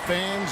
Fans,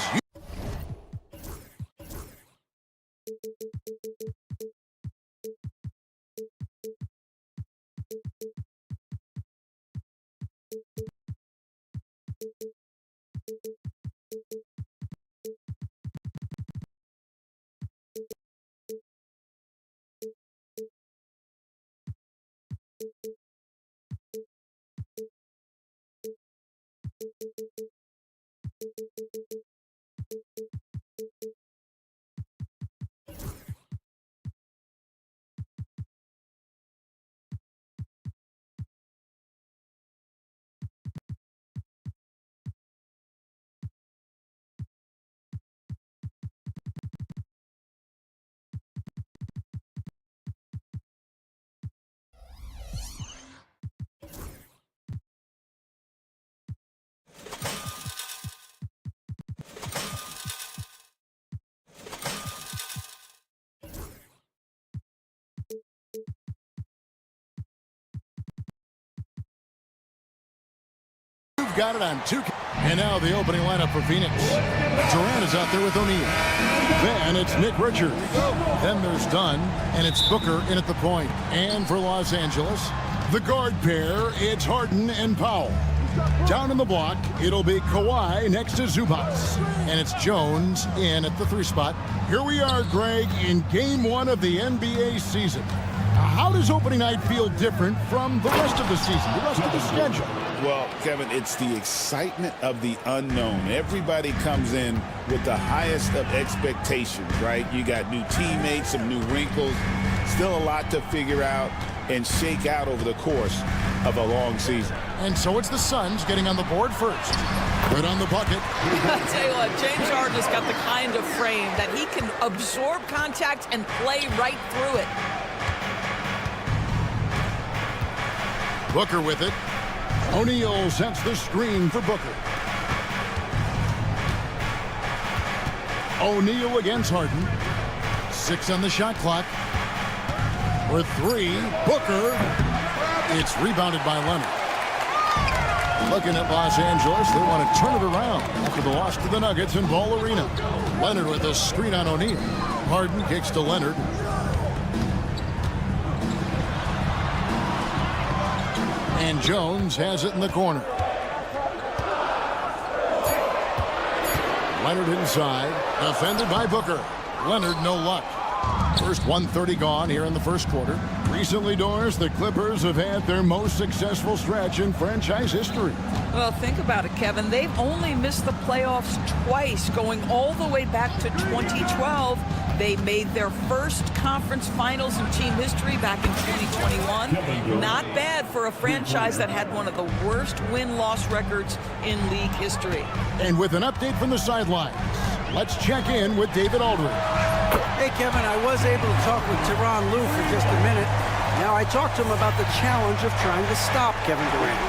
you've got it on 2. And now the opening lineup for Phoenix. Durant is out there with O'Neal. Then it's Nick Richards. Then there's Dunn, and it's Booker in at the point. And for Los Angeles, the guard pair, it's Harden and Powell. Down in the block, it'll be Kawhi next to Zubac. And it's Jones in at the 3 spot. Here we are, Greg, in Game 1 of the NBA season. How does opening night feel different from the rest of the season, the rest of the schedule? Well, Kevin, it's the excitement of the unknown. Everybody comes in with the highest of expectations, right? You got new teammates, some new wrinkles, still a lot to figure out and shake out over the course of a long season. And so it's the Suns getting on the board first. Right on the bucket. I'll tell you what, James Harden has got the kind of frame that he can absorb contact and play right through it. Booker with it. O'Neal sets the screen for Booker. O'Neal against Harden. 6 on the shot clock. For 3, Booker. It's rebounded by Leonard. Looking at Los Angeles, they want to turn it around after the loss to the Nuggets in Ball Arena. Leonard with a screen on O'Neal. Harden kicks to Leonard. And Jones has it in the corner. Leonard inside, defended by Booker. Leonard, no luck. First 1:30 gone here in the first quarter. Recently, Doris, the Clippers have had their most successful stretch in franchise history. Well, think about it, Kevin. They've only missed the playoffs twice, going all the way back to 2012. They made their first conference finals in team history back in 2021. Not bad for a franchise that had one of the worst win-loss records in league history. And with an update from the sidelines, let's check in with David Aldridge. Hey, Kevin, I was able to talk with SuperLu for just a minute. Now, I talked to him about the challenge of trying to stop Kevin Durant.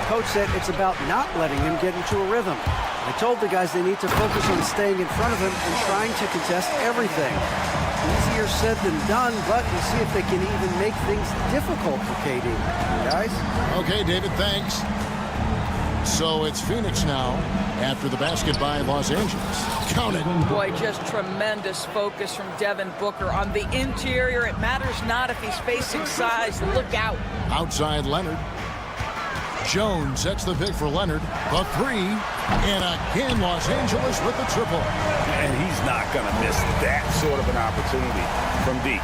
The coach said it's about not letting him get into a rhythm. I told the guys they need to focus on staying in front of him and trying to contest everything. Easier said than done, but we'll see if they can even make things difficult for KD. Guys? Okay, David, thanks. So it's Phoenix now after the basket by Los Angeles. Count it. Boy, just tremendous focus from Devin Booker on the interior. It matters not if he's facing size. Look out. Outside Leonard. Jones sets the pick for Leonard. The 3. And again, Los Angeles with the triple. And he's not going to miss that sort of an opportunity from deep.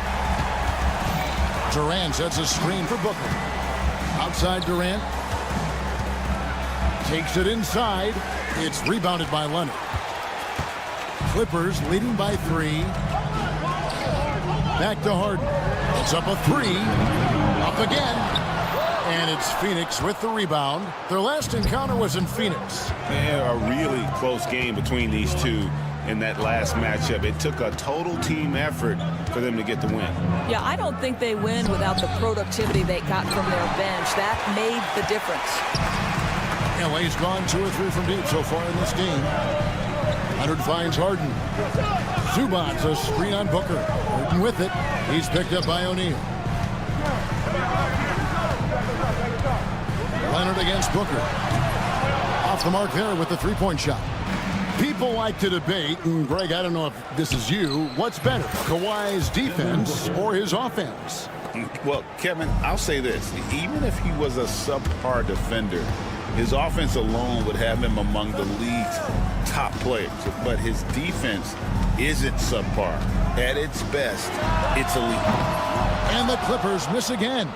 Durant sets a screen for Booker. Outside Durant. Takes it inside. It's rebounded by Leonard. Clippers leading by 3. Back to Harden. It's up a 3. Up again. And it's Phoenix with the rebound. Their last encounter was in Phoenix. Man, a really close game between these two. in that last matchup. It took a total team effort for them to get the win. Yeah, I don't think they win without the productivity they got from their bench. That made the difference. LA's gone 2 or 3 from deep so far in this game. Leonard finds Harden. Zubac's a screen on Booker. Harden with it. He's picked up by O'Neal. Leonard against Booker. Off the mark there with the three-point shot. People like to debate, and Greg, I don't know if this is you, what's better, Kawhi's defense or his offense? Well, Kevin, I'll say this. Even if he was a subpar defender, his offense alone would have him among the league's top players. But his defense isn't subpar. At its best, it's elite. And the Clippers miss again.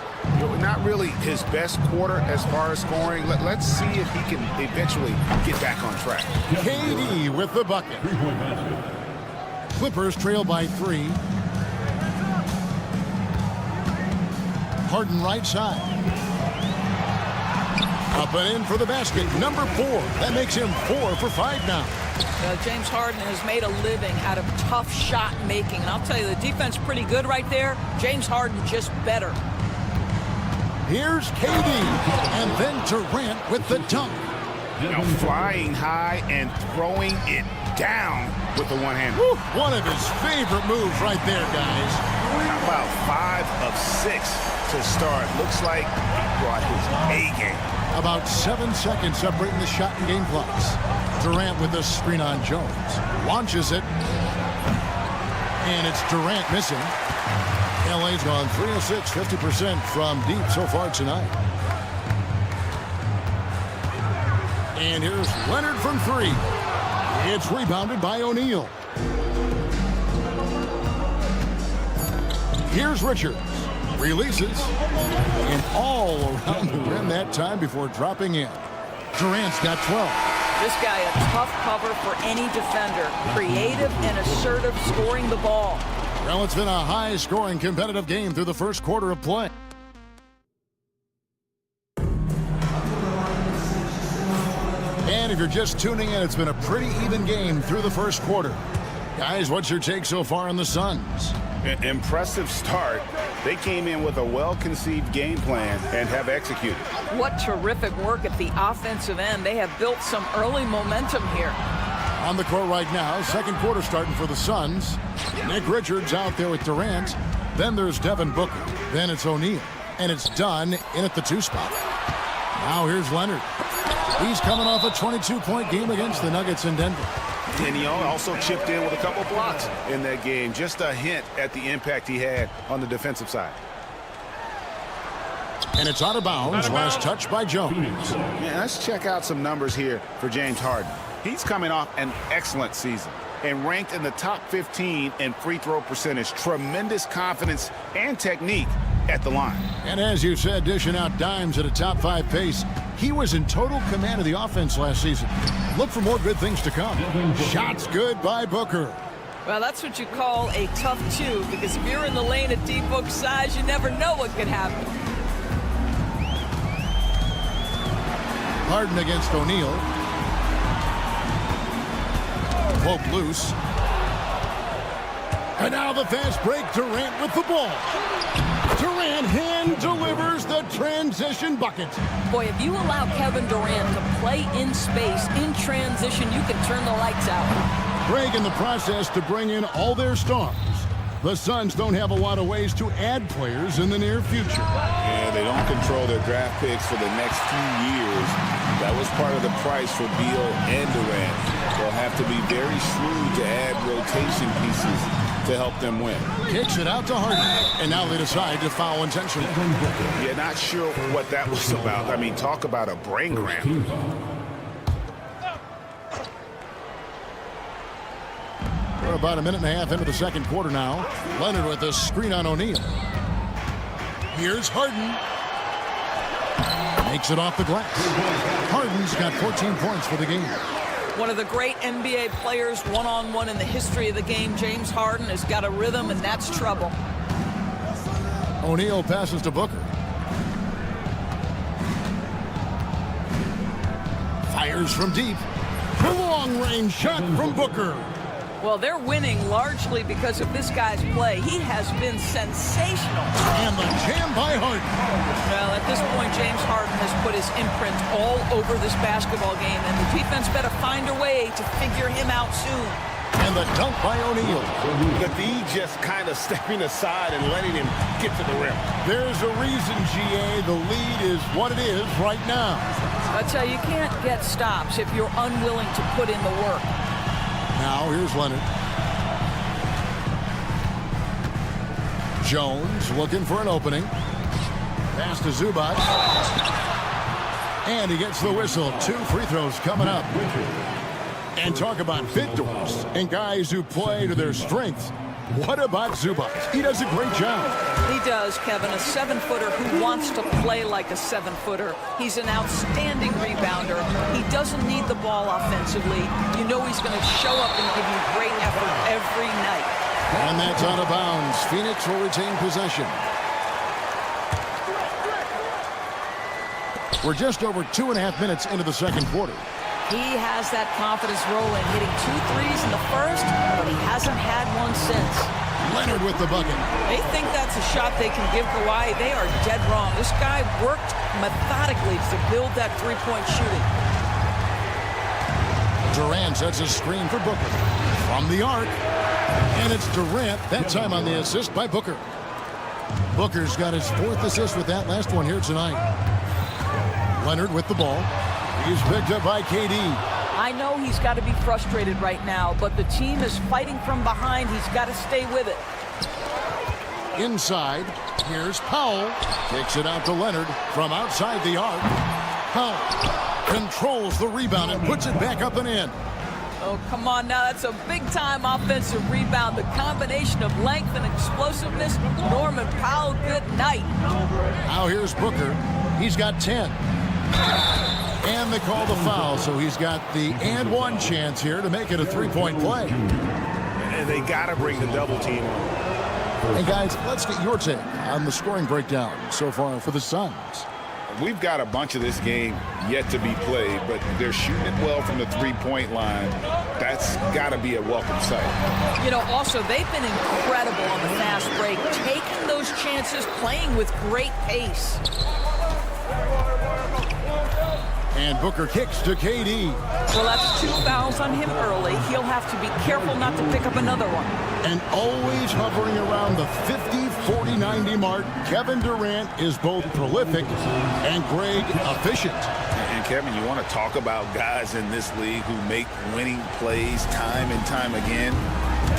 Not really his best quarter as far as scoring. Let's see if he can eventually get back on track. KD with the bucket. Clippers trail by 3. Harden right side. Up and in for the basket. Number 4. That makes him 4 for 5 now. James Harden has made a living out of tough shot making. And I'll tell you, the defense pretty good right there. James Harden just better. Here's KD, and then Durant with the dunk. Flying high and throwing it down with the one-hander. One of his favorite moves right there, guys. How about 5 of 6 to start? Looks like he brought his A game. About 7 seconds separating the shot and game clocks. Durant with a screen on Jones. Launches it. And it's Durant missing. LA's gone 3 of 6, 50% from deep so far tonight. And here's Leonard from 3. It's rebounded by O'Neal. Here's Richards. Releases. And all around the rim that time before dropping in. Durant's got 12. This guy a tough cover for any defender. Creative and assertive scoring the ball. Well, it's been a high-scoring competitive game through the first quarter of play. And if you're just tuning in, it's been a pretty even game through the first quarter. Guys, what's your take so far on the Suns? An impressive start. They came in with a well-conceived game plan and have executed. What terrific work at the offensive end. They have built some early momentum here. On the court right now, second quarter starting for the Suns. Nick Richards out there with Durant. Then there's Devin Booker. Then it's O'Neal. And it's done in at the 2 spot. Now here's Leonard. He's coming off a 22-point game against the Nuggets in Denver. And he also chipped in with a couple blocks in that game. Just a hint at the impact he had on the defensive side. And it's out of bounds. Last touch by Jones. Yeah, let's check out some numbers here for James Harden. He's coming off an excellent season and ranked in the top 15 in free throw percentage. Tremendous confidence and technique at the line. And as you said, dishing out dimes at a top 5 pace. He was in total command of the offense last season. Look for more good things to come. Shots good by Booker. Well, that's what you call a tough 2, because if you're in the lane at deep book size, you never know what could happen. Harden against O'Neal. Poke loose. And now the fast break. Durant with the ball. Durant hand delivers the transition bucket. Boy, if you allow Kevin Durant to play in space, in transition, you can turn the lights out. Greg in the process to bring in all their stars. The Suns don't have a lot of ways to add players in the near future. Yeah, they don't control their draft picks for the next few years. That was part of the price for Beal and Durant. They'll have to be very shrewd to add rotation pieces to help them win. Kicks it out to Harden, and now they decide to foul intentionally. Yeah, not sure what that was about. I mean, talk about a brain cramp. We're about a minute and a half into the second quarter now. Leonard with a screen on O'Neal. Here's Harden. Makes it off the glass. Harden's got 14 points for the game. One of the great NBA players one-on-one in the history of the game, James Harden, has got a rhythm, and that's trouble. O'Neal passes to Booker. Fires from deep. A long-range shot from Booker. Well, they're winning largely because of this guy's play. He has been sensational. And the jam by Harden. Well, at this point, James Harden has put his imprint all over this basketball game, and the defense better find a way to figure him out soon. And the dunk by O'Neal. The D just kind of stepping aside and letting him get to the rim. There's a reason, GA. The lead is what it is right now. I tell you, you can't get stops if you're unwilling to put in the work. Now, here's Leonard. Jones looking for an opening. Pass to Zubac. And he gets the whistle. 2 free throws coming up. And talk about victors and guys who play to their strengths. What about Zubac? He does a great job. He does, Kevin. A 7-footer who wants to play like a 7-footer. He's an outstanding rebounder. He doesn't need the ball offensively. You know he's going to show up and give you great effort every night. And that's out of bounds. Phoenix will retain possession. We're just over 2.5 minutes into the second quarter. He has that confidence rolling, hitting 2 threes in the first, but he hasn't had one since. Leonard with the bucket. They think that's a shot they can give Kawhi. They are dead wrong. This guy worked methodically to build that three-point shooting. Durant sets a screen for Booker. From the arc. And it's Durant, that time on the assist by Booker. Booker's got his 4th assist with that last one here tonight. Leonard with the ball. He's picked up by KD. I know he's got to be frustrated right now, but the team is fighting from behind. He's got to stay with it. Inside, here's Powell. Kicks it out to Leonard from outside the arc. Powell controls the rebound and puts it back up and in. Oh, come on now. That's a big-time offensive rebound. The combination of length and explosiveness. Norman Powell, good night. Now here's Booker. He's got 10. And they call the foul, so he's got the and one chance here to make it a 3-point play. And they got to bring the double team on. Hey, guys, let's get your take on the scoring breakdown so far for the Suns. We've got a bunch of this game yet to be played, but they're shooting it well from the three-point line. That's got to be a welcome sight. You know, also, they've been incredible on the fast break, taking those chances, playing with great pace. And Booker kicks to KD. Well, that's 2 fouls on him early. He'll have to be careful not to pick up another one. And always hovering around the 50, 40, 90 mark, Kevin Durant is both prolific and Greg efficient. And Kevin, you want to talk about guys in this league who make winning plays time and time again?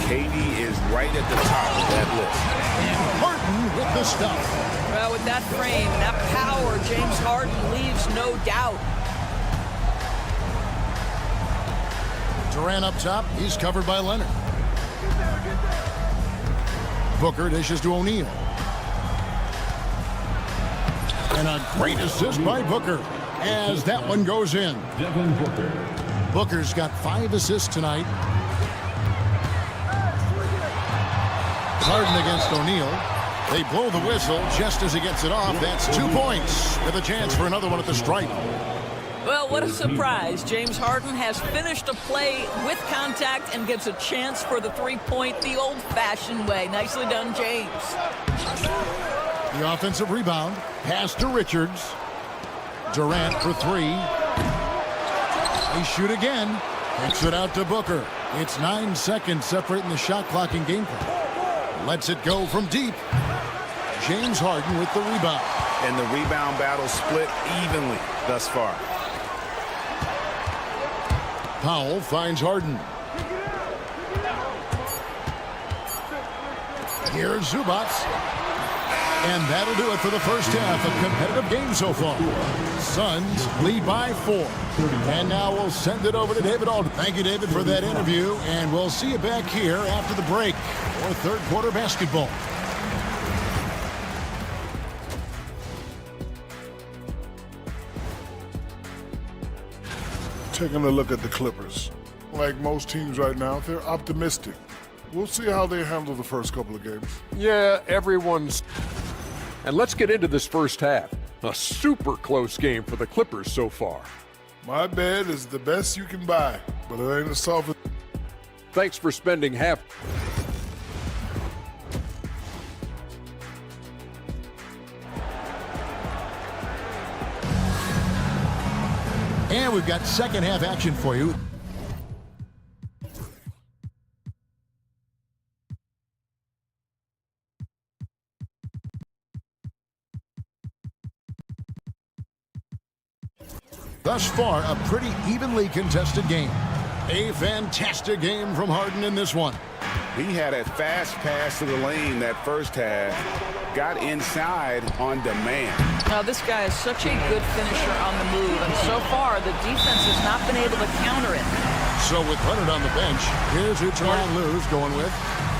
KD is right at the top of that list. And Harden with the stuff. Well, with that frame and that power, James Harden leaves no doubt. Durant up top. He's covered by Leonard. Booker dishes to O'Neal. And a great assist by Booker as that one goes in. Booker's got 5 assists tonight. Harden against O'Neal. They blow the whistle just as he gets it off. That's 2 points with a chance for another one at the stripe. Well, what a surprise. James Harden has finished a play with contact and gets a chance for the three-point the old-fashioned way. Nicely done, James. The offensive rebound. Pass to Richards. Durant for 3. They shoot again. Kicks it out to Booker. It's 9 seconds separating the shot clock and game clock. Lets it go from deep. James Harden with the rebound. And the rebound battle split evenly thus far. Powell finds Harden. Here's Zubac. And that'll do it for the first half. A competitive game so far. Suns lead by 4. And now we'll send it over to David Alden. Thank you, David, for that interview. And we'll see you back here after the break for third quarter basketball. Taking a look at the Clippers. Like most teams right now, they're optimistic. We'll see how they handle the first couple of games. Yeah, everyone's... And let's get into this first half. A super close game for the Clippers so far. My bed is the best you can buy, but it ain't as soft as... Thanks for spending half. And we've got second half action for you. Thus far, a pretty evenly contested game. A fantastic game from Harden in this one. He had a fast pass to the lane that first half. Got inside on demand. Now, this guy is such a good finisher on the move, and so far, the defense has not been able to counter it. So with Leonard on the bench, here's who SuperLu's going with.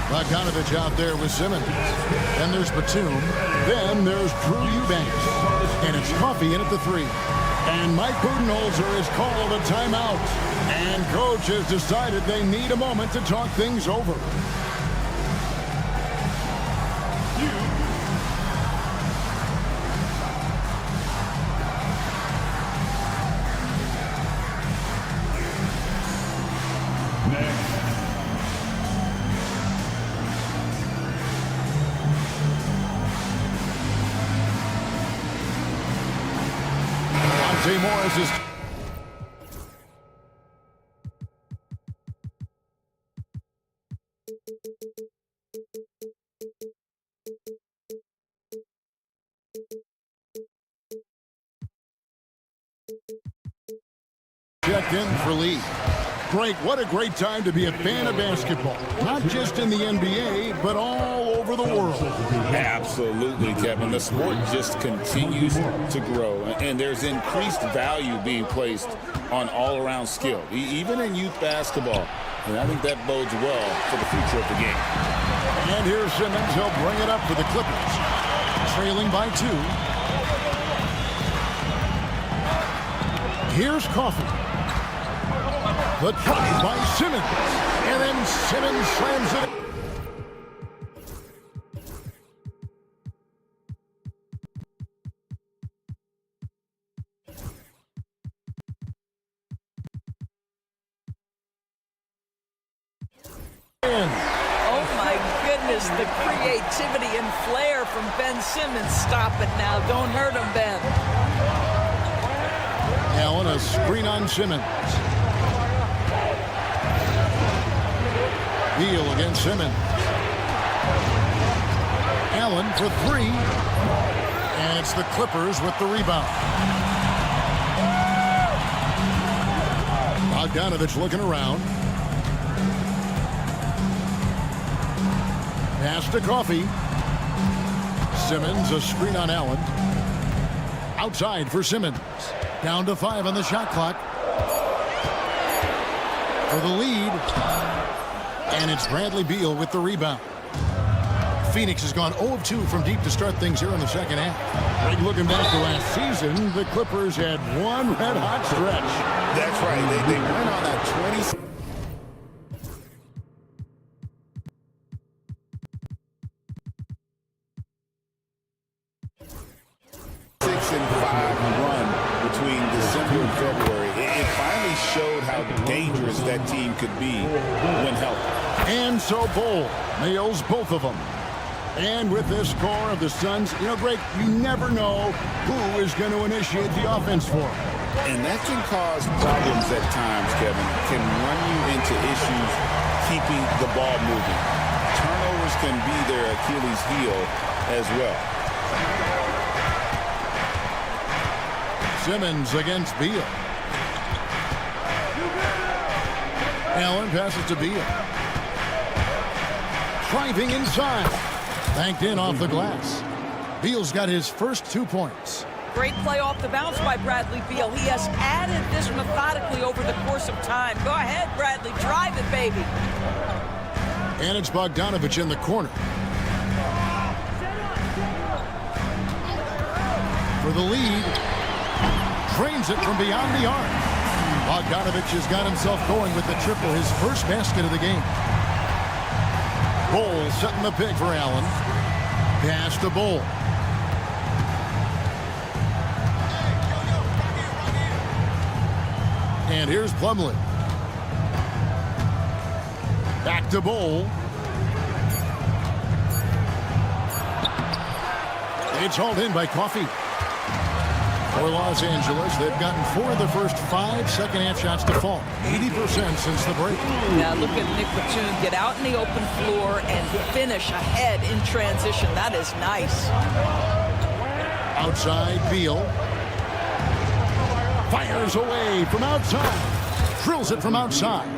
Bogdanovich out there with Simmons. Then there's Batum. Then there's Drew Eubanks. And it's Coffee in at the 3. And Mike Budenholzer has called a timeout. And coach has decided they need a moment to talk things over. Morris is checked in for Lee. Greg, what a great time to be a fan of basketball. Not just in the NBA, but all over the world. Absolutely, Kevin. The sport just continues to grow, and there's increased value being placed on all-around skill, even in youth basketball. And I think that bodes well for the future of the game. And here's Simmons. He'll bring it up for the Clippers. Trailing by 2. Here's Coffee. The try by Simmons. And then Simmons slams it. Oh my goodness, the creativity and flair from Ben Simmons. Stop it now. Don't hurt him, Ben. Allen, a screen on Simmons. Beal against Simmons. Allen for 3. And it's the Clippers with the rebound. Bogdanovich looking around. Pass to Coffee. Simmons, a screen on Allen. Outside for Simmons. Down to 5 on the shot clock. For the lead. And it's Bradley Beal with the rebound. Phoenix has gone 0 of 2 from deep to start things here in the second half. Right, looking back to last season, the Clippers had one red-hot stretch. That's right. They went on that 20. Showed how dangerous that team could be when healthy. And so Bol nails both of them. And with this score of the Suns, Greg, you never know who is going to initiate the offense for them. And that can cause problems at times, Kevin. Can run you into issues keeping the ball moving. Turnovers can be their Achilles heel as well. Simmons against Beal. Allen passes to Beal. Driving inside. Banked in off the glass. Beal's got his first 2 points. Great play off the bounce by Bradley Beal. He has added this methodically over the course of time. Go ahead, Bradley. Drive it, baby. And it's Bogdanovich in the corner. For the lead. Trains it from beyond the arc. Bogdanovich has got himself going with the triple, his first basket of the game. Bol setting the pick for Allen. Pass to Bol. And here's Plumlee. Back to Bowl. It's hauled in by Coffee. For Los Angeles, they've gotten 4 of the first 5 second-half shots to fall. 80% since the break. Now look at Nick Batum get out in the open floor and finish ahead in transition. That is nice. Outside, Beal. Fires away from outside. Drills it from outside.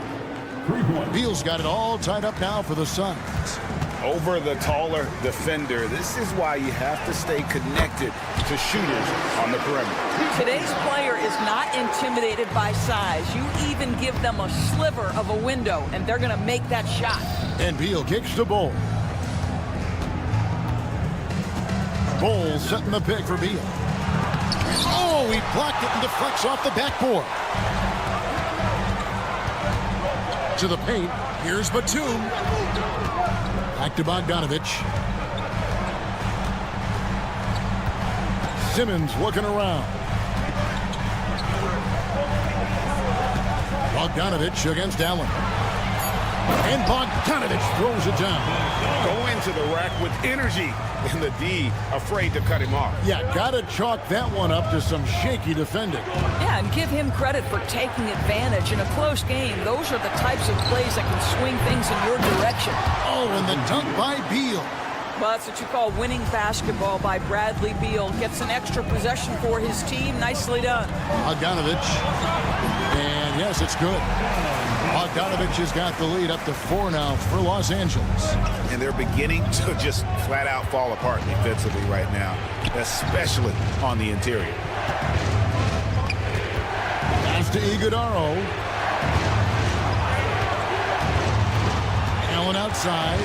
Beal's got it all tied up now for the Suns. Over the taller defender. This is why you have to stay connected to shooters on the perimeter. Today's player is not intimidated by size. You even give them a sliver of a window, and they're going to make that shot. And Beal kicks the Bowl. Bowl setting the pick for Beal. Oh, he blocked it and deflects off the backboard. To the paint. Here's Batum. Back to Bogdanovich. Simmons looking around. Bogdanovich against Allen. And Bogdanovich throws it down. Go into the rack with energy, and the D afraid to cut him off. Yeah, gotta chalk that one up to some shaky defending. Yeah, and give him credit for taking advantage in a close game. Those are the types of plays that can swing things in your direction. Oh, and the dunk by Beal. Well, that's what you call winning basketball by Bradley Beal. Gets an extra possession for his team. Nicely done. Bogdanovich. And yes, it's good. Bogdanovich has got the lead up to 4 now for Los Angeles. And they're beginning to just flat out fall apart defensively right now, especially on the interior. Pass to Iguodaro. Allen outside.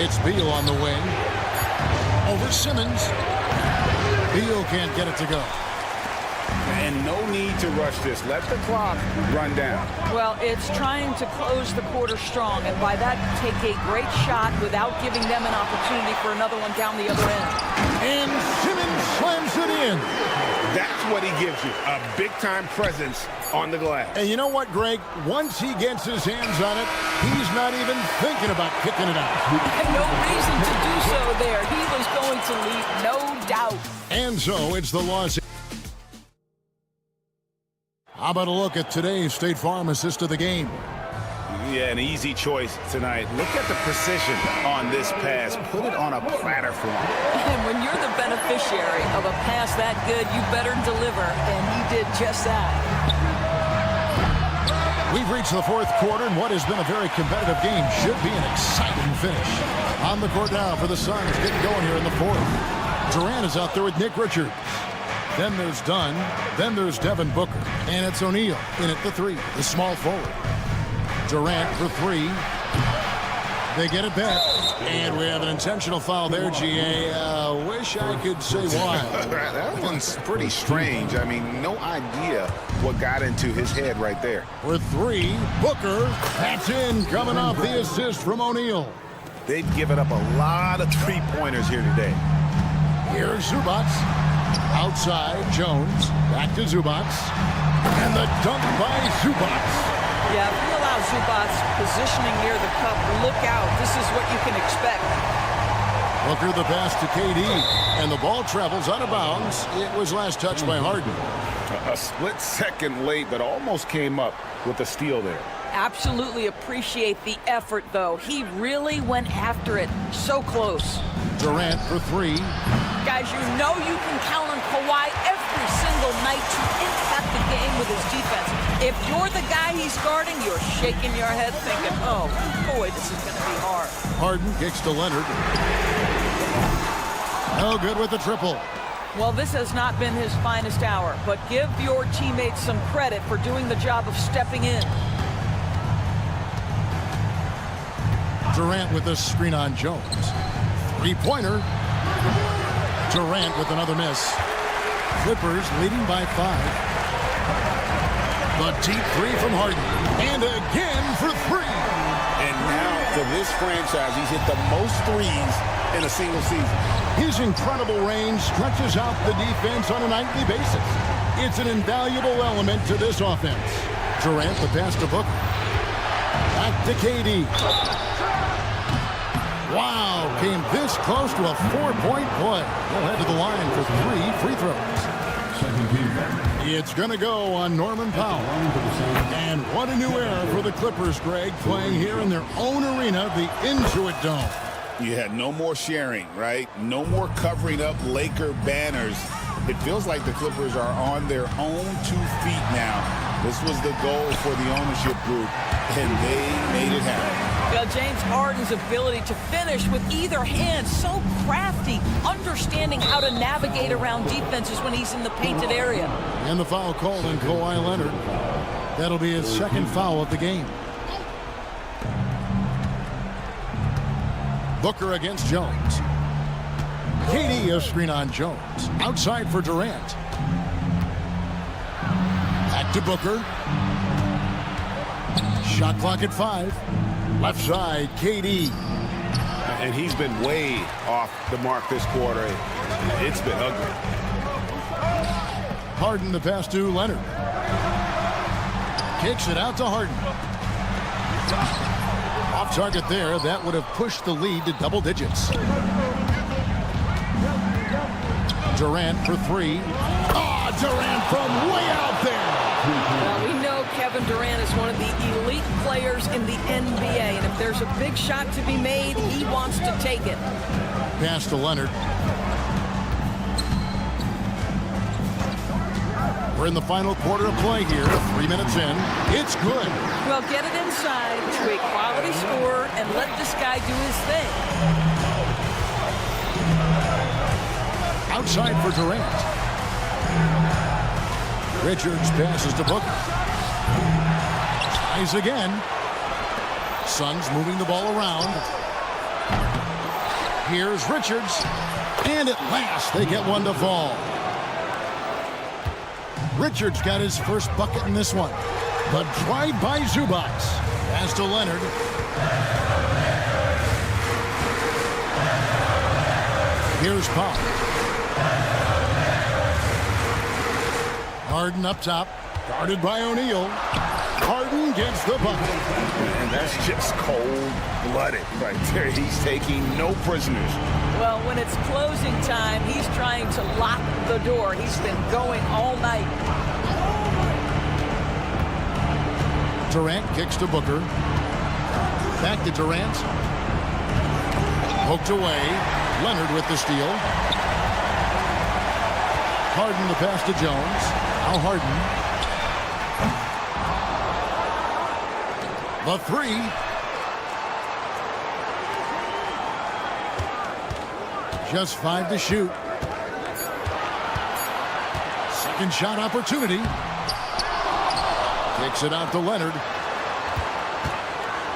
It's Beal on the wing. Over Simmons. Beal can't get it to go. And no need to rush this. Let the clock run down. Well, it's trying to close the quarter strong, and by that, take a great shot without giving them an opportunity for another one down the other end. And Simmons slams it in. That's what he gives you, a big-time presence on the glass. And you know what, Greg? Once he gets his hands on it, he's not even thinking about kicking it out. And no reason to do so there. He was going to leave, no doubt. And so it's the Los. How about a look at today's State Farm assist of the game? Yeah, an easy choice tonight. Look at the precision on this pass. Put it on a platter for him. And when you're the beneficiary of a pass that good, you better deliver, and he did just that. We've reached the 4th quarter, and what has been a very competitive game should be an exciting finish. On the court now for the Suns, getting going here in the 4th. Durant is out there with Nick Richards. Then there's Dunn. Then there's Devin Booker. And it's O'Neal in at the 3, the small forward. Durant for 3. They get it back. And we have an intentional foul there, GA. Wish I could say why. That one's pretty strange. I mean, no idea what got into his head right there. For 3, Booker. That's in, coming off the assist from O'Neal. They've given up a lot of three-pointers here today. Here's Zubac. Outside, Jones. Back to Zubac. And the dunk by Zubac. Yeah, if you allow Zubac positioning near the cup, look out. This is what you can expect. Booker the pass to KD. And the ball travels out of bounds. It was last touched by Harden. A split second late, but almost came up with a steal there. Absolutely appreciate the effort, though. He really went after it. So close. Durant for 3. Guys, you know you can count on Kawhi every single night to impact the game with his defense. If you're the guy he's guarding, you're shaking your head thinking, oh, boy, this is going to be hard. Harden kicks to Leonard. No good with the triple. Well, this has not been his finest hour, but give your teammates some credit for doing the job of stepping in. Durant with the screen on Jones. 3-pointer. Durant with another miss. Clippers leading by 5. The deep 3 from Harden. And again for 3. And now for this franchise, he's hit the most threes in a single season. His incredible range stretches out the defense on a nightly basis. It's an invaluable element to this offense. Durant the pass to Booker. Back to KD. Wow, came this close to a 4-point play. He'll head to the line for 3 free throws. It's going to go on Norman Powell. And what a new era for the Clippers, Greg, playing here in their own arena, the Intuit Dome. You had no more sharing, right? No more covering up Laker banners. It feels like the Clippers are on their own 2 feet now. This was the goal for the ownership group, and they made it happen. Well, James Harden's ability to finish with either hand, so crafty, understanding how to navigate around defenses when he's in the painted area. And the foul called on Kawhi Leonard. That'll be his second foul of the game. Booker against Jones. KD a screen on Jones. Outside for Durant. Back to Booker. Shot clock at 5. Left side, KD. And he's been way off the mark this quarter. It's been ugly. Harden the pass to Leonard. Kicks it out to Harden. Off target there. That would have pushed the lead to double digits. Durant for 3. Durant from way out there. Well, we know Kevin Durant is one of the elite players in the NBA, and if there's a big shot to be made, he wants to take it. Pass to Leonard. We're in the final quarter of play here. 3 minutes in. It's good. Well, get it inside to a quality score and let this guy do his thing. Outside for Durant. Richards passes to Booker. Tries again. Suns moving the ball around. Here's Richards. And at last they get one to fall. Richards got his first bucket in this one. But tried by Zubac. Pass to Leonard. Here's Powell. Harden up top, guarded by O'Neal. Harden gets the bucket. And that's just cold-blooded right there. He's taking no prisoners. Well, when it's closing time, he's trying to lock the door. He's been going all night. Durant kicks to Booker. Back to Durant. Poked away. Leonard with the steal. Harden the pass to Jones. Now Harden. The 3. Just 5 to shoot. Second shot opportunity. Kicks it out to Leonard.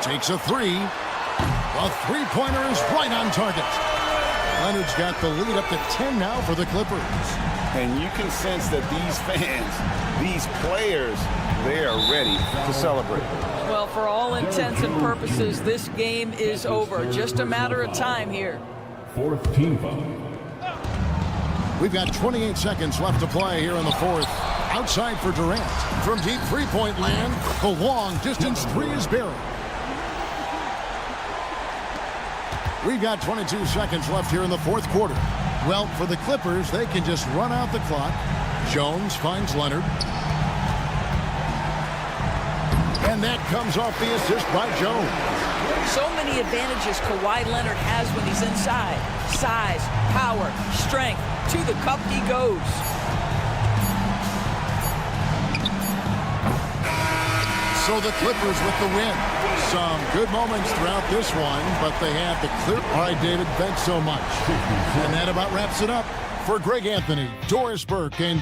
Takes a 3. The three-pointer is right on target. Leonard's got the lead up to 10 now for the Clippers. And you can sense that these fans, these players, they are ready to celebrate. Well, for all intents and purposes, this game is over. Just a matter of time here. 4th team foul. We've got 28 seconds left to play here in the 4th. Outside for Durant. From deep three-point land, the long-distance 3 is buried. We've got 22 seconds left here in the 4th quarter. Well, for the Clippers, they can just run out the clock. Jones finds Leonard. And that comes off the assist by Jones. So many advantages Kawhi Leonard has when he's inside. Size, power, strength. To the cup he goes. So the Clippers with the win. Some good moments throughout this one, but they have the clear. All right, David, thanks so much. And that about wraps it up. For Greg Anthony, Doris Burke, and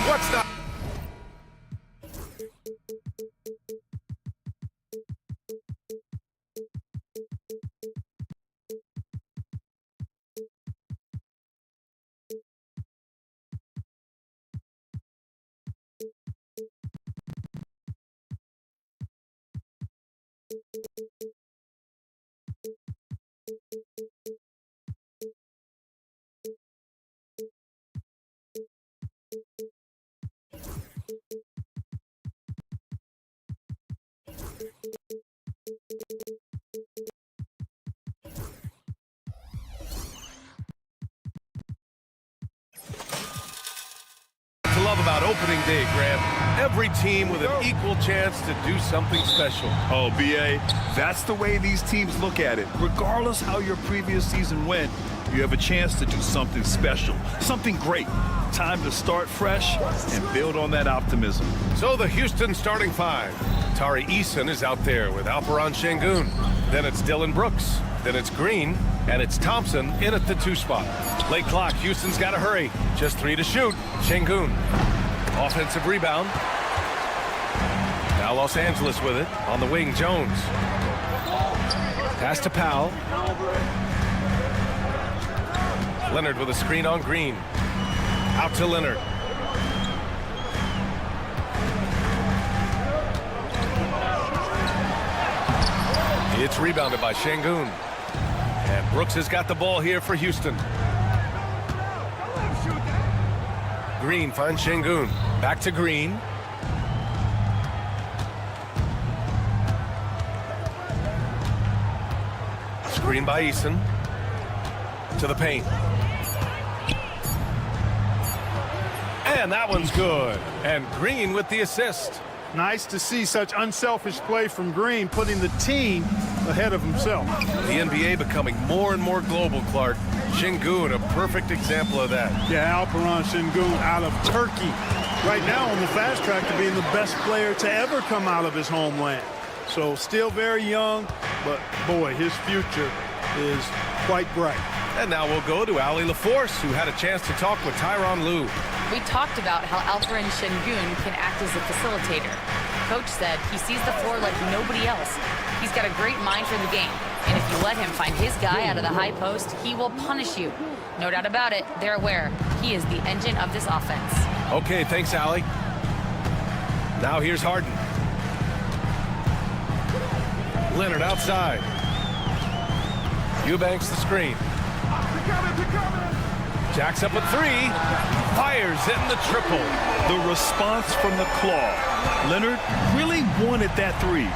What's not? Love about opening day, Graham. Every team with an equal chance to do something special. Oh, B.A., that's the way these teams look at it. Regardless how your previous season went, you have a chance to do something special, something great. Time to start fresh and build on that optimism. So the Houston starting five. Tari Eason is out there with Alperon Şengün. Then it's Dylan Brooks. Then it's Green. And it's Thompson in at the 2 spot. Late clock. Houston's got to hurry. Just 3 to shoot. Şengün. Offensive rebound. Now Los Angeles with it. On the wing, Jones. Pass to Powell. Leonard with a screen on Green. Out to Leonard. It's rebounded by Şengün. And Brooks has got the ball here for Houston. Green finds Şengün. Back to Green. Screen by Eason. To the paint. And that one's good. And Green with the assist. Nice to see such unselfish play from Green, putting the team ahead of himself. The NBA becoming more and more global, Clark. Şengün, a perfect example of that. Yeah, Alperon Şengün out of Turkey. Right now on the fast track to being the best player to ever come out of his homeland. So still very young, but boy, his future is quite bright. And now we'll go to Allie LaForce, who had a chance to talk with Tyronn Lue. We talked about how Alperon Şengün can act as a facilitator. Coach said he sees the floor like nobody else. He's got a great mind for the game. And if you let him find his guy out of the high post, he will punish you. No doubt about it, they're aware. He is the engine of this offense. Okay, thanks, Allie. Now here's Harden. Leonard outside. Eubanks the screen. Jacks up a 3. Fires in the triple. The response from the claw. Leonard really wanted that 3.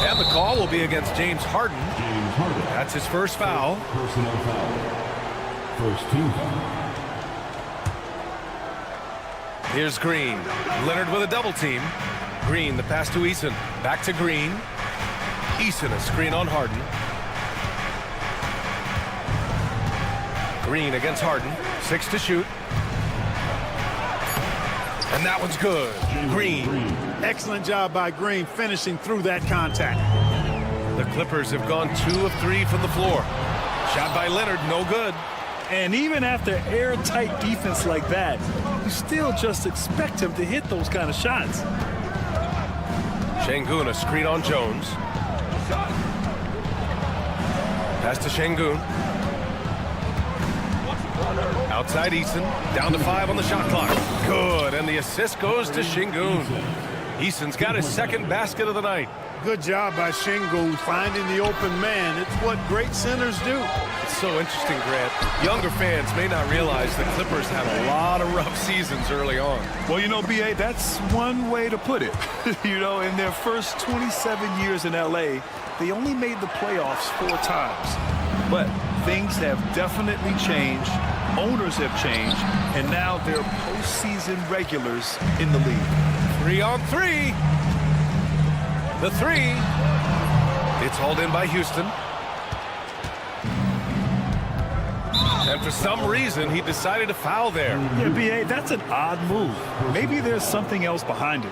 And the call will be against James Harden. That's his first foul. Personal foul. First team foul. Here's Green. Leonard with a double team. Green, the pass to Eason. Back to Green. Eason, a screen on Harden. Green against Harden. 6 to shoot. And that one's good. Green. Excellent job by Green finishing through that contact. The Clippers have gone 2 of 3 from the floor. Shot by Leonard, no good. And even after airtight defense like that, you still just expect him to hit those kind of shots. Şengün, a screen on Jones. Pass to Şengün. Outside Eason. Down to 5 on the shot clock. Good, and the assist goes to Şengün. Eason's got his second basket of the night. Good job by Şengün finding the open man. It's what great centers do. It's so interesting, Grant. Younger fans may not realize the Clippers had a lot of rough seasons early on. Well, you know, B.A., that's one way to put it. You know, in their first 27 years in L.A., they only made the playoffs 4 times. But things have definitely changed. Owners have changed. And now they're postseason regulars in the league. 3 on 3. The 3. It's hauled in by Houston. And for some reason, he decided to foul there. Yeah, B.A., that's an odd move. Maybe there's something else behind it.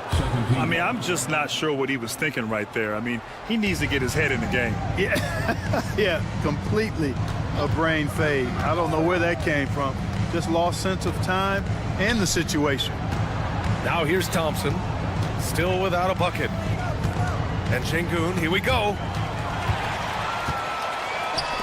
I mean, I'm just not sure what he was thinking right there. I mean, he needs to get his head in the game. Yeah, yeah, completely a brain fade. I don't know where that came from. Just lost sense of time and the situation. Now here's Thompson, still without a bucket. And Şengün, here we go.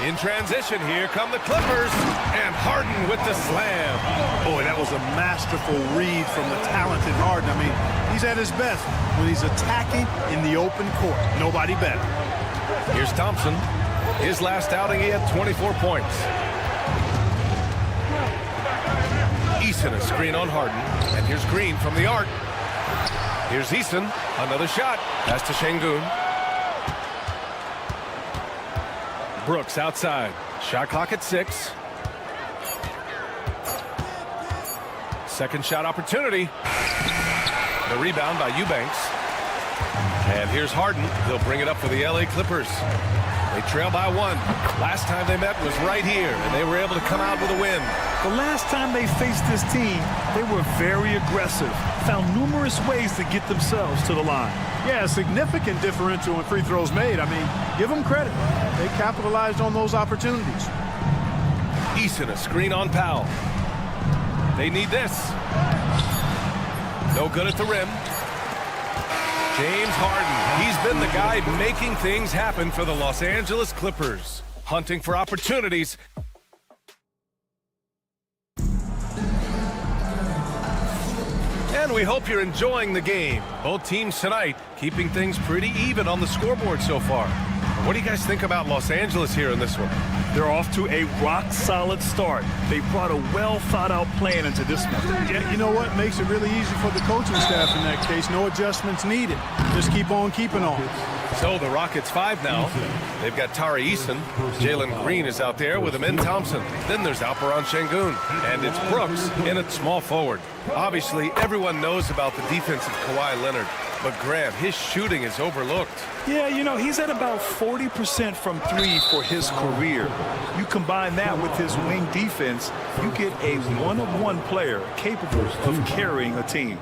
In transition, here come the Clippers, and Harden with the slam. Boy, that was a masterful read from the talented Harden. I mean, he's at his best when he's attacking in the open court. Nobody better. Here's Thompson. His last outing, he had 24 points. Eason, a screen on Harden, and here's Green from the arc. Here's Eason, another shot. Pass to Şengün. Brooks outside. Shot clock at 6. Second shot opportunity. The rebound by Eubanks. And here's Harden. He'll bring it up for the LA Clippers. They trail by 1. Last time they met was right here, and they were able to come out with a win. The last time they faced this team, they were very aggressive, found numerous ways to get themselves to the line. Yeah, a significant differential in free throws made. I mean, give them credit. They capitalized on those opportunities. Eason, a screen on Powell. They need this. No good at the rim. James Harden, he's been the guy making things happen for the Los Angeles Clippers. Hunting for opportunities. And we hope you're enjoying the game. Both teams tonight keeping things pretty even on the scoreboard so far. What do you guys think about Los Angeles here in this one? They're off to a rock-solid start. They brought a well-thought-out plan into this one. Yeah, you know what? Makes it really easy for the coaching staff in that case. No adjustments needed. Just keep on keeping on. So the Rockets 5 now. They've got Tari Eason. Jalen Green is out there with Amin Thompson. Then there's Alperen Şengün. And it's Brooks in at small forward. Obviously, everyone knows about the defense of Kawhi Leonard. But Grant, his shooting is overlooked. Yeah, you know, he's at about 40% from 3 for his career. You combine that with his wing defense, you get a one-of-one player capable of carrying a team.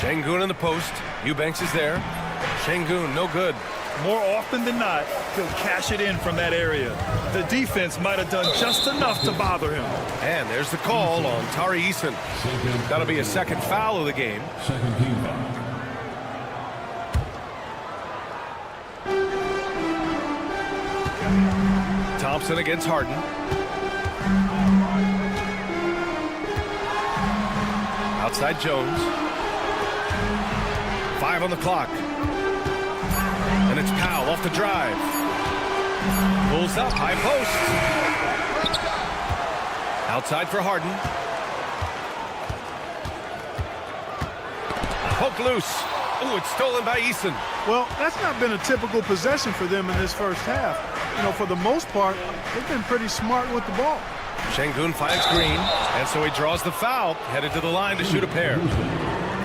Şengün in the post. Eubanks is there. Şengün, no good. More often than not, he'll cash it in from that area. The defense might have done just enough to bother him. And there's the call on Tari Eason. That'll be a second foul of the game. Second team foul. Thompson against Harden. Outside Jones. 5 on the clock. And it's Powell off the drive. Pulls up, high post. Outside for Harden. Poke loose. Ooh, it's stolen by Eason. Well, that's not been a typical possession for them in this first half. You know, for the most part, they've been pretty smart with the ball. Şengün finds Green, and so he draws the foul, headed to the line to shoot a pair.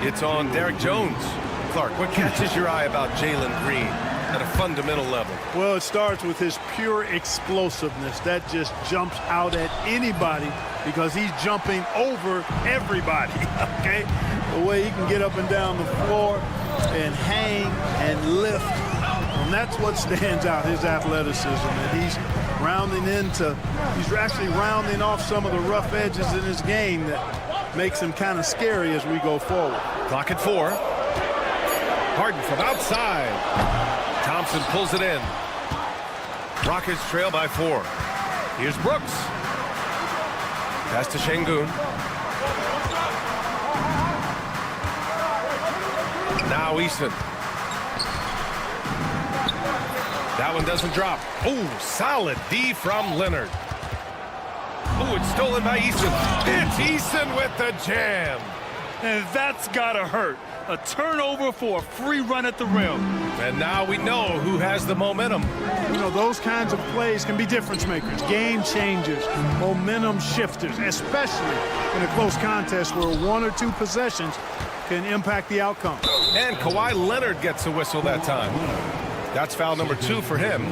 It's on Derek Jones. Clark, what catches your eye about Jalen Green at a fundamental level? Well, it starts with his pure explosiveness. That just jumps out at anybody because he's jumping over everybody, okay? The way he can get up and down the floor and hang and lift. And that's what stands out, his athleticism. And he's actually rounding off some of the rough edges in his game that makes him kind of scary as we go forward. Clock at 4. Harden from outside. Thompson pulls it in. Rockets trail by 4. Here's Brooks. Pass to Şengün. Now Eason. That one doesn't drop. Ooh, solid D from Leonard. Ooh, it's stolen by Eason. It's Eason with the jam. And that's gotta hurt. A turnover for a free run at the rim. And now we know who has the momentum. You know, those kinds of plays can be difference makers, game changers, momentum shifters, especially in a close contest where 1 or 2 possessions can impact the outcome. And Kawhi Leonard gets a whistle that time. That's foul number 2 for him.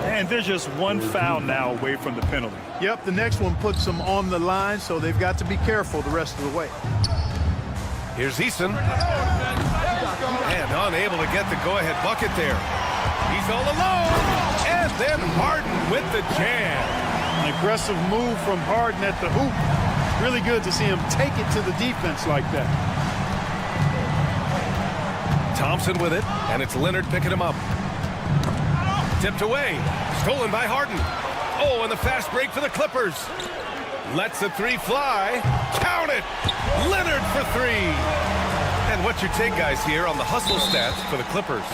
And they're just one foul now away from the penalty. Yep, the next one puts them on the line, so they've got to be careful the rest of the way. Here's Eason. And unable to get the go-ahead bucket there. He's all alone. And then Harden with the jam. An aggressive move from Harden at the hoop. Really good to see him take it to the defense like that. Thompson with it, and it's Leonard picking him up. Tipped away. Stolen by Harden. Oh, and the fast break for the Clippers. Lets the 3 fly. Count it. Leonard for 3. And what's your take, guys, here on the hustle stats for the Clippers?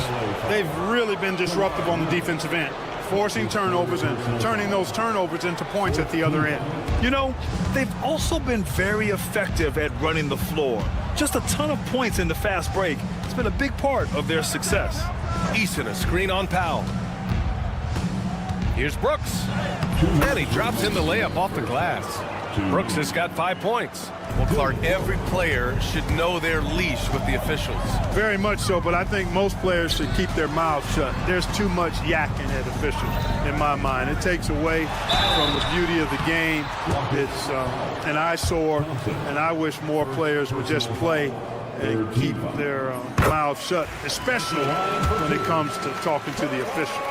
They've really been disruptive on the defensive end, forcing turnovers and turning those turnovers into points at the other end. You know, they've also been very effective at running the floor. Just a ton of points in the fast break. It's been a big part of their success. Eason, a screen on Powell. Here's Brooks. And he drops in the layup off the glass. Brooks has got 5 points. Well, Clark, every player should know their leash with the officials. Very much so, but I think most players should keep their mouths shut. There's too much yakking at officials, in my mind. It takes away from the beauty of the game. It's an eyesore, and I wish more players would just play and keep their mouths shut, especially when it comes to talking to the official.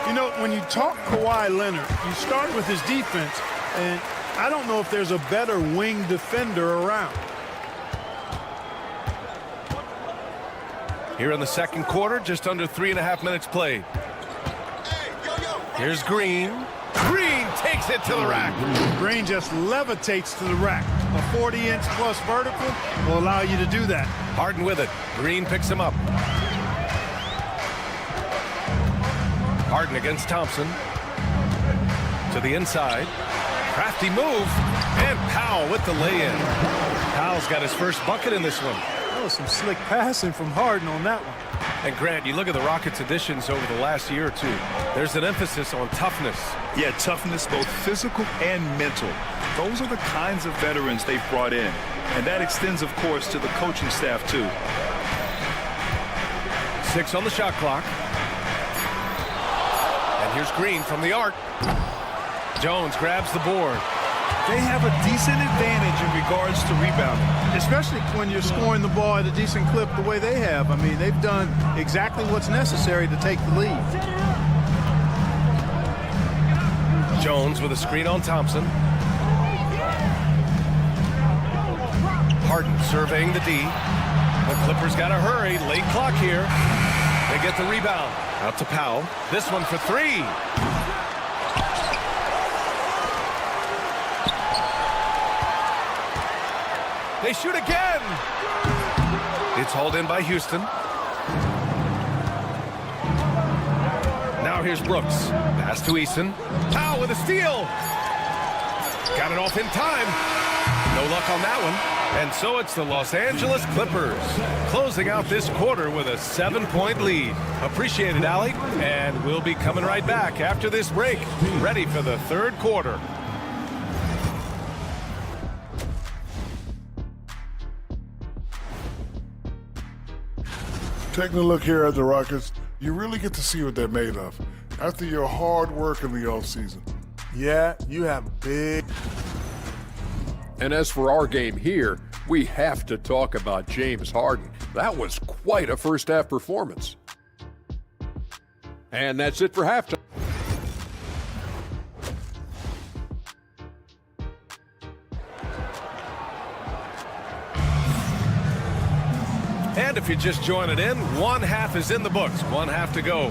You know, when you talk Kawhi Leonard, you start with his defense, and I don't know if there's a better wing defender around. Here in the second quarter, just under 3.5 minutes played. Here's Green. Green takes it to the rack. Green just levitates to the rack. A 40-inch plus vertical will allow you to do that. Harden with it. Green picks him up. Harden against Thompson. To the inside. Crafty move. And Powell with the lay-in. Powell's got his first bucket in this one. That was some slick passing from Harden on that one. And Grant, you look at the Rockets' additions over the last year or two. There's an emphasis on toughness. Yeah, toughness, both physical and mental. Those are the kinds of veterans they've brought in. And that extends, of course, to the coaching staff, too. 6 on the shot clock. And here's Green from the arc. Jones grabs the board. They have a decent advantage in regards to rebounding. Especially when you're scoring the ball at a decent clip the way they have. I mean, they've done exactly what's necessary to take the lead. Jones with a screen on Thompson. Harden surveying the D. The Clippers got to hurry. Late clock here. They get the rebound. Out to Powell. This one for 3. They shoot again. It's hauled in by Houston. Now here's Brooks. Pass to Eason. Powell with a steal. Got it off in time. No luck on that one. And so it's the Los Angeles Clippers closing out this quarter with a 7-point lead. Appreciate it, Allie. And we'll be coming right back after this break, ready for the third quarter. Taking a look here at the Rockets, you really get to see what they're made of after your hard work in the offseason. Yeah, you have big. And as for our game here, we have to talk about James Harden. That was quite a first-half performance. And that's it for halftime. And if you're just joining in, one half is in the books, one half to go.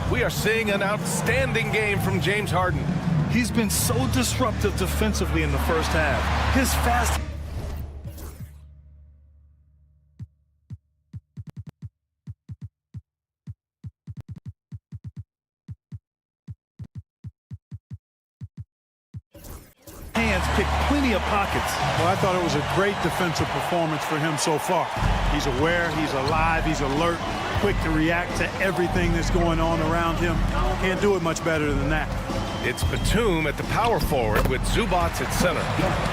We are seeing an outstanding game from James Harden. He's been so disruptive defensively in the first half. His fast... hands pick plenty of pockets. Well, I thought it was a great defensive performance for him so far. He's aware, he's alive, he's alert, quick to react to everything that's going on around him. Can't do it much better than that. It's Batum at the power forward with Zubats at center.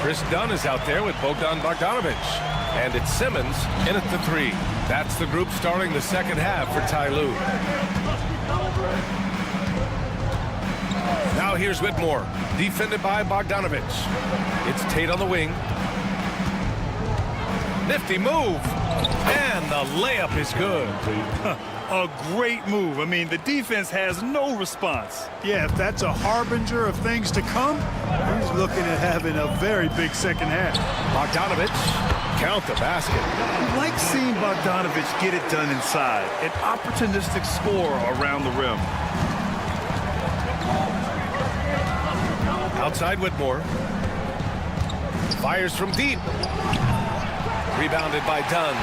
Chris Dunn is out there with Bogdan Bogdanovic. And it's Simmons in at the 3. That's the group starting the second half for Ty Lue. Now here's Whitmore, defended by Bogdanovich. It's Tate on the wing. Nifty move, and the layup is good. A great move. I mean, the defense has no response. Yeah, if that's a harbinger of things to come, he's looking at having a very big second half. Bogdanovich, count the basket. I like seeing Bogdanovich get it done inside. An opportunistic score around the rim. Outside Whitmore. Fires from deep. Rebounded by Dunn.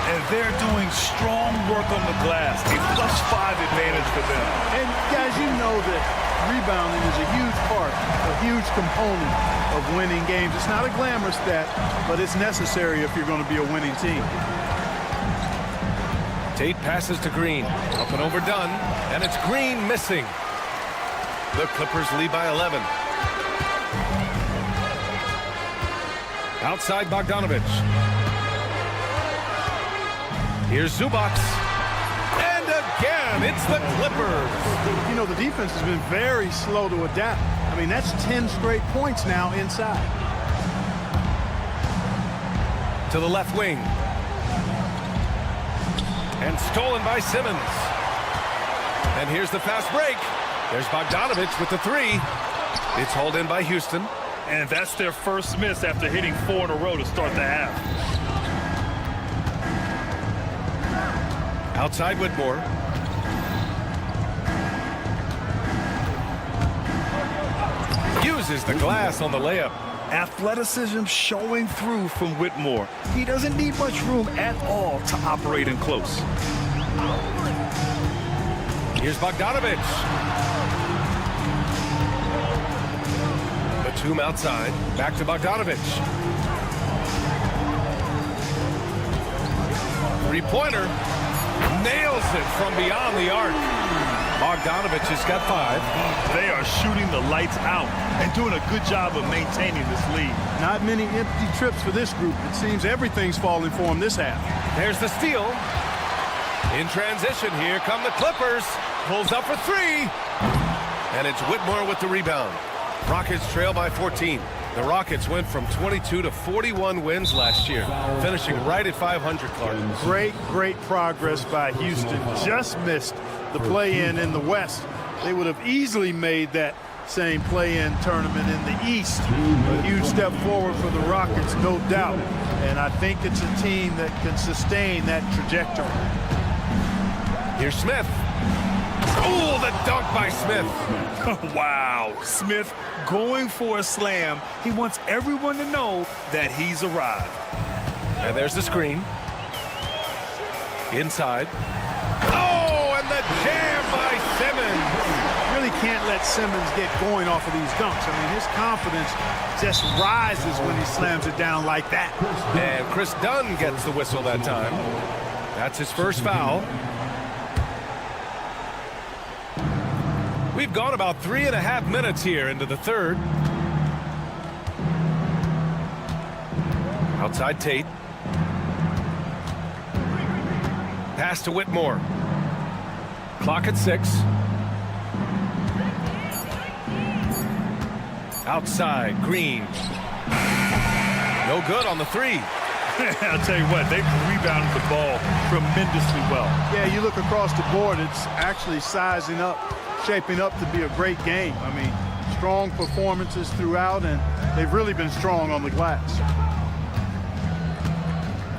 And they're doing strong work on the glass. A +5 advantage for them. And guys, you know that rebounding is a huge part, a huge component of winning games. It's not a glamour stat, but it's necessary if you're going to be a winning team. Tate passes to Green. Up and over Dunn. And it's Green missing. The Clippers lead by 11. Outside Bogdanovich. Here's Zubac. And again, it's the Clippers. You know, the defense has been very slow to adapt. I mean, that's 10 straight points now inside. To the left wing. And stolen by Simmons. And here's the fast break. There's Bogdanovich with the three. It's hauled in by Houston. And that's their first miss after hitting 4 in a row to start the half. Outside Whitmore. Uses the glass on the layup. Athleticism showing through from Whitmore. He doesn't need much room at all to operate in close. Here's Bogdanovich. Batum outside. Back to Bogdanovich. Three-pointer. Nails it from beyond the arc. Bogdanovich has got 5. They are shooting the lights out and doing a good job of maintaining this lead. Not many empty trips for this group. It seems everything's falling for them this half. There's the steal. In transition, here come the Clippers. Pulls up for 3. And it's Whitmore with the rebound. Rockets trail by 14. The Rockets went from 22 to 41 wins last year, finishing right at 500, Clark. Great progress by Houston. Just missed the play-in in the West. They would have easily made that same play-in tournament in the East. A huge step forward for the Rockets, no doubt. And I think it's a team that can sustain that trajectory. Here's Smith. Oh, the dunk by Smith. Wow. Smith going for a slam. He wants everyone to know that he's arrived. And there's the screen. Inside. Oh, and the jam by Simmons. Really can't let Simmons get going off of these dunks. I mean, his confidence just rises when he slams it down like that. And Chris Dunn gets the whistle that time. That's his first foul. We've gone about 3.5 minutes here into the third. Outside Tate. Pass to Whitmore. Clock at 6. Outside, Green. No good on the 3. I'll tell you what, they've rebounded the ball tremendously well. Yeah, you look across the board, it's actually sizing up, shaping up to be a great game. I mean, strong performances throughout, and they've really been strong on the glass.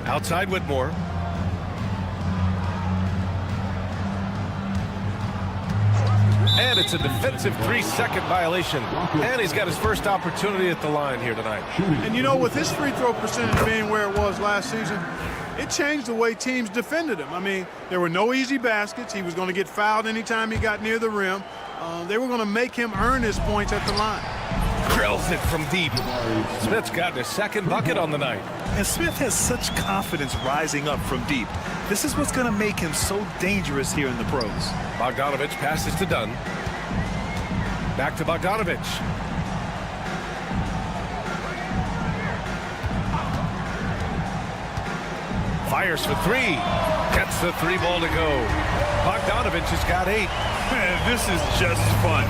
Outside Whitmore. And it's a defensive 3-second violation. And he's got his first opportunity at the line here tonight. And you know, with his free throw percentage being where it was last season, it changed the way teams defended him. I mean, there were no easy baskets. He was going to get fouled anytime he got near the rim. They were going to make him earn his points at the line. Drills it from deep. Smith's got his second bucket on the night. And Smith has such confidence rising up from deep. This is what's going to make him so dangerous here in the pros. Bogdanovich passes to Dunn. Back to Bogdanovich. Fires for 3. Gets the 3 ball to go. Bogdanovich has got 8. Man, this is just fun.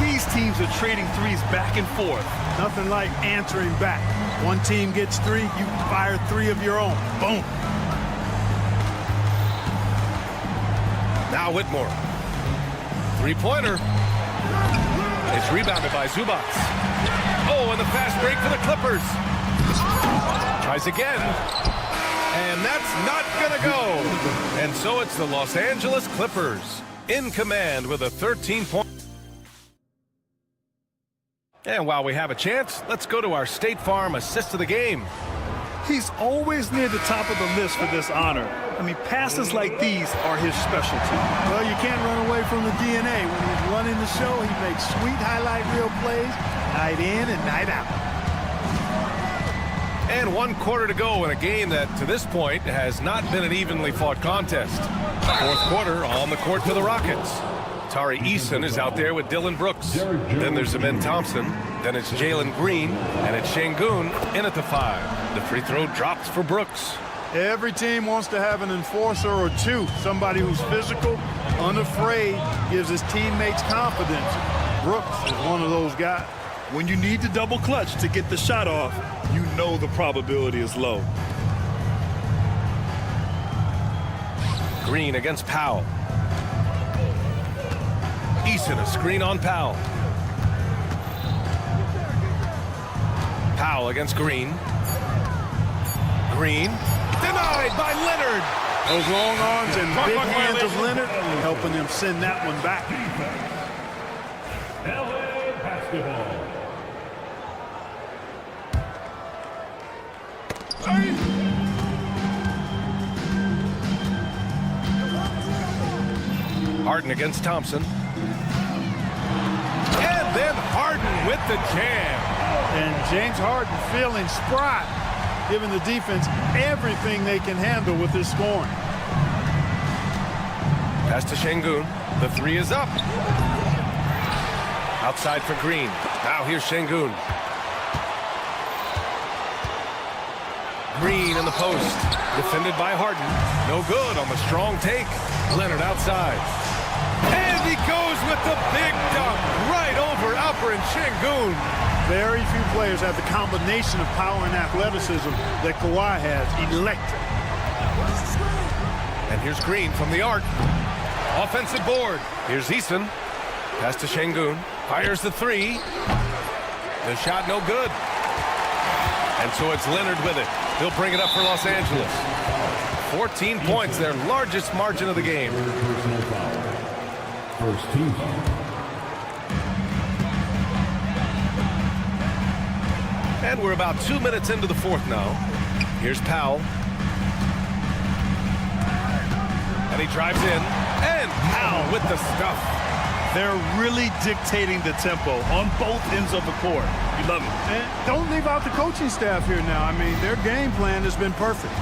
These teams are trading threes back and forth. Nothing like answering back. One team gets 3, you fire 3 of your own. Boom. Now Whitmore. Three-pointer. It's rebounded by Zubac. Oh, and the fast break for the Clippers. Tries again. And that's not going to go. And so it's the Los Angeles Clippers in command with a 13-point. And while we have a chance, let's go to our State Farm assist of the game. He's always near the top of the list for this honor. I mean, passes like these are his specialty. Well, you can't run away from the DNA. When he's running the show, he makes sweet highlight reel plays night in and night out. And 1 quarter to go in a game that, to this point, has not been an evenly fought contest. 4th quarter on the court for the Rockets. Tari Eason is out there with Dylan Brooks. Then there's Amen Thompson. Then it's Jalen Green. And it's Şengün in at the 5. The free throw drops for Brooks. Every team wants to have an enforcer or 2. Somebody who's physical, unafraid, gives his teammates confidence. Brooks is one of those guys. When you need to double clutch to get the shot off, you know the probability is low. Green against Powell. Eason, a screen on Powell. Powell against Green. Green denied by Leonard. Those long arms and big hands of Leonard helping him send that one back. LA basketball. Harden against Thompson. And then Harden with the jam. And James Harden feeling spry, giving the defense everything they can handle with his scoring. Pass to Şengün. The 3 is up. Outside for Green. Now here's Şengün. Green in the post. Defended by Harden. No good on the strong take. Leonard outside. And he goes with the big dunk right over Alperen Şengün. Very few players have the combination of power and athleticism that Kawhi has. Electric. And here's Green from the arc. Offensive board. Here's Eason. Pass to Şengün. Fires the 3. The shot no good. And so it's Leonard with it. He'll bring it up for Los Angeles. 14 points, their largest margin of the game. Personal foul. First team foul. And we're about 2 minutes into the 4th now. Here's Powell. And he drives in. And Powell with the stuff. They're really dictating the tempo on both ends of the court. You love it. And don't leave out the coaching staff here now. I mean, their game plan has been perfect.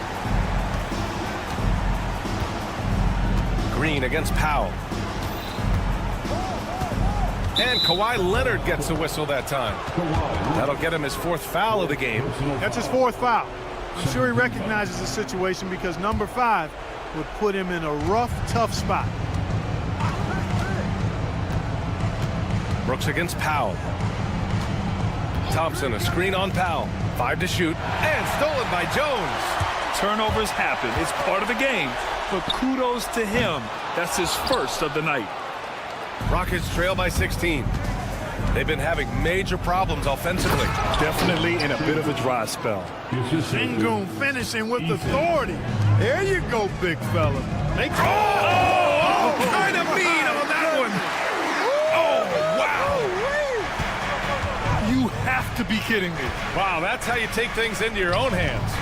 Green against Powell. And Kawhi Leonard gets a whistle that time. That'll get him his 4th foul of the game. That's his 4th foul. I'm sure he recognizes the situation because number 5 would put him in a rough, tough spot. Brooks against Powell. Thompson, a screen on Powell. 5 to shoot. And stolen by Jones. Turnovers happen. It's part of the game. But kudos to him. That's his 1st of the night. Rockets trail by 16. They've been having major problems offensively. Definitely in a bit of a dry spell. Şengün finishing with authority. There you go, big fella. Make Kind of mean on that one. Oh, wow. You have to be kidding me. Wow, that's how you take things into your own hands.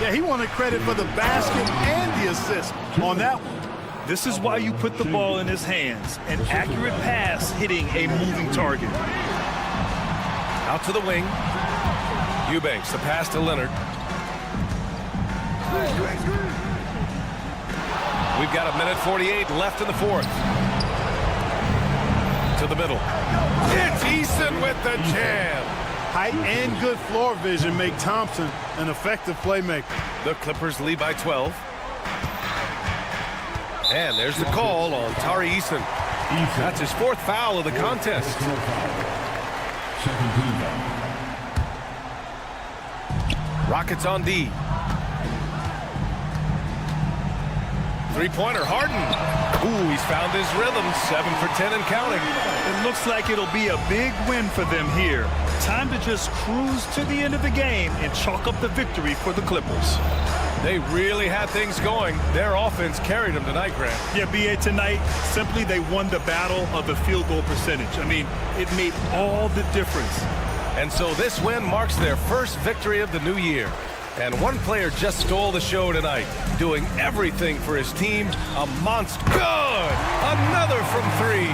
Yeah, he wanted credit for the basket and the assist on that one. This is why you put the ball in his hands. An accurate pass hitting a moving target. Out to the wing. Eubanks, the pass to Leonard. We've got 1:48 left in the 4th. To the middle. It's Eason with the jam. Height and good floor vision make Thompson an effective playmaker. The Clippers lead by 12. And there's the call on Tari Eason. That's his 4th foul of the contest. Personal foul. Second team foul. Rockets on D. Three-pointer, Harden. Ooh, he's found his rhythm. 7 for 10 and counting. It looks like it'll be a big win for them here. Time to just cruise to the end of the game and chalk up the victory for the Clippers. They really had things going. Their offense carried them tonight, Grant. Yeah, B.A. tonight, simply they won the battle of the field goal percentage. I mean, it made all the difference. And so this win marks their first victory of the new year. And one player just stole the show tonight, doing everything for his team. A monster. Good! Another from 3.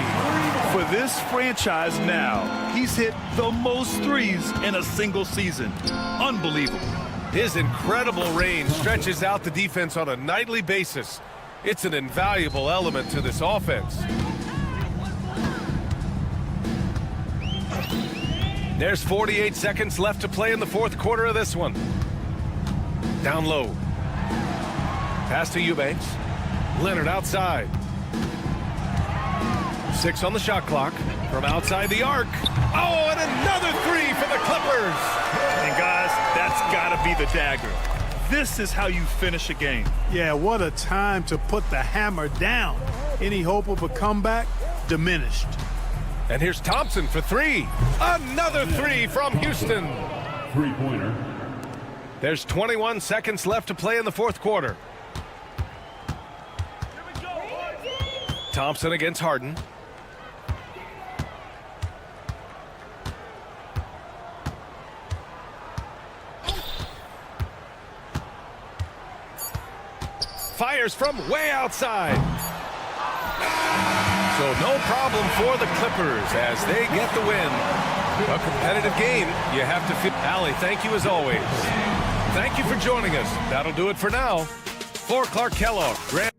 For this franchise now, he's hit the most threes in a single season. Unbelievable. His incredible range stretches out the defense on a nightly basis. It's an invaluable element to this offense. There's 48 seconds left to play in the 4th quarter of this one. Down low. Pass to Eubanks. Leonard outside. 6 on the shot clock. From outside the arc. Oh, and another 3 for the Clippers. And guys, that's got to be the dagger. This is how you finish a game. Yeah, what a time to put the hammer down. Any hope of a comeback? Diminished. And here's Thompson for 3. Another 3 from Houston. Three-pointer. There's 21 seconds left to play in the 4th quarter. Thompson against Harden. Fires from way outside. So no problem for the Clippers as they get the win. A competitive game. You have to feel. Allie, thank you as always. Thank you for joining us. That'll do it for now. For Clark Kellogg, Grant.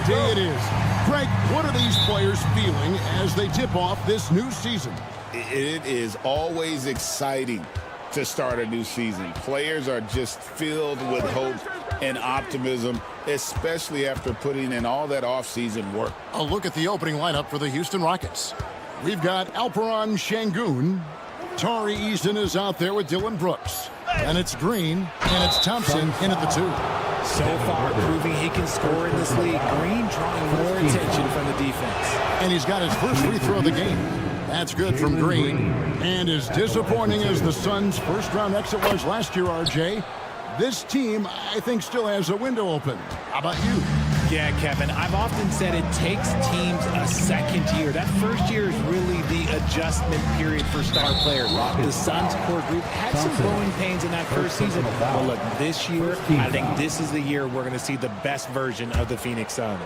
day it is. Greg, what are these players feeling as they tip off this new season? It is always exciting to start a new season. Players are just filled with hope and optimism, especially after putting in all that offseason work. A look at the opening lineup for the Houston Rockets. We've got Alperen Şengün. Tari Eason is out there with Dylan Brooks. And it's Green, and it's Thompson in at the 2. So far, proving he can score in this league. Green drawing more attention from the defense. And he's got his first free throw of the game. That's good from Green. And as disappointing as the Suns' first-round exit was last year, RJ, this team, I think, still has a window open. How about you? Yeah, Kevin, I've often said it takes teams a second year. That first year is really the adjustment period for star players. The Suns core group had some growing pains in that first season. But look, this year, I think this is the year we're going to see the best version of the Phoenix Suns.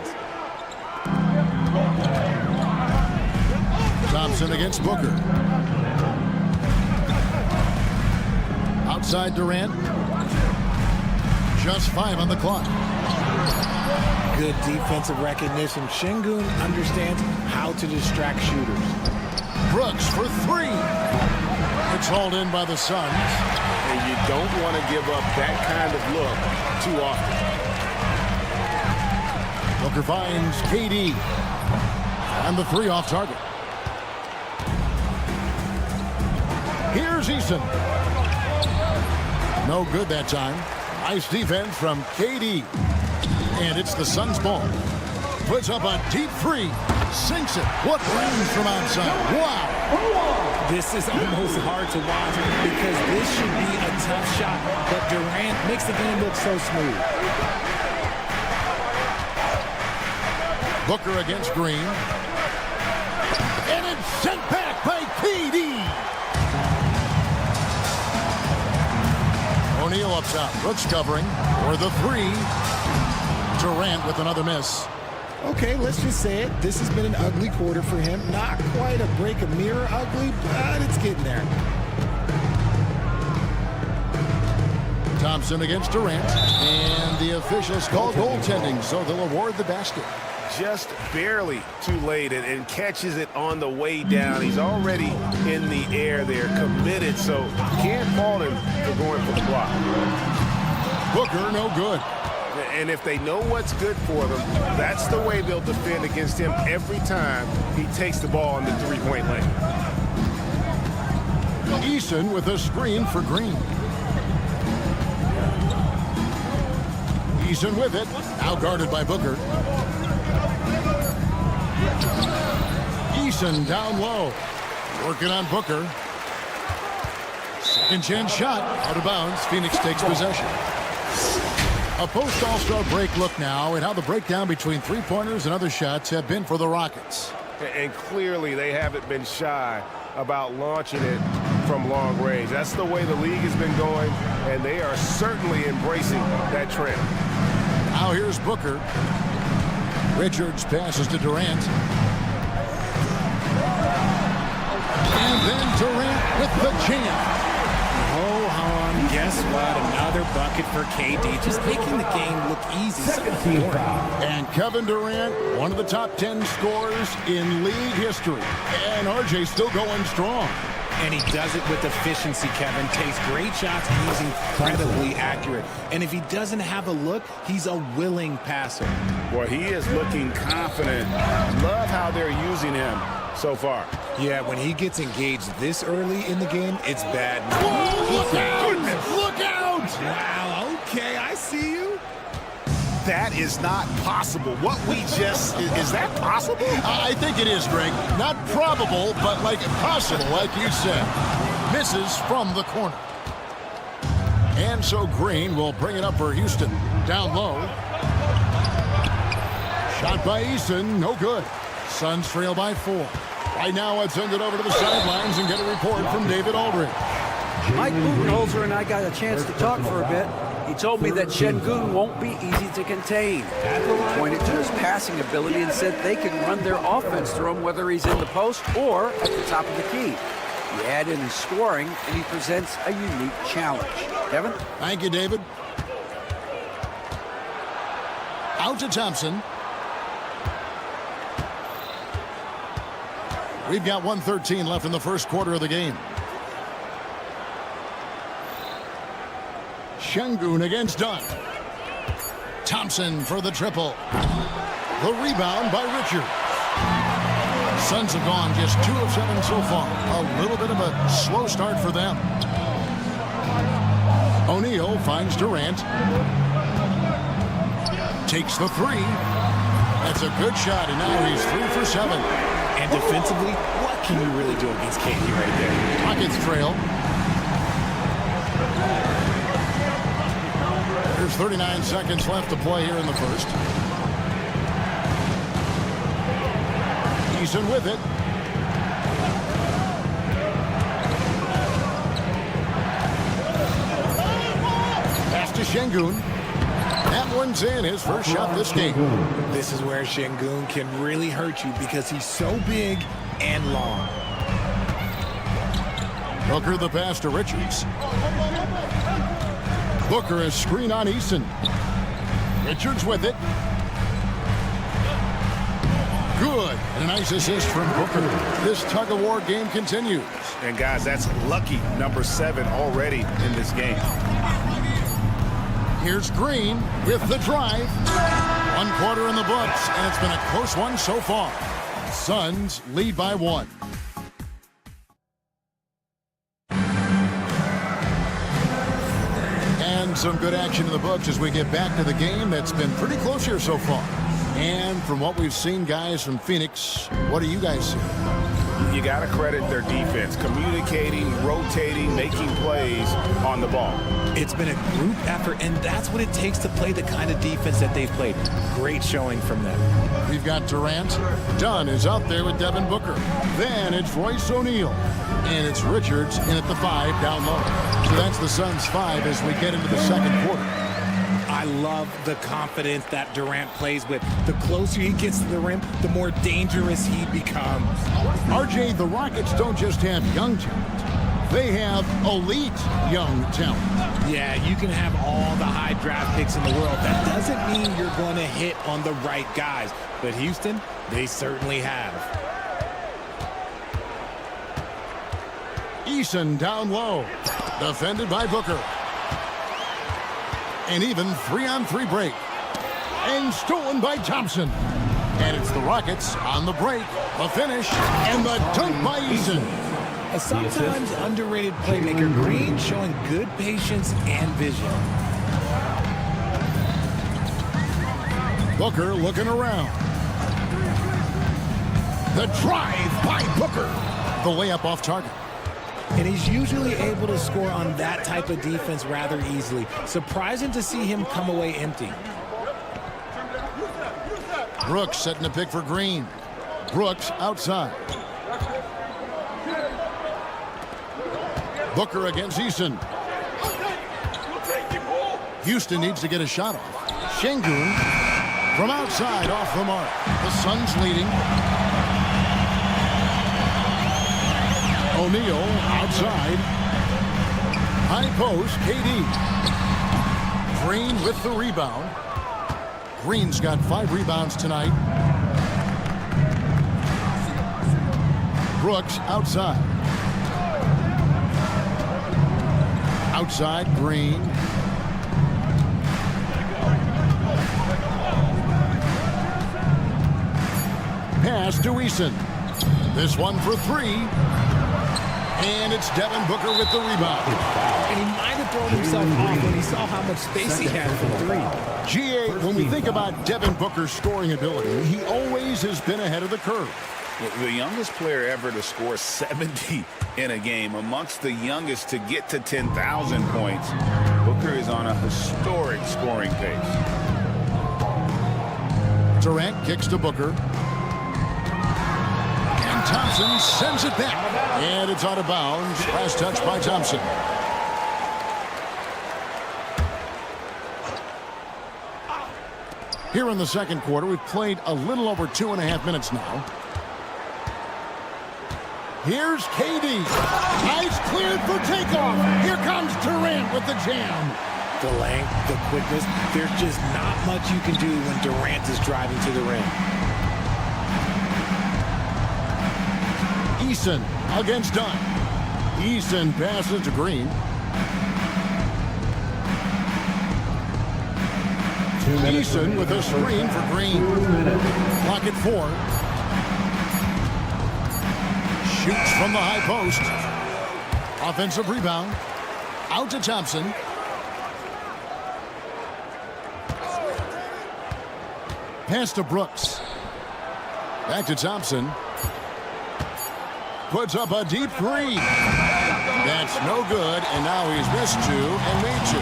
Thompson against Booker. Outside Durant. Just 5 on the clock. Good defensive recognition. Şengün understands how to distract shooters. Brooks for 3. It's hauled in by the Suns. And you don't want to give up that kind of look too often. Booker finds KD. And the 3 off target. Here's Eason. No good that time. Nice defense from KD. And it's the Suns' ball. Puts up a deep 3. Sinks it. What range from outside. Wow. This is almost hard to watch because this should be a tough shot. But Durant makes the game look so smooth. Booker against Green. And it's sent back by KD. O'Neal up top. Brooks covering for the 3. Durant with another miss. Okay, let's just say it. This has been an ugly quarter for him. Not quite a break a mirror ugly, but it's getting there. Thompson against Durant. And the officials call goaltending, so they'll award the basket. Just barely too late and catches it on the way down. He's already in the air there, committed, so can't fault him for going for the block. Booker, no good. And if they know what's good for them, that's the way they'll defend against him every time he takes the ball in the three-point lane. Eason with a screen for Green. Eason with it, out guarded by Booker. Eason down low, working on Booker. Second chance shot, out of bounds. Phoenix takes possession. A post-All-Star break look now at how the breakdown between three-pointers and other shots have been for the Rockets. And clearly they haven't been shy about launching it from long range. That's the way the league has been going, and they are certainly embracing that trend. Now here's Booker. Richards passes to Durant. And then Durant with the jam. Guess what? Another bucket for KD. Just making the game look easy. And Kevin Durant, one of the top 10 scorers in league history. And RJ still going strong. And he does it with efficiency, Kevin. Takes great shots and he's incredibly accurate. And if he doesn't have a look, he's a willing passer. Boy, he is looking confident. Love how they're using him so far. Yeah, when he gets engaged this early in the game, it's bad. Whoa, look out! Look out! Wow, okay, I see you. That is not possible. What we just, is that possible? I think it is, Greg. Not probable, but like possible, like you said. Misses from the corner. And so Green will bring it up for Houston. Down low. Shot by Eason, no good. Suns trail by 4. Right now, let's send it over to the sidelines and get a report from David Aldridge. Mike Budenholzer and I got a chance to talk for a bit. He told me that Şengün won't be easy to contain. He pointed to his passing ability and said they can run their offense through him whether he's in the post or at the top of the key. You add in his scoring, and he presents a unique challenge. Kevin? Thank you, David. Out to Thompson. We've got 1:13 left in the first quarter of the game. Şengün against Dunn. Thompson for the triple. The rebound by Richard. Suns have gone just 2 of 7 so far. A little bit of a slow start for them. O'Neal finds Durant. Takes the 3. That's a good shot, and now he's 3 for 7. And defensively, what can you really do against KD right there? Rockets trail. There's 39 seconds left to play here in the first. Eason with it. Pass to Şengün. That one's in, his first shot this game. This is where Şengün can really hurt you because he's so big and long. Booker the pass to Richards. Booker is screen on Eason. Richards with it. Good. And a nice assist from Booker. This tug-of-war game continues. And guys, that's lucky number 7 already in this game. Here's Green with the drive. 1 quarter in the books, and it's been a close one so far. Suns lead by 1. And some good action in the books as we get back to the game that's been pretty close here so far. And from what we've seen, guys, from Phoenix, what do you guys see? You got to credit their defense, communicating, rotating, making plays on the ball. It's been a group effort, and that's what it takes to play the kind of defense that they've played. Great showing from them. We've got Durant. Dunn is out there with Devin Booker. Then it's Royce O'Neal. And it's Richards in at the 5 down low. So that's the Suns' 5 as we get into the second quarter. I love the confidence that Durant plays with. The closer he gets to the rim, the more dangerous he becomes. RJ, the Rockets don't just have young talent. They have elite young talent. Yeah, you can have all the high draft picks in the world. That doesn't mean you're going to hit on the right guys. But Houston, they certainly have. Eason down low. Defended by Booker. An even 3-on-3 break. And stolen by Thompson. And it's the Rockets on the break. The finish and the dunk by Eason. A sometimes underrated playmaker, Green showing good patience and vision. Booker looking around. The drive by Booker. The layup off target. And he's usually able to score on that type of defense rather easily. Surprising to see him come away empty. Brooks setting a pick for Green. Brooks outside. Booker against Eason. Houston needs to get a shot off. Şengün from outside off the mark. The Suns leading. O'Neal outside. High post, KD. Green with the rebound. Green's got 5 rebounds tonight. Brooks outside. Outside, Green. Pass to Eason. This one for 3. And it's Devin Booker with the rebound. And he might have thrown himself off when he saw how much space he had for 3. GA, when we think about Devin Booker's scoring ability, he always has been ahead of the curve. The youngest player ever to score 70 in a game, amongst the youngest to get to 10,000 points. Booker is on a historic scoring pace. Durant kicks to Booker. And Thompson sends it back. And it's out of bounds. Last touch by Thompson. Here in the second quarter, we've played a little over 2.5 minutes now. Here's KD. Eyes cleared for takeoff. Here comes Durant with the jam. The length, the quickness, there's just not much you can do when Durant is driving to the rim. Eason against Dunn. Eason passes to Green. 2 minutes. Eason with a screen for Green. Clock at 4. Shoots from the high post. Offensive rebound. Out to Thompson. Pass to Brooks. Back to Thompson. Puts up a deep three. That's no good, and now he's missed 2 and made 2.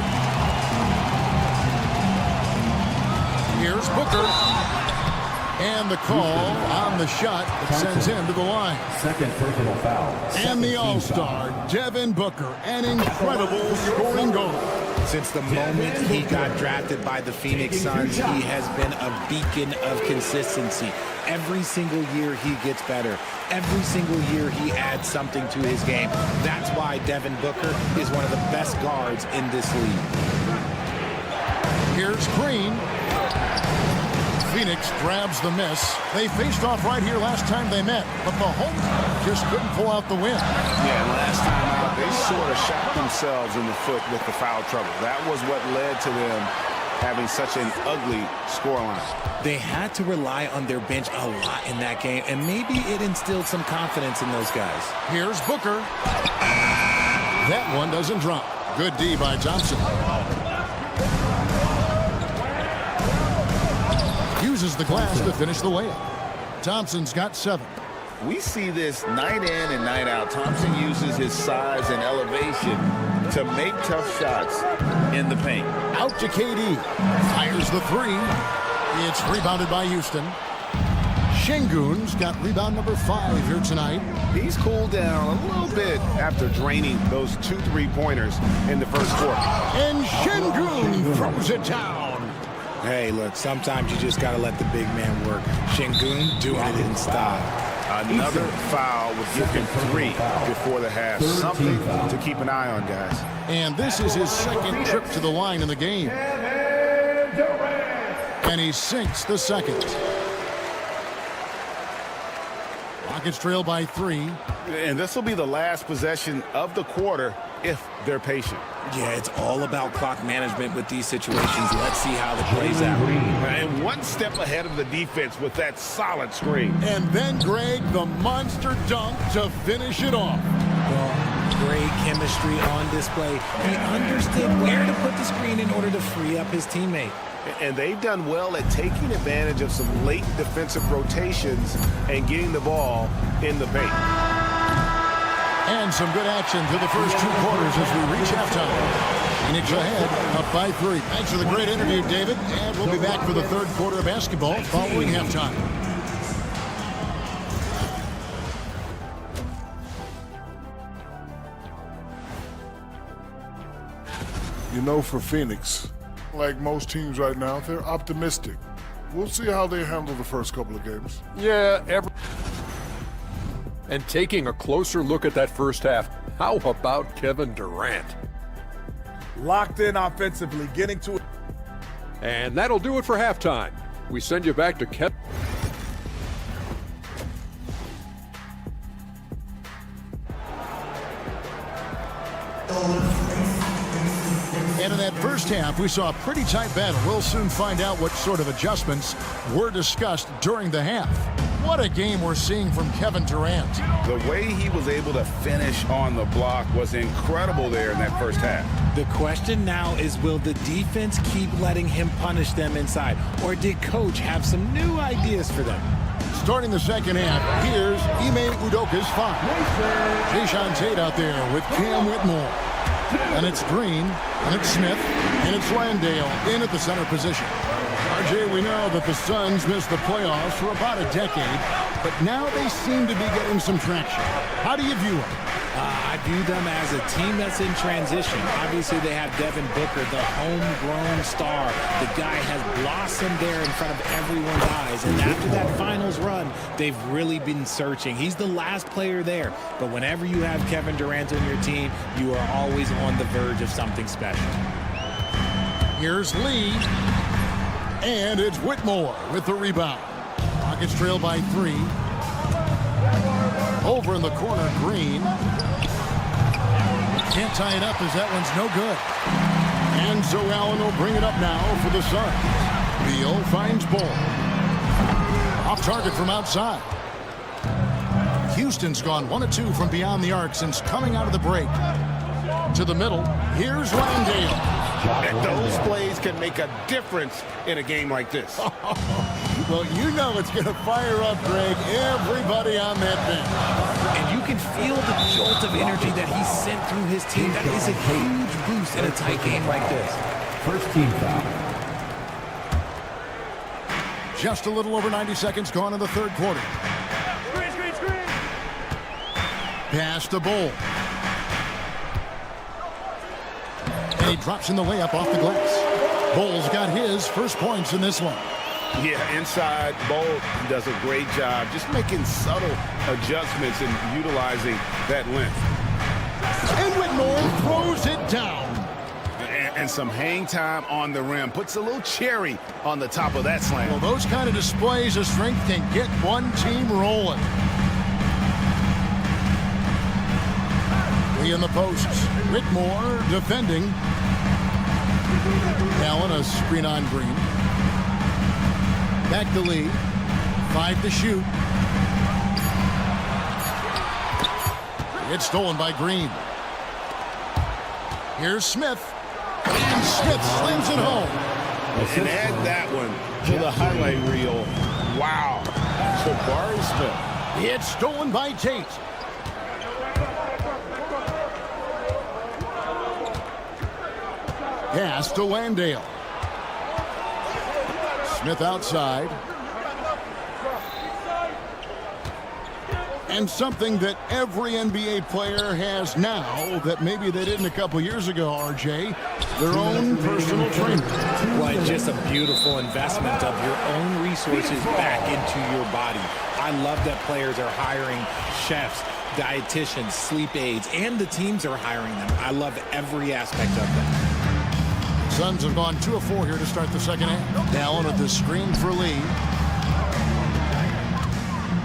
Here's Booker. And the call on the shot that sends him to the line. Second personal foul. And the all-star, Devin Booker, an incredible scoring goal. Since the moment he got drafted by the Phoenix Suns, he has been a beacon of consistency. Every single year he gets better. Every single year he adds something to his game. That's why Devin Booker is one of the best guards in this league. Here's Green. Phoenix grabs the miss. They faced off right here last time they met, but the home just couldn't pull out the win. Yeah, last time out, they sort of shot themselves in the foot with the foul trouble. That was what led to them having such an ugly scoreline. They had to rely on their bench a lot in that game, and maybe it instilled some confidence in those guys. Here's Booker. That one doesn't drop. Good D by Thompson. Uses the glass to finish the layup. Thompson's got 7. We see this night in and night out. Thompson uses his size and elevation to make tough shots in the paint. Out to KD. Fires the 3. It's rebounded by Houston. Şengün's got rebound number 5 here tonight. He's cooled down a little bit after draining those 2 3-pointers in the first quarter. And Şengün throws it down. Hey, look, sometimes you just got to let the big man work. Şengün doing it in style. Another foul would give him 3 before the half. Something to keep an eye on, guys. And this is his second trip to the line in the game. And he sinks the second. Rockets trail by 3. And this will be the last possession of the quarter if they're patient. Yeah, it's all about clock management with these situations. Let's see how it plays out. And one step ahead of the defense with that solid screen. And then, Greg, the monster dunk to finish it off. Well, great chemistry on display. He understood where to put the screen in order to free up his teammate. And they've done well at taking advantage of some late defensive rotations and getting the ball in the paint. And some good action through the first 2 quarters as we reach halftime. Phoenix ahead, up by 3. Thanks for the great interview, David. And we'll be back for the third quarter of basketball following halftime. You know, for Phoenix, like most teams right now, they're optimistic. We'll see how they handle the first couple of games. Yeah, And taking a closer look at that first half, how about Kevin Durant? Locked in offensively, getting to it. And that'll do it for halftime. We send you back to Kevin. And in that first half, we saw a pretty tight battle. We'll soon find out what sort of adjustments were discussed during the half. What a game we're seeing from Kevin Durant. The way he was able to finish on the block was incredible there in that first half. The question now is, will the defense keep letting him punish them inside? Or did Coach have some new ideas for them? Starting the second half, here's Ime Udoka's 5. Jason Tate out there with Cam Whitmore. And it's Green, and it's Smith, and it's Landale in at the center position. RJ, we know that the Suns missed the playoffs for about a decade, but now they seem to be getting some traction. How do you view them? I view them as a team that's in transition. Obviously, they have Devin Booker, the homegrown star. The guy has blossomed there in front of everyone's eyes. And after that finals run, they've really been searching. He's the last player there. But whenever you have Kevin Durant on your team, you are always on the verge of something special. Here's Lee. And it's Whitmore with the rebound. Rockets trail by 3. Over in the corner, Green. Can't tie it up as that one's no good. And so Allen will bring it up now for the Suns. Beal finds Ball. Off target from outside. Houston's gone 1 of 2 from beyond the arc since coming out of the break. To the middle, here's Landale. And those plays can make a difference in a game like this. Well, you know it's going to fire up, Greg, everybody on that bench. And you can feel the jolt of energy that he sent through his team. That is a huge boost in a tight game like this. First team foul. Just a little over 90 seconds gone in the third quarter. Pass to Bull. And he drops in the layup off the glass. Bull's got his first points in this one. Yeah, inside, Bull does a great job just making subtle adjustments and utilizing that length. And Whitmore throws it down. And some hang time on the rim. Puts a little cherry on the top of that slam. Well, those kind of displays of strength can get one team rolling. Lee in the posts. Whitmore defending. Allen a screen on Green. Back to Lee. 5 to shoot. It's stolen by Green. Here's Smith. And Smith slams it home. And add that one to the highlight reel. Wow. Jabari Smith. It's stolen by Tate. Pass to Landale. Smith outside. And something that every NBA player has now that maybe they didn't a couple years ago, RJ, their own personal trainer. Well, it's just a beautiful investment of your own resources back into your body. I love that players are hiring chefs, dietitians, sleep aides, and the teams are hiring them. I love every aspect of that. Suns have gone 2 of 4 here to start the second half. Allen with the screen for Lee.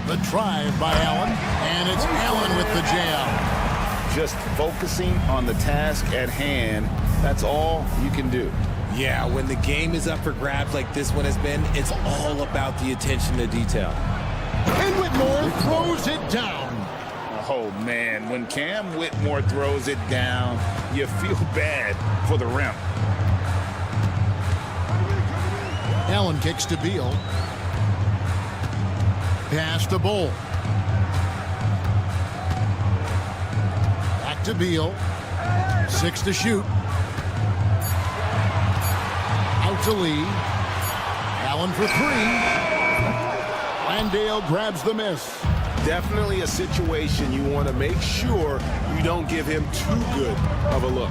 The drive by Allen, and it's Allen with the jam. Just focusing on the task at hand, that's all you can do. Yeah, when the game is up for grabs like this one has been, it's all about the attention to detail. And Whitmore throws it down. Oh, man, when Cam Whitmore throws it down, you feel bad for the rim. Allen kicks to Beal. Pass to Bull. Back to Beal. 6 to shoot. Out to Lee. Allen for 3. Landale grabs the miss. Definitely a situation you want to make sure you don't give him too good of a look.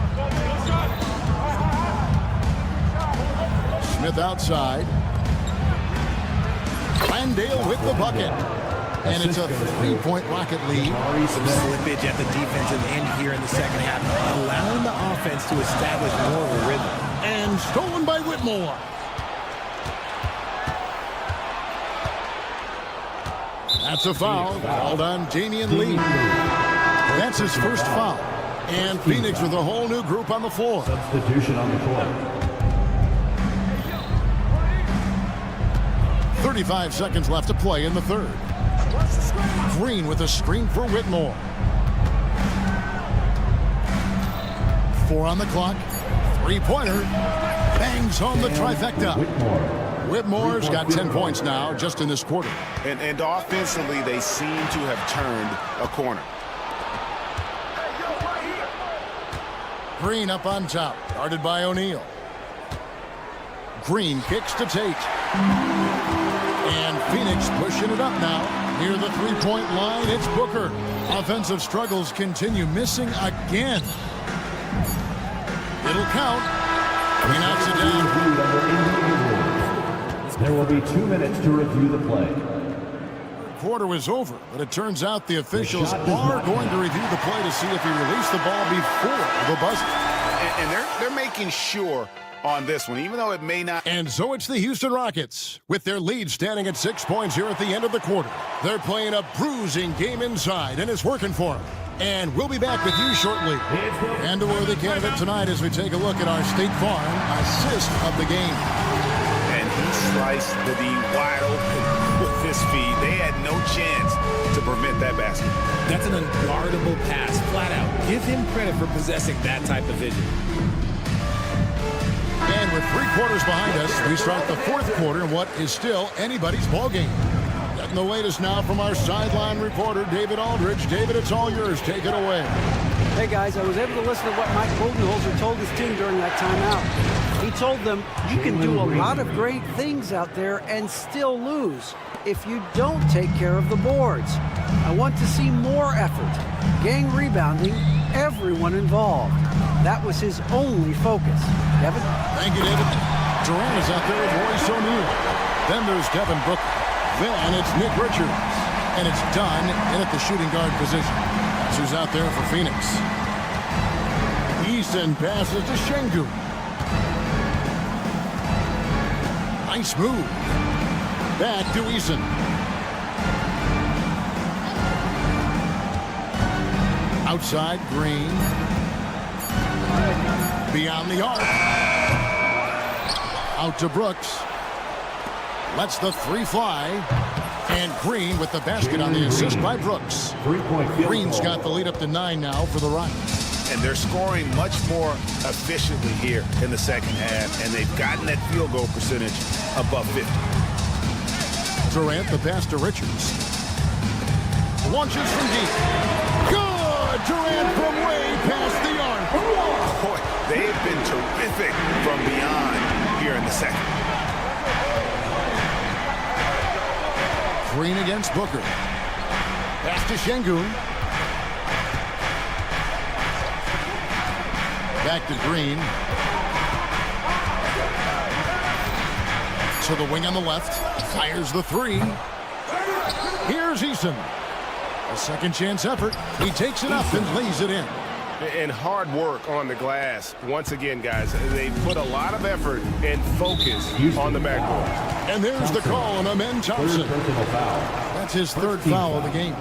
Smith outside. Landale with the bucket. And it's a 3-point Rocket lead. Some slippage at the defensive end here in the second half, allowing the offense to establish more of a rhythm. And stolen by Whitmore. That's a foul. Called on Damian Lee. That's his first foul. And Phoenix with a whole new group on the floor. Substitution on the court. 35 seconds left to play in the third. Green with a screen for Whitmore. 4 on the clock. 3-pointer. Bangs home the trifecta. Whitmore's got 10 points now just in this quarter. And offensively, they seem to have turned a corner. Green up on top. Guarded by O'Neal. Green kicks to Tate. And Phoenix pushing it up now. Near the 3-point line, it's Booker. Offensive struggles continue, missing again. It'll count. He knocks it down. There will be 2 minutes to review the play. Quarter was over, but it turns out the officials are going to review the play to see if he released the ball before the buzzer. And they're making sure on this one, even though it may not. And so it's the Houston Rockets with their lead standing at 6 points here at the end of the quarter. They're playing a bruising game inside, and it's working for them. And we'll be back with you shortly. And a worthy candidate tonight as we take a look at our State Farm assist of the game. And he sliced the D wide open with his speed. They had no chance to prevent that basket. That's an unguardable pass, flat out. Give him credit for possessing that type of vision. And with 3 quarters behind us, we start the 4th quarter in what is still anybody's ball game. Getting the latest now from our sideline reporter, David Aldridge. David, it's all yours. Take it away. Hey, guys, I was able to listen to what Mike Budenholzer told his team during that timeout. He told them, you can do a lot of great things out there and still lose if you don't take care of the boards. I want to see more effort, gang rebounding, everyone involved. That was his only focus. Kevin? Thank you, David. Durant is out there with Royce O'Neal. Then there's Devin Booker. Then it's Nick Richards. And it's Dunn in at the shooting guard position. That's who's out there for Phoenix. Eason passes to Şengün. Nice move. Back to Eason. Outside, Green. Beyond the arc. Out to Brooks. Lets the 3 fly. And Green with the basket on the assist by Brooks. Green's got the lead up to 9 now for the Rockets. And they're scoring much more efficiently here in the second half. And they've gotten that field goal percentage above 50. Durant, the pass to Richards. Launches from deep. Good! Durant from way past the arc. Boy, they've been terrific from beyond here in the second. Green against Booker. Pass to Şengün. Back to Green. To the wing on the left. Fires the 3. Here's Eason. A second chance effort. He takes it up and lays it in. And hard work on the glass. Once again, guys, they put a lot of effort and focus on the backboard. And there's the call on Amen Thompson. That's his 3rd foul of the game.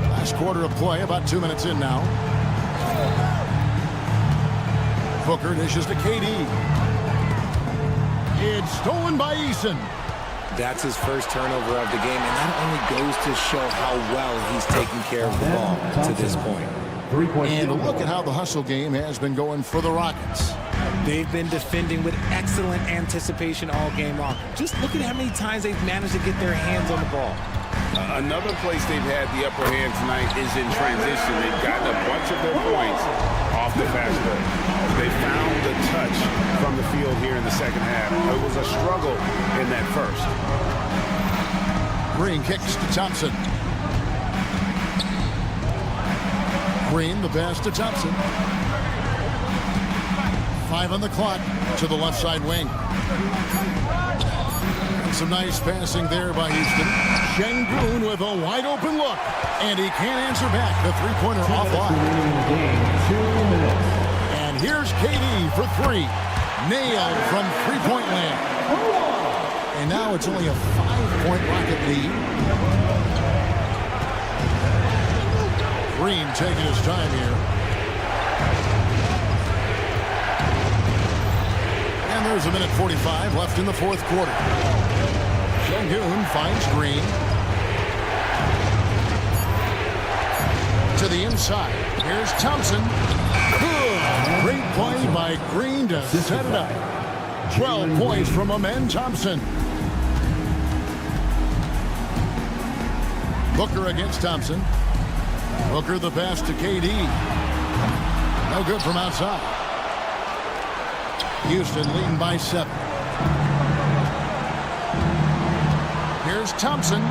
Last quarter of play, about 2 minutes in now. Booker dishes to KD. It's stolen by Eason. That's his first turnover of the game, and that only goes to show how well he's taken care of the ball to this point. And look at how the hustle game has been going for the Rockets. They've been defending with excellent anticipation all game long. Just look at how many times they've managed to get their hands on the ball. Another place they've had the upper hand tonight is in transition. They've gotten a bunch of their points off the fast break. They found the touch from the field here in the second half. It was a struggle in that first. Green kicks to Thompson. Green, the pass to Thompson. 5 on the clock to the left side wing. And some nice passing there by Houston. Şengün with a wide open look. And he can't answer back. The 3-pointer offline. And here's KD for 3. Nailed from 3-point land. And now it's only a 5-point Rocket lead. Green taking his time here. And there's a minute 45 left in the 4th quarter. Şengün finds Green. To the inside. Here's Thompson. Good. Great play by Green to set it up. 12 points from Amen Thompson. Booker against Thompson. Booker the pass to KD. No good from outside. Houston leading by 7. Here's Thompson.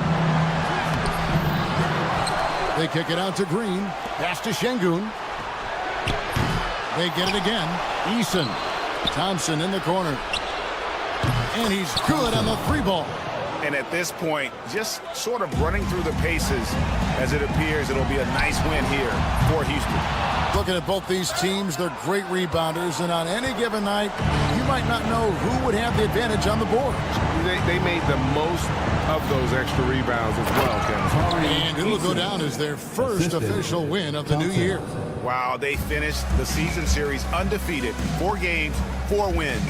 They kick it out to Green. Pass to Şengün. They get it again. Eason. Thompson in the corner. And he's good on the 3 ball. And at this point, just sort of running through the paces as it appears it'll be a nice win here for Houston. Looking at both these teams, they're great rebounders, and on any given night, you might not know who would have the advantage on the board. They made the most of those extra rebounds as well, Kevin. And it will go down as their first official win of the new year. Wow, they finished the season series undefeated. 4 games, 4 wins,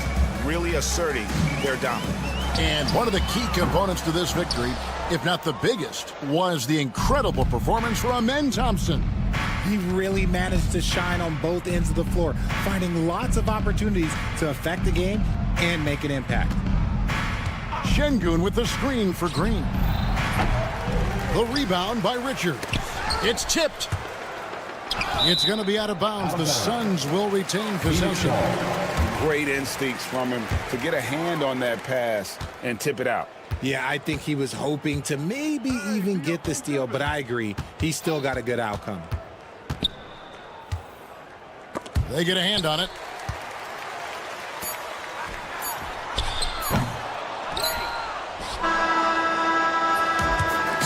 really asserting their dominance. And one of the key components to this victory, if not the biggest, was the incredible performance from Amen Thompson. He really managed to shine on both ends of the floor, finding lots of opportunities to affect the game and make an impact. Şengün with the screen for Green. The rebound by Richard. It's tipped. It's going to be out of bounds. The Suns will retain possession. Great instincts from him to get a hand on that pass and tip it out. Yeah, I think he was hoping to maybe even get the steal, but I agree. He still got a good outcome. They get a hand on it.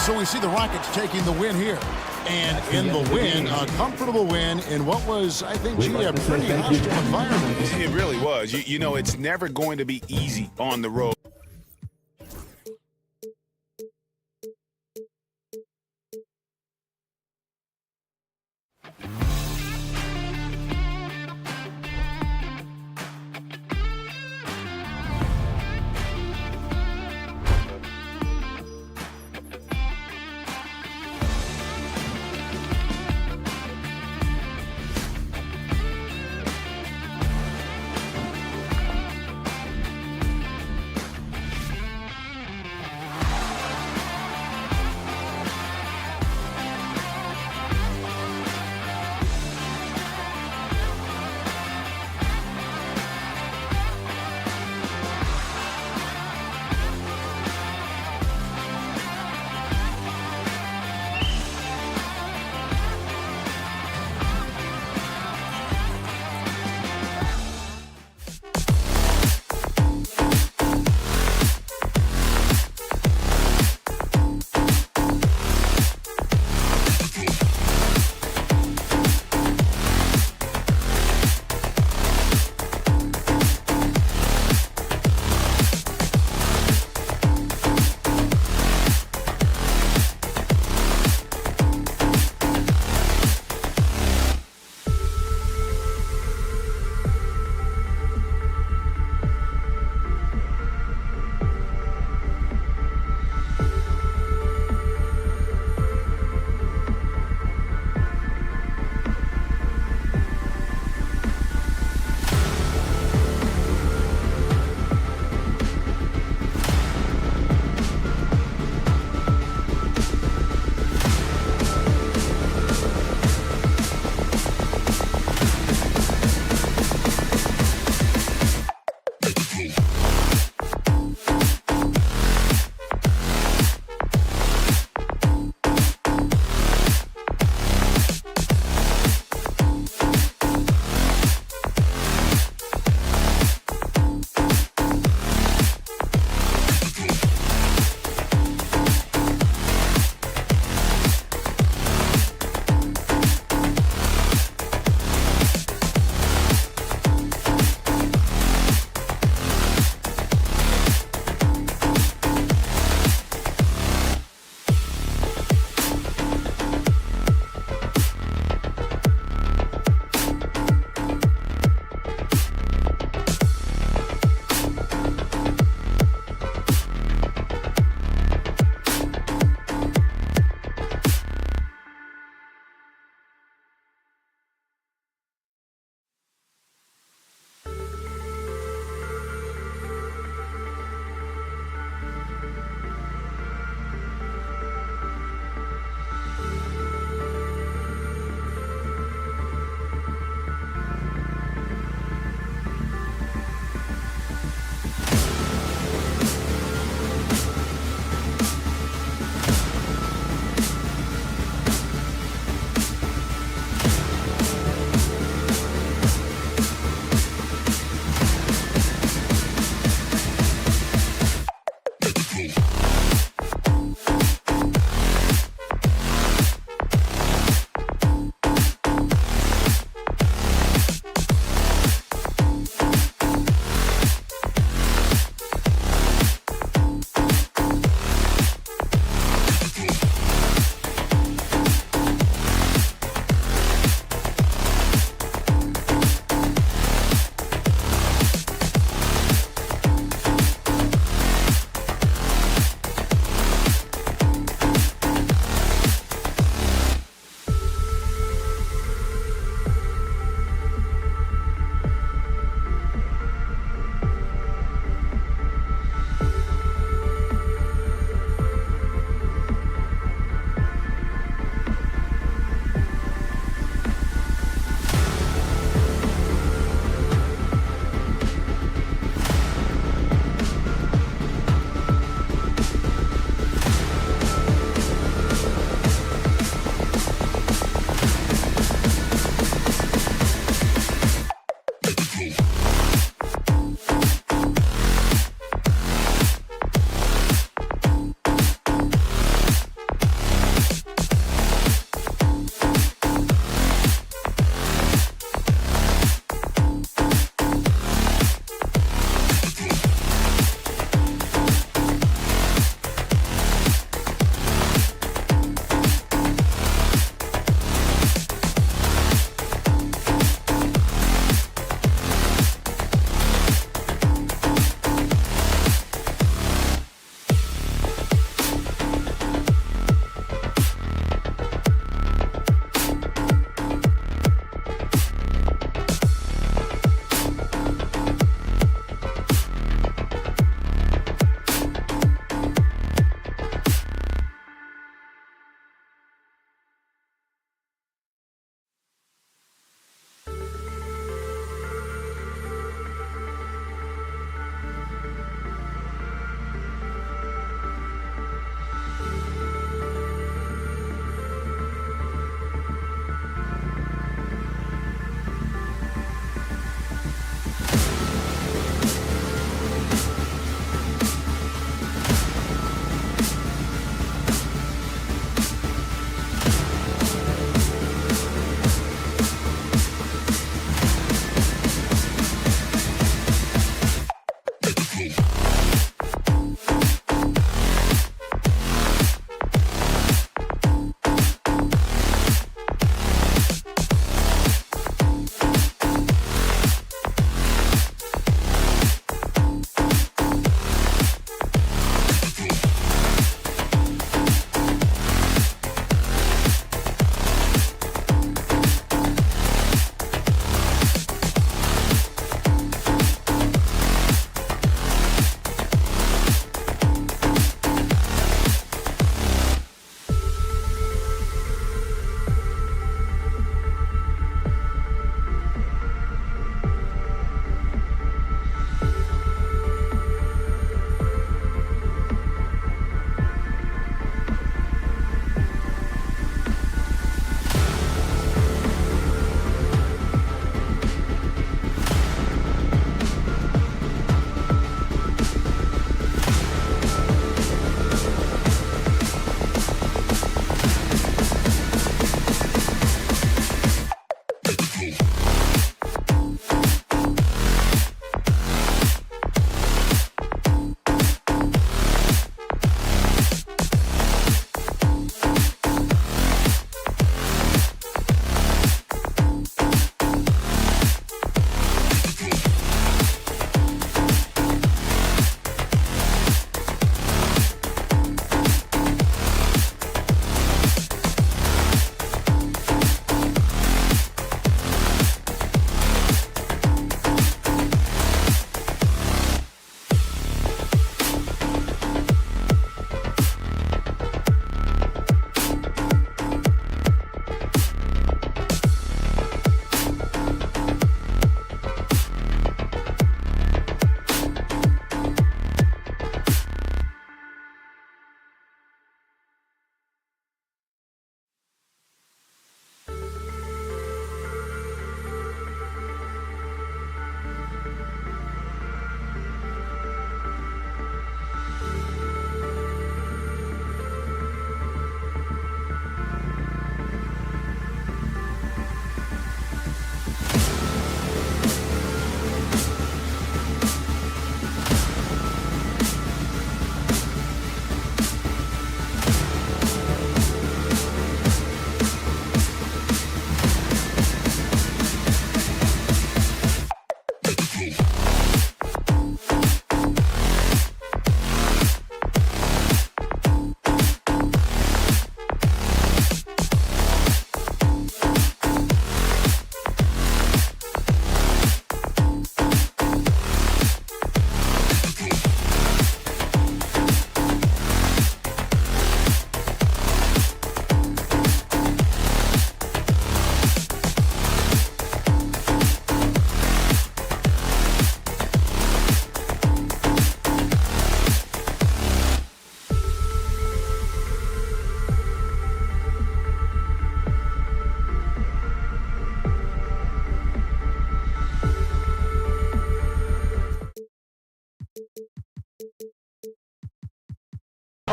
So we see the Rockets taking the win here. And in the win, a comfortable win in what was, I think, a pretty hostile environment. It really was. You know, it's never going to be easy on the road.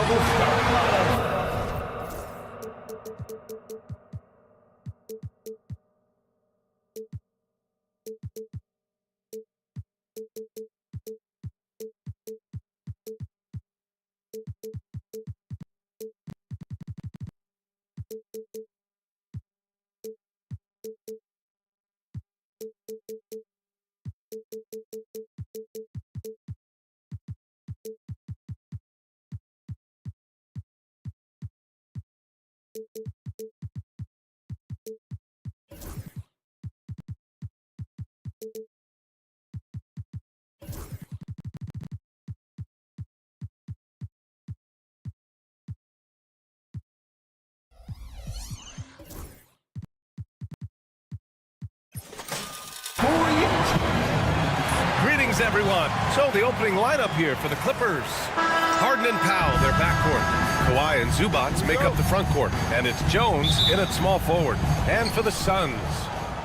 Now the starting lineup. Greetings, everyone. So the opening lineup here for the Clippers. Harden and Powell, their backcourt. Kawhi and Zubats make up the front court. And it's Jones in at small forward. And for the Suns,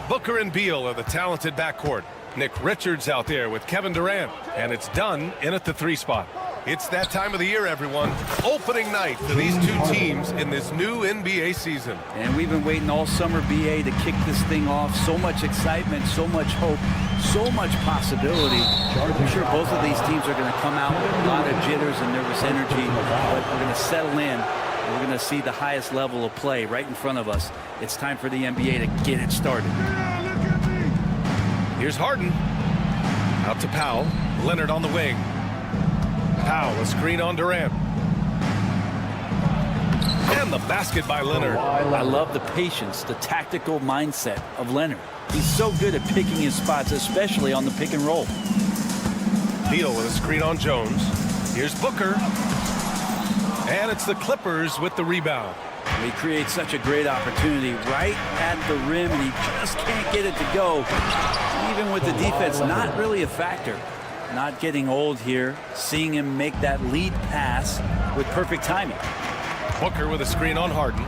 Booker and Beal are the talented backcourt. Nick Richards out there with Kevin Durant. And it's Dunn in at the 3 spot. It's that time of the year, everyone. Opening night for these two teams in this new NBA season. And we've been waiting all summer, BA, to kick this thing off. So much excitement, so much hope, so much possibility. I'm sure both of these teams are going to come out with a lot of jitters and nervous energy, but we're going to settle in. And we're going to see the highest level of play right in front of us. It's time for the NBA to get it started. Here's Harden. Out to Powell. Leonard on the wing. Powell, a screen on Durant. And the basket by Leonard. I love the patience, the tactical mindset of Leonard. He's so good at picking his spots, especially on the pick and roll. Beal with a screen on Jones. Here's Booker. And it's the Clippers with the rebound. He creates such a great opportunity right at the rim, and he just can't get it to go. Even with the defense, not really a factor. Not getting old here, seeing him make that lead pass with perfect timing. Booker with a screen on Harden.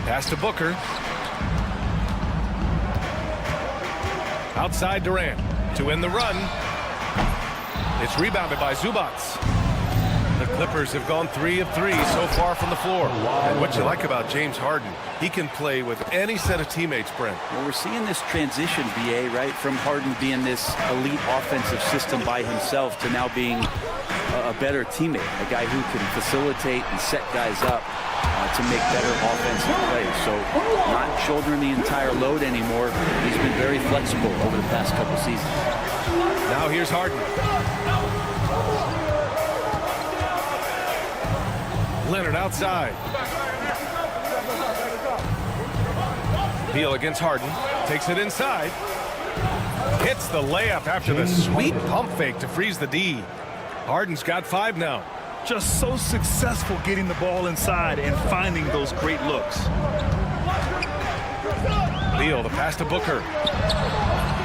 Pass to Booker. Outside Durant to end the run. It's rebounded by Zubats. The Clippers have gone 3 of 3 so far from the floor. And what you like about James Harden, he can play with any set of teammates, Brent. Well, we're seeing this transition, BA, right, from Harden being this elite offensive system by himself to now being a better teammate, a guy who can facilitate and set guys up to make better offensive plays. So not shouldering the entire load anymore. He's been very flexible over the past couple seasons. Now here's Harden. Leonard outside. Beal against Harden. Takes it inside. Hits the layup after the sweet pump fake to freeze the D. Harden's got 5 now. Just so successful getting the ball inside and finding those great looks. Beal, the pass to Booker.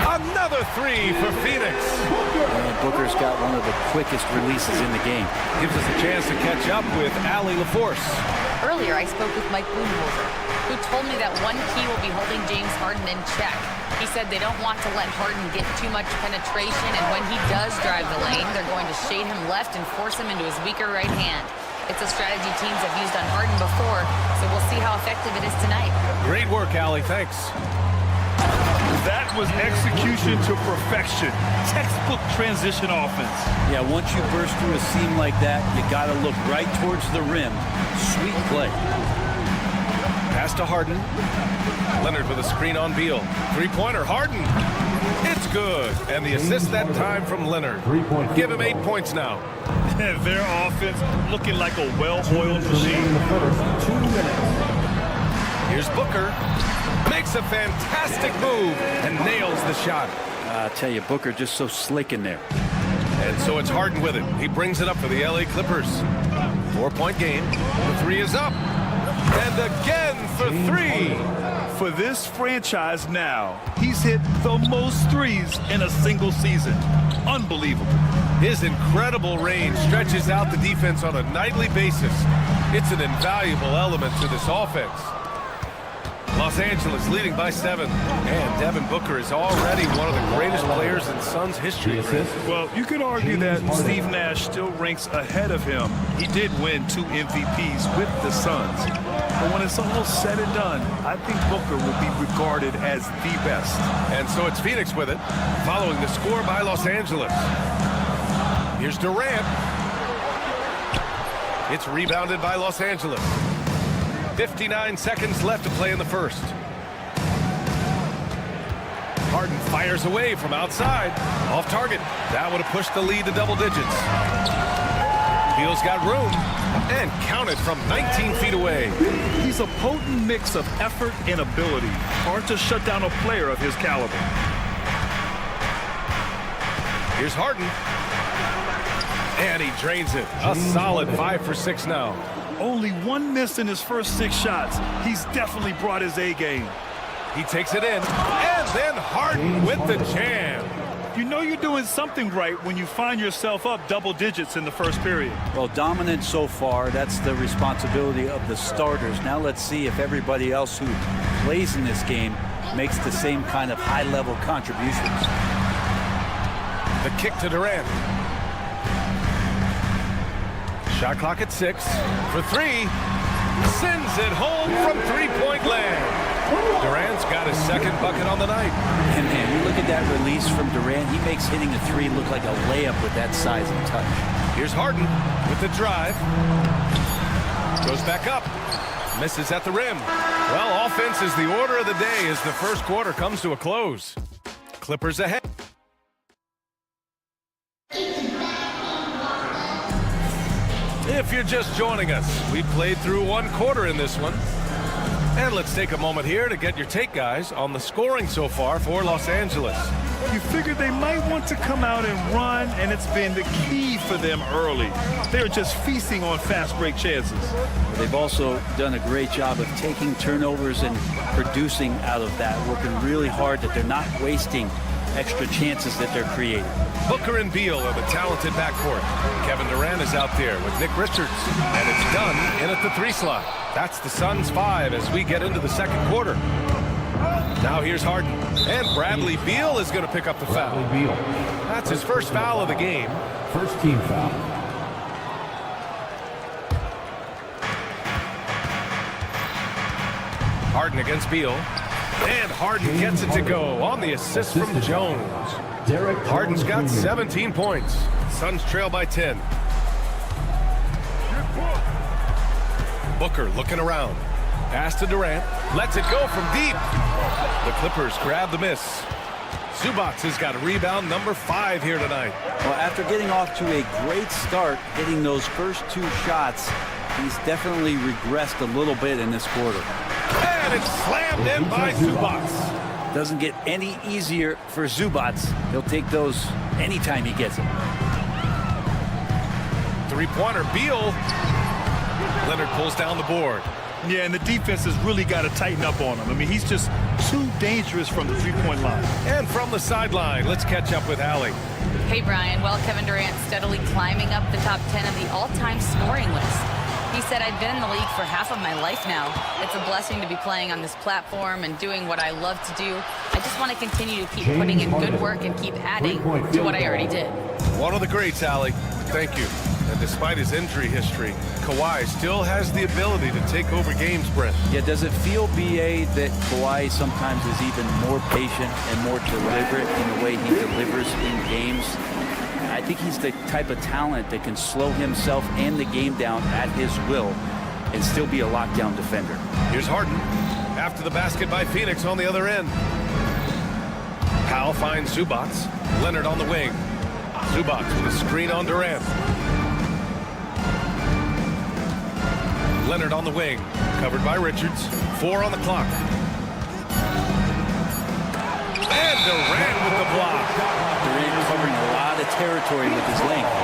Another 3 for Phoenix. And Booker's got one of the quickest releases in the game. Gives us a chance to catch up with Allie LaForce. Earlier, I spoke with Mike Bloomhofer, who told me that one key will be holding James Harden in check. He said they don't want to let Harden get too much penetration, and when he does drive the lane, they're going to shade him left and force him into his weaker right hand. It's a strategy teams have used on Harden before, so we'll see how effective it is tonight. Great work, Allie. Thanks. That was execution to perfection. Textbook transition offense. Yeah, once you burst through a seam like that, you got to look right towards the rim. Sweet play. Pass to Harden. Leonard with a screen on Beal. 3-pointer, Harden. It's good. And the assist that time from Leonard. Give him 8 points now. Their offense looking like a well-oiled machine. Here's Booker. Makes a fantastic move and nails the shot. I tell you, Booker just so slick in there. And so it's Harden with it. He brings it up for the LA Clippers. 4-point game. The 3 is up. And again for 3. For this franchise now, he's hit the most threes in a single season. Unbelievable. His incredible range stretches out the defense on a nightly basis. It's an invaluable element to this offense. Los Angeles leading by 7. And Devin Booker is already one of the greatest players in Suns history. Well, you could argue that Steve Nash still ranks ahead of him. He did win 2 MVPs with the Suns. But when it's all said and done, I think Booker will be regarded as the best. And so it's Phoenix with it, following the score by Los Angeles. Here's Durant. It's rebounded by Los Angeles. 59 seconds left to play in the first. Harden fires away from outside. Off target. That would have pushed the lead to double digits. Beal's got room and counted from 19 feet away. He's a potent mix of effort and ability. Hard to shut down a player of his caliber. Here's Harden. And he drains it. A solid 5 for 6 now. Only 1 miss in his first 6 shots. He's definitely brought his A game. He takes it in. And then Harden with the jam. You know you're doing something right when you find yourself up double digits in the first period. Well, dominant so far. That's the responsibility of the starters. Now let's see if everybody else who plays in this game makes the same kind of high-level contributions. The kick to Durant. Shot clock at 6 for 3. Sends it home from three-point land. Durant's got his second bucket on the night. And man, you look at that release from Durant. He makes hitting a 3 look like a layup with that size and touch. Here's Harden with the drive. Goes back up. Misses at the rim. Well, offense is the order of the day as the first quarter comes to a close. Clippers ahead. If you're just joining us, we played through 1 quarter in this one. And let's take a moment here to get your take, guys, on the scoring so far for Los Angeles. You figured they might want to come out and run, and it's been the key for them early. They're just feasting on fast break chances. They've also done a great job of taking turnovers and producing out of that, working really hard that they're not wasting extra chances that they're creating. Booker and Beal are the talented backcourt. Kevin Durant is out there with Nick Richards. And it's done in at the 3 slot. That's the Suns 5 as we get into the second quarter. Now here's Harden. And Bradley Beal is going to pick up the foul. That's his first foul of the game. First team foul. Harden against Beal. And Harden gets it to go on the assist from Jones. Harden's got 17 points. Suns trail by 10. Booker looking around. Pass to Durant. Lets it go from deep. The Clippers grab the miss. Zubac has got a rebound number 5 here tonight. Well, after getting off to a great start, hitting those first 2 shots, he's definitely regressed a little bit in this quarter. And it's slammed in by Zubac. Doesn't get any easier for Zubac. He'll take those anytime he gets them. 3-pointer, Beal. Leonard pulls down the board. Yeah, and the defense has really got to tighten up on him. I mean, he's just too dangerous from the 3-point line. And from the sideline, let's catch up with Allie. Hey, Brian. Well, Kevin Durant steadily climbing up the top 10 of the all-time scoring list. He said, I've been in the league for half of my life now. It's a blessing to be playing on this platform and doing what I love to do. I just want to continue to keep putting in good work and keep adding to what I already did. One of the greats, Allie. Thank you. And despite his injury history, Kawhi still has the ability to take over games, Brent. Yeah, does it feel, B.A., that Kawhi sometimes is even more patient and more deliberate in the way he delivers in games? I think he's the type of talent that can slow himself and the game down at his will and still be a lockdown defender. Here's Harden. After the basket by Phoenix on the other end. Powell finds Zubac. Leonard on the wing. Zubac with a screen on Durant. Leonard on the wing. Covered by Richards. 4 on the clock. And Durant with the block. Durant covering a lot of territory with his length.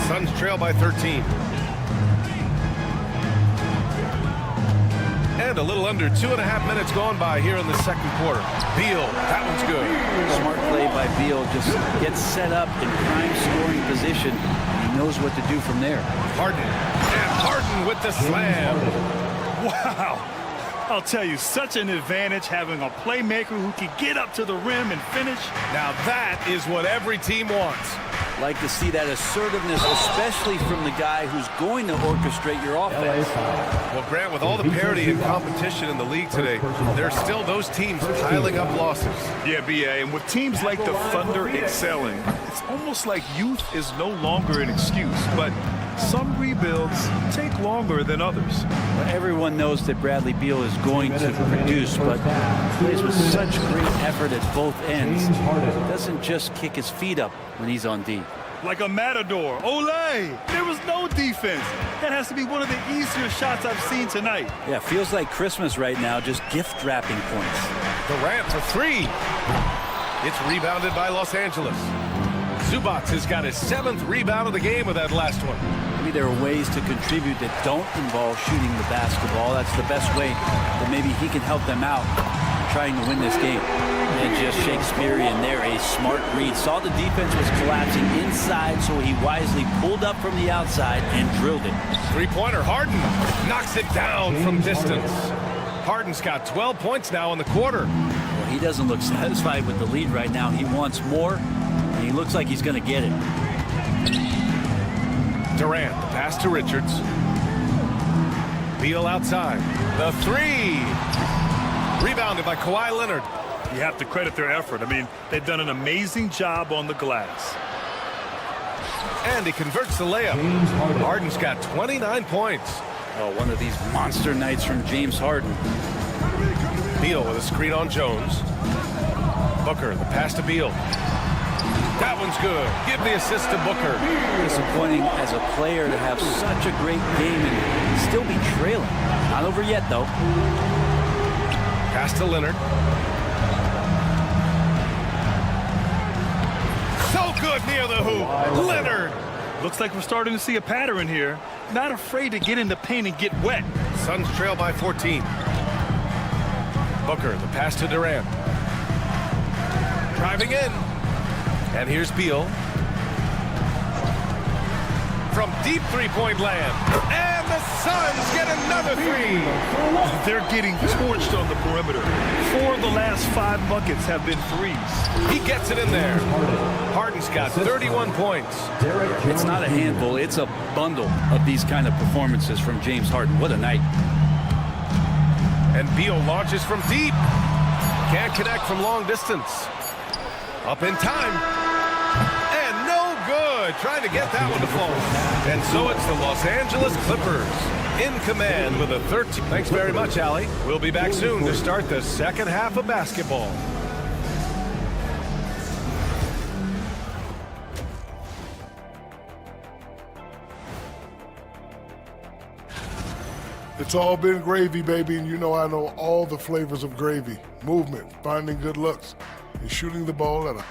Suns trail by 13. And And a little under 2.5 minutes gone by here in the second quarter. Beal, that one's good. Smart play by Beal. Just gets set up in prime scoring position. He knows what to do from there. Harden. And Harden with the slam. Wow. I'll tell you, such an advantage having a playmaker who can get up to the rim and finish. Now that is what every team wants. Like to see that assertiveness, especially from the guy who's going to orchestrate your offense. Well, Grant, with all the parity and competition in the league today, there's still those teams piling up losses. Yeah, B.A., and with teams like the Thunder excelling, it's almost like youth is no longer an excuse, but some rebuilds take longer than others. Well, everyone knows that Bradley Beal is going to produce, but plays with such great effort at both ends. Doesn't just kick his feet up when he's on D. Like a matador. Olay! There was no defense. That has to be one of the easier shots I've seen tonight. Yeah, feels like Christmas right now, just gift wrapping points. Durant for three. It's rebounded by Los Angeles. Zubac has got his 7th rebound of the game with that last one. Maybe there are ways to contribute that don't involve shooting the basketball. That's the best way that maybe he can help them out trying to win this game. And just Shakespearean there, a smart read. Saw the defense was collapsing inside, so he wisely pulled up from the outside and drilled it. Three-pointer, Harden knocks it down from distance. Harden's got 12 points now in the quarter. Well, he doesn't look satisfied with the lead right now. He wants more, and he looks like he's going to get it. Durant, the pass to Richards. Beal outside. The three. Rebounded by Kawhi Leonard. You have to credit their effort. I mean, they've done an amazing job on the glass. And he converts the layup. Harden's got 29 points. Oh, one of these monster nights from James Harden. Beal with a screen on Jones. Booker, the pass to Beal. That one's good. Give the assist to Booker. Disappointing as a player to have such a great game and still be trailing. Not over yet, though. Pass to Leonard. So good near the hoop. Leonard. Looks like we're starting to see a pattern here. Not afraid to get in the paint and get wet. Suns trail by 14. Booker, the pass to Durant. Driving in. And here's Beal. From deep three-point land. And the Suns get another three. They're getting torched on the perimeter. 4 of the last 5 buckets have been threes. He gets it in there. Harden's got 31 points. It's not a handful. It's a bundle of these kind of performances from James Harden. What a night. And Beal launches from deep. Can't connect from long distance. Up in time. And no good. Trying to get that one to fall. And so it's the Los Angeles Clippers in command with a 13. Thanks very much, Allie. We'll be back soon to start the second half of basketball. It's all been gravy, baby, and you know I know all the flavors of gravy. Movement, finding good looks, and shooting the ball at a...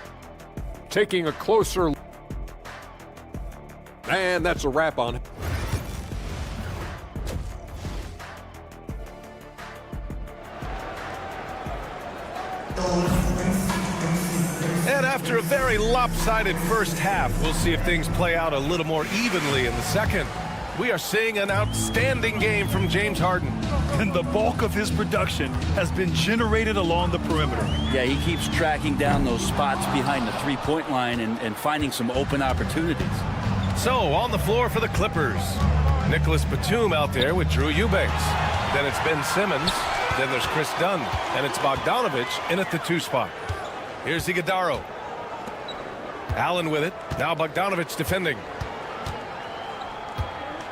Taking a closer look. And that's a wrap on it. And after a very lopsided first half, we'll see if things play out a little more evenly in the second. We are seeing an outstanding game from James Harden. And the bulk of his production has been generated along the perimeter. Yeah, he keeps tracking down those spots behind the three-point line and finding some open opportunities. So, on the floor for the Clippers, Nicholas Batum out there with Drew Eubanks. Then it's Ben Simmons. Then there's Chris Dunn. And it's Bogdanovich in at the 2 spot. Here's Iguodala. Allen with it. Now Bogdanovich defending.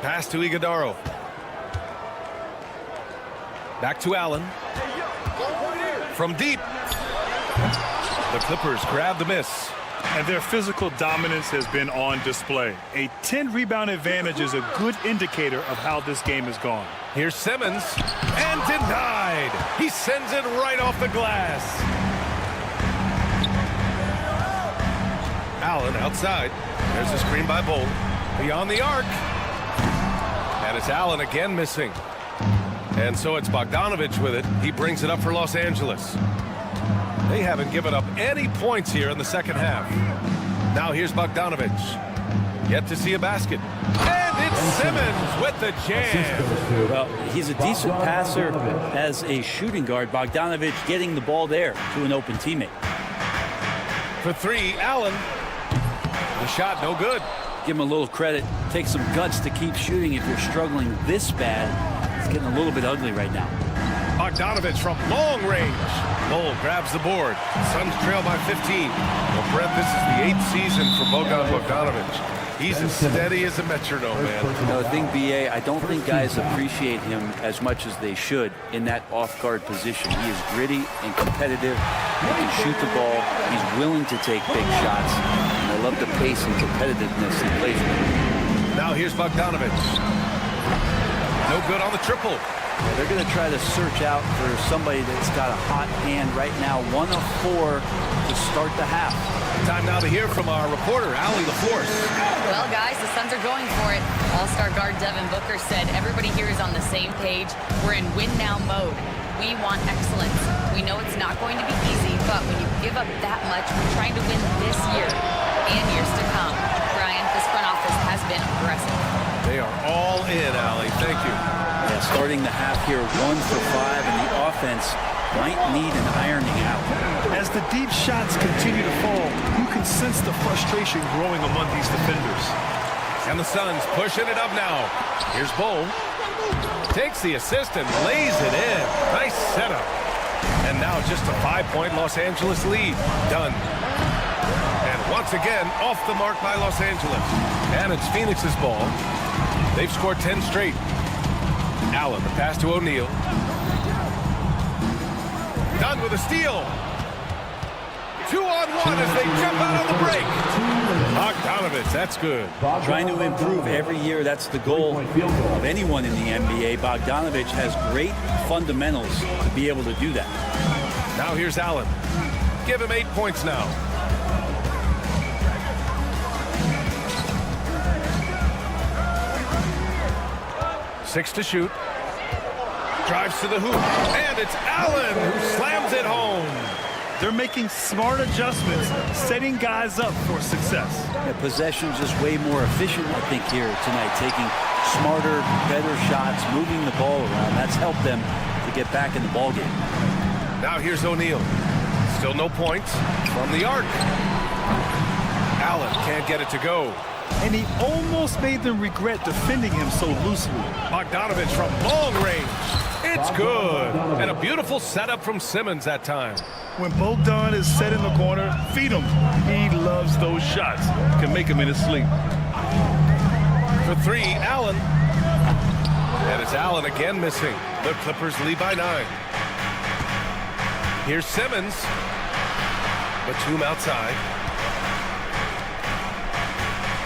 Pass to Iguodala. Back to Allen. From deep. The Clippers grab the miss. And their physical dominance has been on display. A 10-rebound advantage is a good indicator of how this game has gone. Here's Simmons. And denied. He sends it right off the glass. Allen outside. There's a screen by Bolt. Beyond the arc. And it's Allen again missing. And so it's Bogdanovich with it. He brings it up for Los Angeles. They haven't given up any points here in the second half. Now here's Bogdanovich. Yet to see a basket. And it's Simmons with the jam. Well, he's a decent passer as a shooting guard. Bogdanovich getting the ball there to an open teammate. For three, Allen. The shot no good. Give him a little credit. Take some guts to keep shooting if you're struggling this bad. It's getting a little bit ugly right now. Bogdanovich from long range. Lowell grabs the board. Suns trail by 15. Well, Brett, this is the 8th season for Bogdanovich. He's as steady as a metronome, man. You know, the thing, B.A., I don't think guys appreciate him as much as they should in that off-guard position. He is gritty and competitive. He can shoot the ball. He's willing to take big shots. And I love the pace and competitiveness he plays with. Now here's Bogdanovich. No good on the triple. They're going to try to search out for somebody that's got a hot hand right now. 1 of 4 to start the half. Time now to hear from our reporter, Allie LaForce. Well, guys, the Suns are going for it. All-star guard Devin Booker said everybody here is on the same page. We're in win-now mode. We want excellence. We know it's not going to be easy, but when you give up that much, we're trying to win this year and years to come. Brian, this front office has been aggressive. They are all in, Allie. Thank you. Yeah, starting the half here, 1 for 5, and the offense might need an ironing out. As the deep shots continue to fall, you can sense the frustration growing among these defenders. And the Suns pushing it up now. Here's Bull. Takes the assist and lays it in. Nice setup. And now just a 5-point Los Angeles lead. Done. And once again, off the mark by Los Angeles. And it's Phoenix's ball. They've scored 10 straight. Allen, the pass to O'Neal. Done with a steal. 2-on-1 as they jump out on the break. Bogdanovich, that's good. Trying to improve every year. That's the goal of anyone in the NBA. Bogdanovich has great fundamentals to be able to do that. Now here's Allen. Give him 8 points now. Six to shoot. Drives to the hoop. And it's Allen who slams it home. They're making smart adjustments, setting guys up for success. Yeah, possession's just way more efficient, I think, here tonight. Taking smarter, better shots, moving the ball around. That's helped them to get back in the ballgame. Now here's O'Neal. Still no points from the arc. Allen can't get it to go. And he almost made them regret defending him so loosely. Bogdanovich from long range. It's good. And a beautiful setup from Simmons that time. When Bogdan is set in the corner, feed him. He loves those shots. Can make him in his sleep. For three, Allen. And it's Allen again missing. The Clippers lead by 9. Here's Simmons. Batum outside.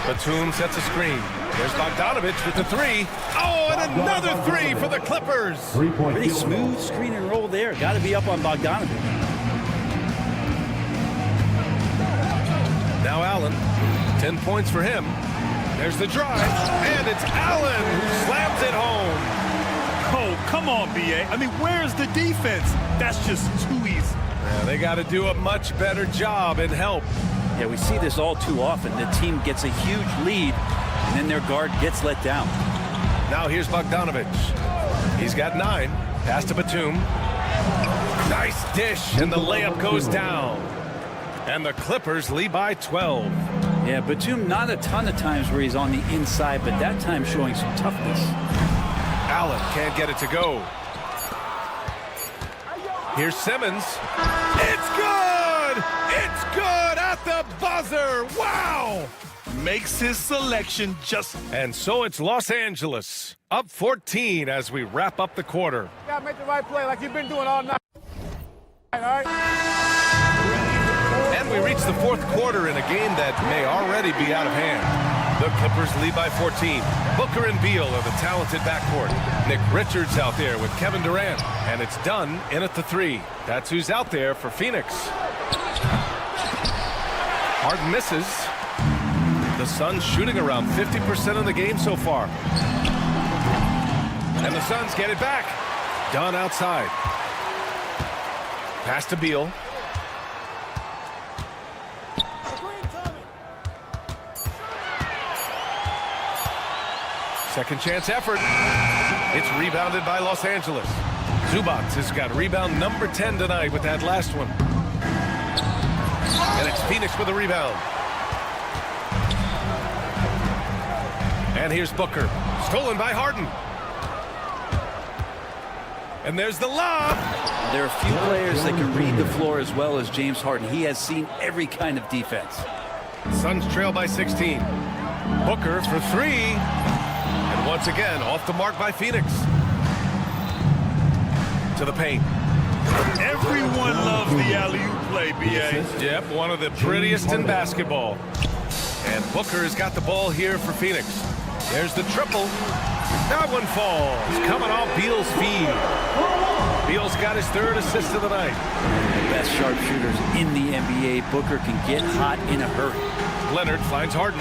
Batum sets a screen. There's Bogdanovich with the 3. Oh, and another 3 for the Clippers. Pretty smooth screen and roll there. Got to be up on Bogdanovich. Now Allen. 10 points for him. There's the drive. And it's Allen who slams it home. Oh, come on, B.A. I mean, where's the defense? That's just too easy. Yeah, they got to do a much better job in help. Yeah, we see this all too often. The team gets a huge lead, and then their guard gets let down. Now here's Bogdanovich. He's got 9. Pass to Batum. Nice dish, and the layup goes down. And the Clippers lead by 12. Yeah, Batum not a ton of times where he's on the inside, but that time showing some toughness. Allen can't get it to go. Here's Simmons. It's good! It's good at the buzzer! Wow! Makes his selection just... And so it's Los Angeles, up 14 as we wrap up the quarter. You gotta make the right play like you've been doing all night. All right? And we reach the fourth quarter in a game that may already be out of hand. The Clippers lead by 14. Booker and Beal are the talented backcourt. Nick Richards out there with Kevin Durant. And it's done in at the 3. That's who's out there for Phoenix. Harden misses. The Suns shooting around 50% of the game so far. And the Suns get it back. Dunn outside. Pass to Beal. Second chance effort. It's rebounded by Los Angeles. Zubac has got rebound number 10 tonight with that last one. And it's Phoenix with a rebound. And here's Booker. Stolen by Harden. And there's the lob. There are few players that can read the floor as well as James Harden. He has seen every kind of defense. Suns trail by 16. Booker for three. And once again, off the mark by Phoenix. To the paint. Everyone loves the alley-oop play, B.A. Yep, one of the prettiest in basketball. And Booker has got the ball here for Phoenix. There's the triple. That one falls. Coming off Beal's feed. Beal's got his third assist of the night. The best sharpshooters in the NBA. Booker can get hot in a hurry. Leonard finds Harden.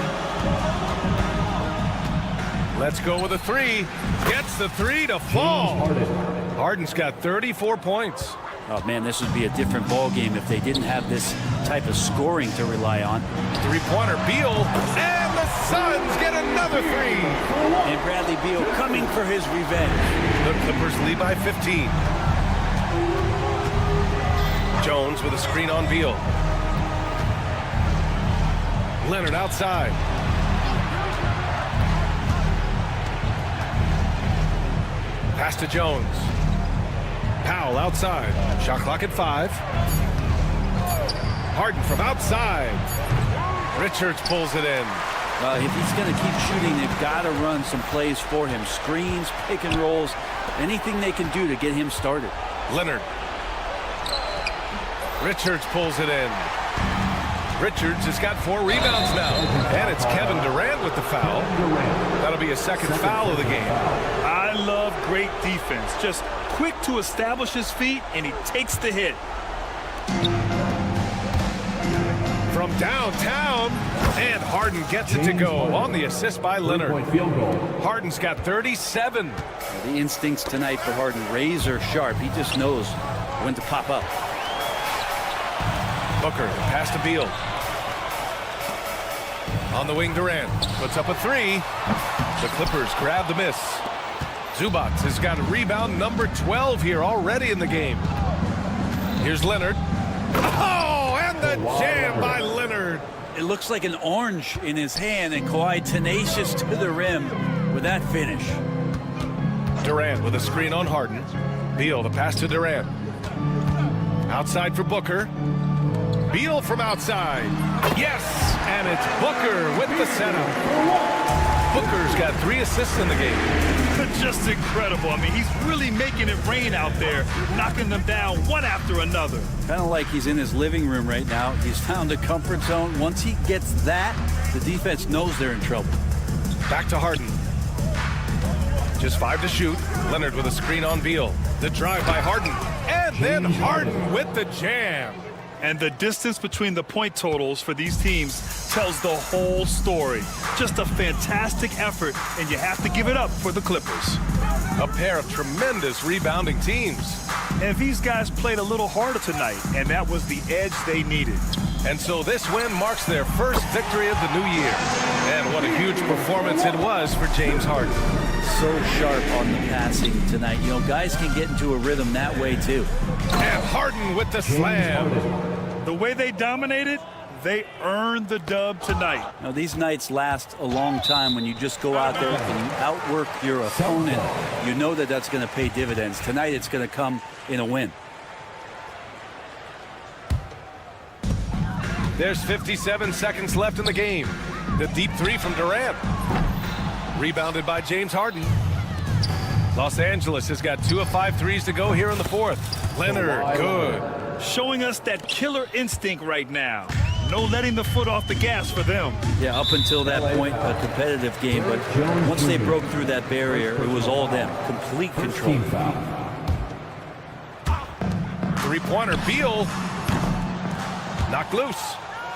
Let's go with a three. Gets the three to fall. Harden's got 34 points. Oh, man, this would be a different ball game if they didn't have this type of scoring to rely on. Three-pointer, Beal, and the Suns get another three. And Bradley Beal coming for his revenge. The Clippers lead by 15. Jones with a screen on Beal. Leonard outside. Pass to Jones. Powell outside. Shot clock at 5. Harden from outside. Richards pulls it in. If he's going to keep shooting, they've got to run some plays for him. Screens, pick and rolls, anything they can do to get him started. Leonard. Richards pulls it in. Richards has got 4 rebounds now. And it's Kevin Durant with the foul. That'll be a second foul of the game. I love great defense. Just quick to establish his feet, and he takes the hit. From downtown, and Harden gets it to go on the assist by Leonard. Harden's got 37. The instincts tonight for Harden, razor sharp. He just knows when to pop up. Booker, pass to Beal. On the wing, Durant puts up a three. The Clippers grab the miss. Zubac has got a rebound number 12 here already in the game. Here's Leonard. Oh, and the jam by Leonard. It looks like an orange in his hand, and Kawhi tenacious to the rim with that finish. Durant with a screen on Harden. Beal, the pass to Durant. Outside for Booker. Beal from outside. Yes, and it's Booker with the setup. Booker's got 3 assists in the game. Just incredible. I mean, he's really making it rain out there, knocking them down one after another. Kind of like he's in his living room right now. He's found a comfort zone. Once he gets that, the defense knows they're in trouble. Back to Harden. Just 5 to shoot. Leonard with a screen on Beal. The drive by Harden. And then Harden with the jam. And the distance between the point totals for these teams tells the whole story. Just a fantastic effort, and you have to give it up for the Clippers. A pair of tremendous rebounding teams. And these guys played a little harder tonight, and that was the edge they needed. And so this win marks their first victory of the new year. And what a huge performance it was for James Harden. So sharp on the passing tonight. You know, guys can get into a rhythm that way too. And Harden with the slam. The way they dominated, they earned the dub tonight. Now, these nights last a long time when you just go out there and you outwork your opponent. You know that that's going to pay dividends. Tonight it's going to come in a win. There's 57 seconds left in the game. The deep three from Durant. Rebounded by James Harden. Los Angeles has got 2 of 5 threes to go here in the 4th. Leonard, good. Showing us that killer instinct right now. No letting the foot off the gas for them. Yeah, up until that point, a competitive game. But once they broke through that barrier, it was all them. Complete control. Three-pointer, Beal. Knocked loose.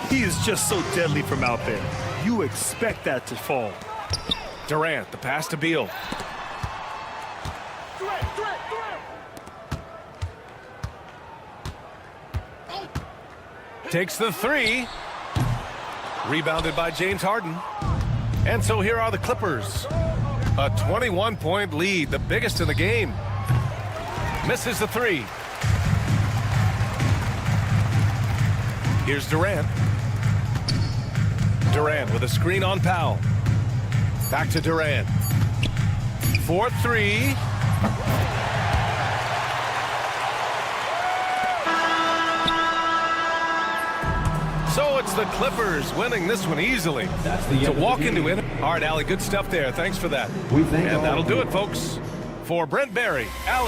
He is just so deadly from out there. You expect that to fall. Durant, the pass to Beal. Takes the three. Rebounded by James Harden. And so here are the Clippers. A 21-point lead, the biggest in the game. Misses the three. Here's Durant. Durant with a screen on Powell. Back to Durant. 4-3. So it's the Clippers winning this one easily. To walk into it. All right, Allie, good stuff there. Thanks for that. And that'll do it, folks. For Brent Barry, Allie.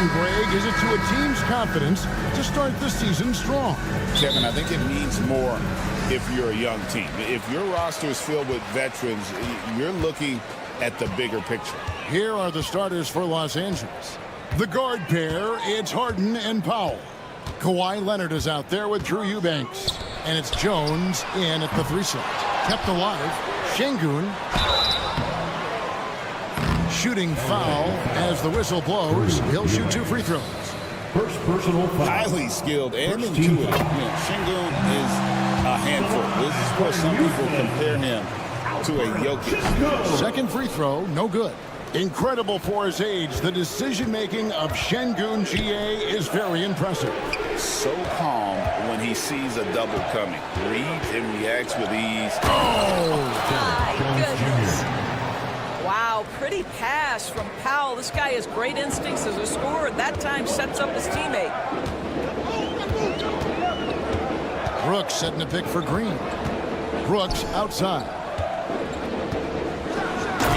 important, Greg, is it to a team's confidence to start the season strong? Kevin, I think it means more if you're a young team. If your roster is filled with veterans, you're looking at the bigger picture. Here are the starters for Los Angeles. The guard pair, it's Harden and Powell. Kawhi Leonard is out there with Drew Eubanks. And it's Jones in at the 3 slot. Kept alive, Şengün. Shooting foul as the whistle blows. He'll shoot 2 free throws. First personal foul. Highly skilled and intuitive. Şengün is a handful. This is where some people compare him to a Jokic. Second free throw, no good. Incredible for his age. The decision-making of Şengün GA is very impressive. So calm when he sees a double coming. Reads and reacts with ease. My goodness. Wow, pretty pass from Powell. This guy has great instincts as a scorer. That time sets up his teammate. Brooks setting a pick for Green. Brooks outside.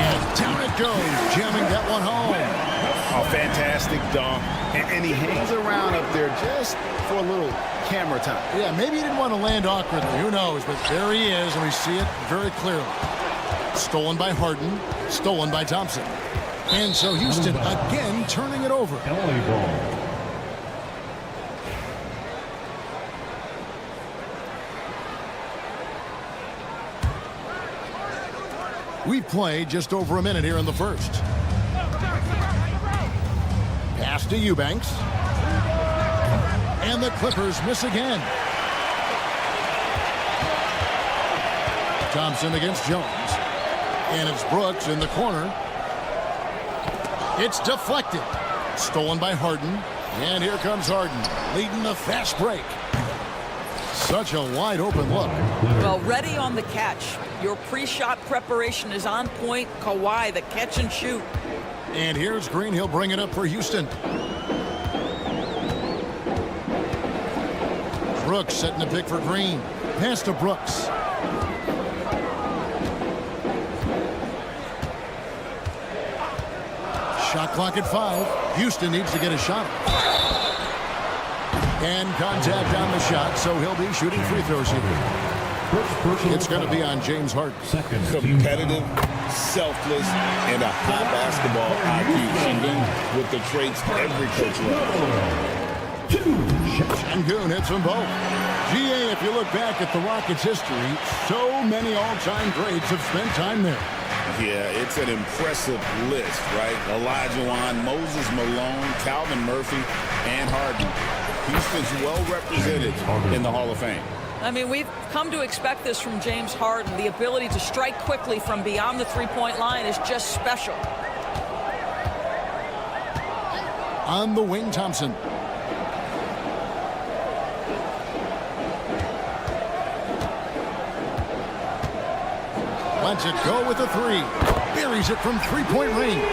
And down it goes, jamming that one home. A fantastic dunk. And he hangs around up there just for a little camera time. Yeah, maybe he didn't want to land awkwardly. Who knows? But there he is, and we see it very clearly. Stolen by Harden. Stolen by Thompson. And so Houston again turning it over. Penalty ball. We've played just over a minute here in the first. Pass to Eubanks. And the Clippers miss again. Thompson against Jones. And it's Brooks in the corner. It's deflected. Stolen by Harden. And here comes Harden, leading the fast break. Such a wide open look. Well, ready on the catch. Your pre-shot preparation is on point. Kawhi, the catch and shoot. And here's Green. He'll bring it up for Houston. Brooks setting a pick for Green. Pass to Brooks. Shot clock at 5. Houston needs to get a shot. And contact on the shot, so he'll be shooting free throws here. It's going to be on James Harden. Competitive, selfless, and a high basketball IQ. Şengün with the traits every coach loves. Şengün hits them both. GA, if you look back at the Rockets' history, so many all-time greats have spent time there. Yeah, it's an impressive list, right? Olajuwon, Moses Malone, Calvin Murphy, and Harden. Houston's well represented in the Hall of Fame. I mean, we've come to expect this from James Harden. The ability to strike quickly from beyond the three-point line is just special. On the wing, Thompson. Lets it go with a 3. Buries it from three-point range.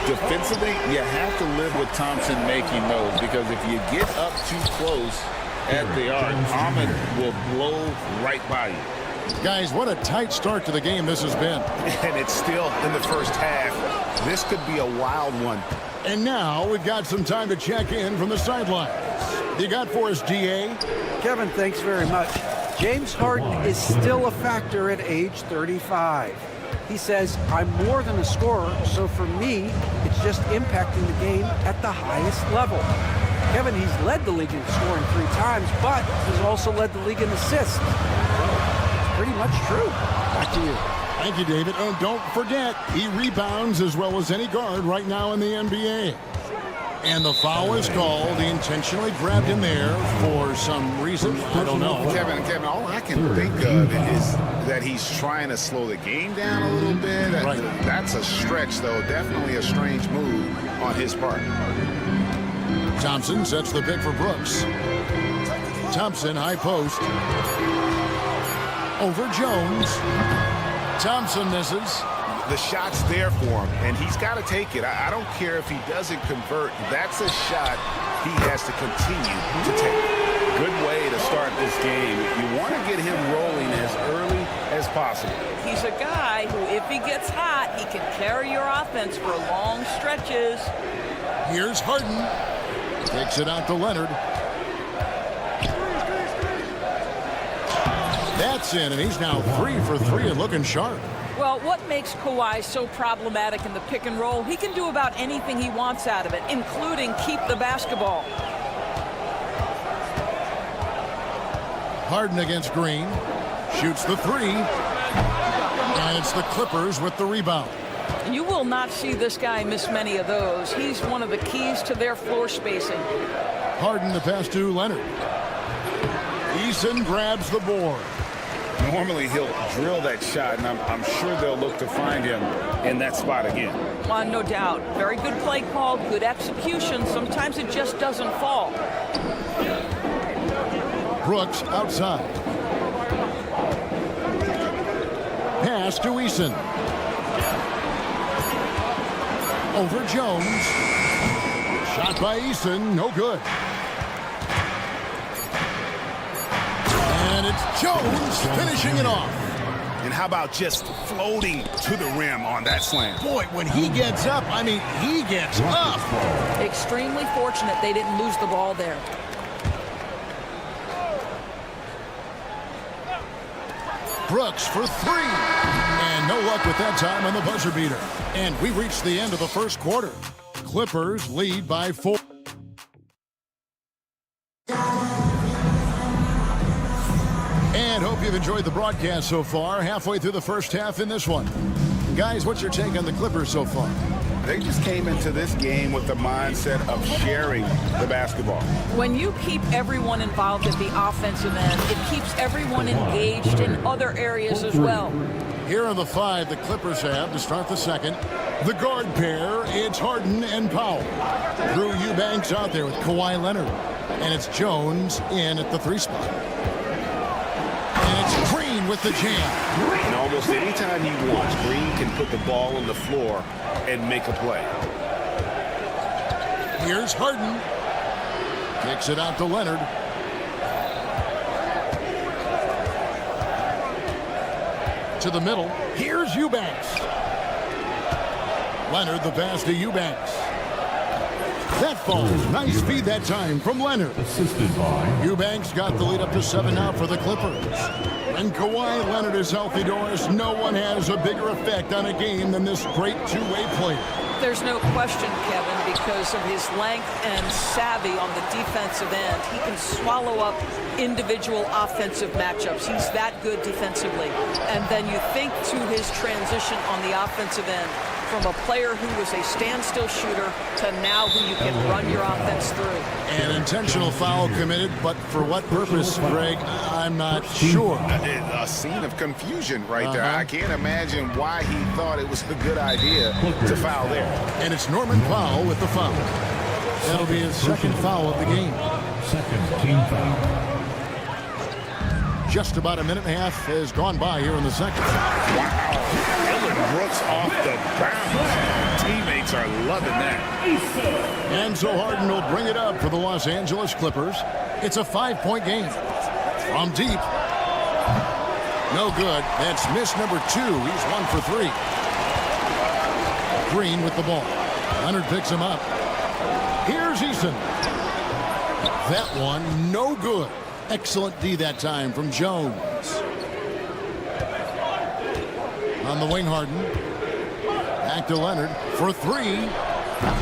Defensively, you have to live with Thompson making those, because if you get up too close at the arc, Ahmed will blow right by you. Guys, what a tight start to the game this has been. And it's still in the first half. This could be a wild one. And now we've got some time to check in from the sidelines. You got for us, GA? Kevin, thanks very much. James Harden is still a factor at age 35. He says, I'm more than a scorer, so for me, it's just impacting the game at the highest level. Kevin, he's led the league in scoring 3 times, but he's also led the league in assists. It's pretty much true. Back to you. Thank you, David. And don't forget, he rebounds as well as any guard right now in the NBA. And the foul is called. He intentionally grabbed him there for some reason. I don't know. Kevin, all I can think of is that he's trying to slow the game down a little bit. Right. That's a stretch, though. Definitely a strange move on his part. Thompson sets the pick for Brooks. Thompson, high post. Over Jones. Thompson misses. The shot's there for him, and he's got to take it. I don't care if he doesn't convert. That's a shot he has to continue to take. Good way to start this game. You want to get him rolling as early as possible. He's a guy who, if he gets hot, he can carry your offense for long stretches. Here's Harden. Takes it out to Leonard. That's in, and he's now 3 for 3 and looking sharp. Well, what makes Kawhi so problematic in the pick and roll? He can do about anything he wants out of it, including keep the basketball. Harden against Green. Shoots the 3. And it's the Clippers with the rebound. You will not see this guy miss many of those. He's one of the keys to their floor spacing. Harden the pass to Leonard. Eason grabs the board. Normally he'll drill that shot, and I'm sure they'll look to find him in that spot again. No doubt. Very good play call, good execution. Sometimes it just doesn't fall. Brooks outside. Pass to Eason. Over Jones. Shot by Eason, no good. And it's Jones finishing it off. And how about just floating to the rim on that slam? Boy, when he gets up, I mean, he gets up. Extremely fortunate they didn't lose the ball there. Brooks for 3. And no luck with that time on the buzzer beater. And we reach the end of the first quarter. Clippers lead by 4. And hope you've enjoyed the broadcast so far. Halfway through the first half in this one. Guys, what's your take on the Clippers so far? They just came into this game with the mindset of sharing the basketball. When you keep everyone involved at the offensive end, it keeps everyone engaged in other areas as well. Here are the 5 the Clippers have to start the second. The guard pair, it's Harden and Powell. Drew Eubanks out there with Kawhi Leonard. And it's Jones in at the 3 spot. And it's Green with the jam. And almost any time he wants, Green can put the ball on the floor and make a play. Here's Harden. Kicks it out to Leonard. To the middle. Here's Eubanks. Leonard the pass to Eubanks. That falls. Nice feed that time from Leonard. Assisted by Eubanks got the lead up to 7 now for the Clippers. When Kawhi Leonard is healthy, Doris, no one has a bigger effect on a game than this great two-way player. There's no question, Kevin, because of his length and savvy on the defensive end. He can swallow up individual offensive matchups. He's that good defensively. And then you think to his transition on the offensive end, from a player who was a standstill shooter to now who you can run your offense through. An intentional foul committed, but for what purpose, Greg, I'm not sure. A scene of confusion right there. I can't imagine why he thought it was a good idea to foul there. And it's Norman Powell with the foul. That'll be his second foul of the game. second team foul. Just about a minute and a half has gone by here in the second. Wow. Brooks off the bounce. Teammates are loving that. And so Harden will bring it up for the Los Angeles Clippers. It's a 5-point game. From deep. No good. That's miss number 2. He's 1 for 3. Green with the ball. Leonard picks him up. Here's Eason. That one, no good. Excellent D that time from Jones. On the wing, Harden. Back to Leonard for 3.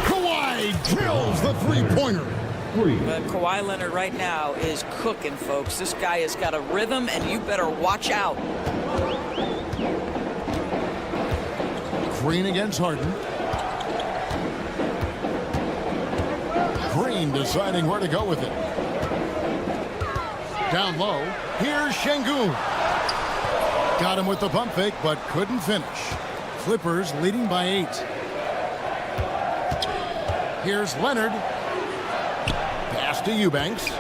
Kawhi drills the three-pointer. But Kawhi Leonard right now is cooking, folks. This guy has got a rhythm, and you better watch out. Green against Harden. Green deciding where to go with it. Down low. Here's Şengün. Got him with the pump fake, but couldn't finish. Clippers leading by 8. Here's Leonard. Pass to Eubanks.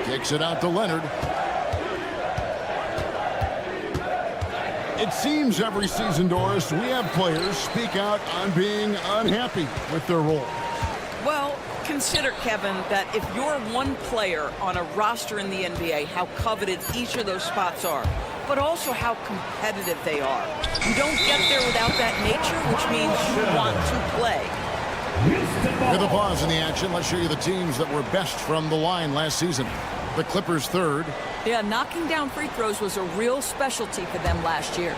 Kicks it out to Leonard. It seems every season, Doris, we have players speak out on being unhappy with their role. Well, consider, Kevin, that if you're one player on a roster in the NBA, how coveted each of those spots are, but also how competitive they are. You don't get there without that nature, which means you want to play. With a pause in the action, let's show you the teams that were best from the line last season. The Clippers third. Yeah, knocking down free throws was a real specialty for them last year.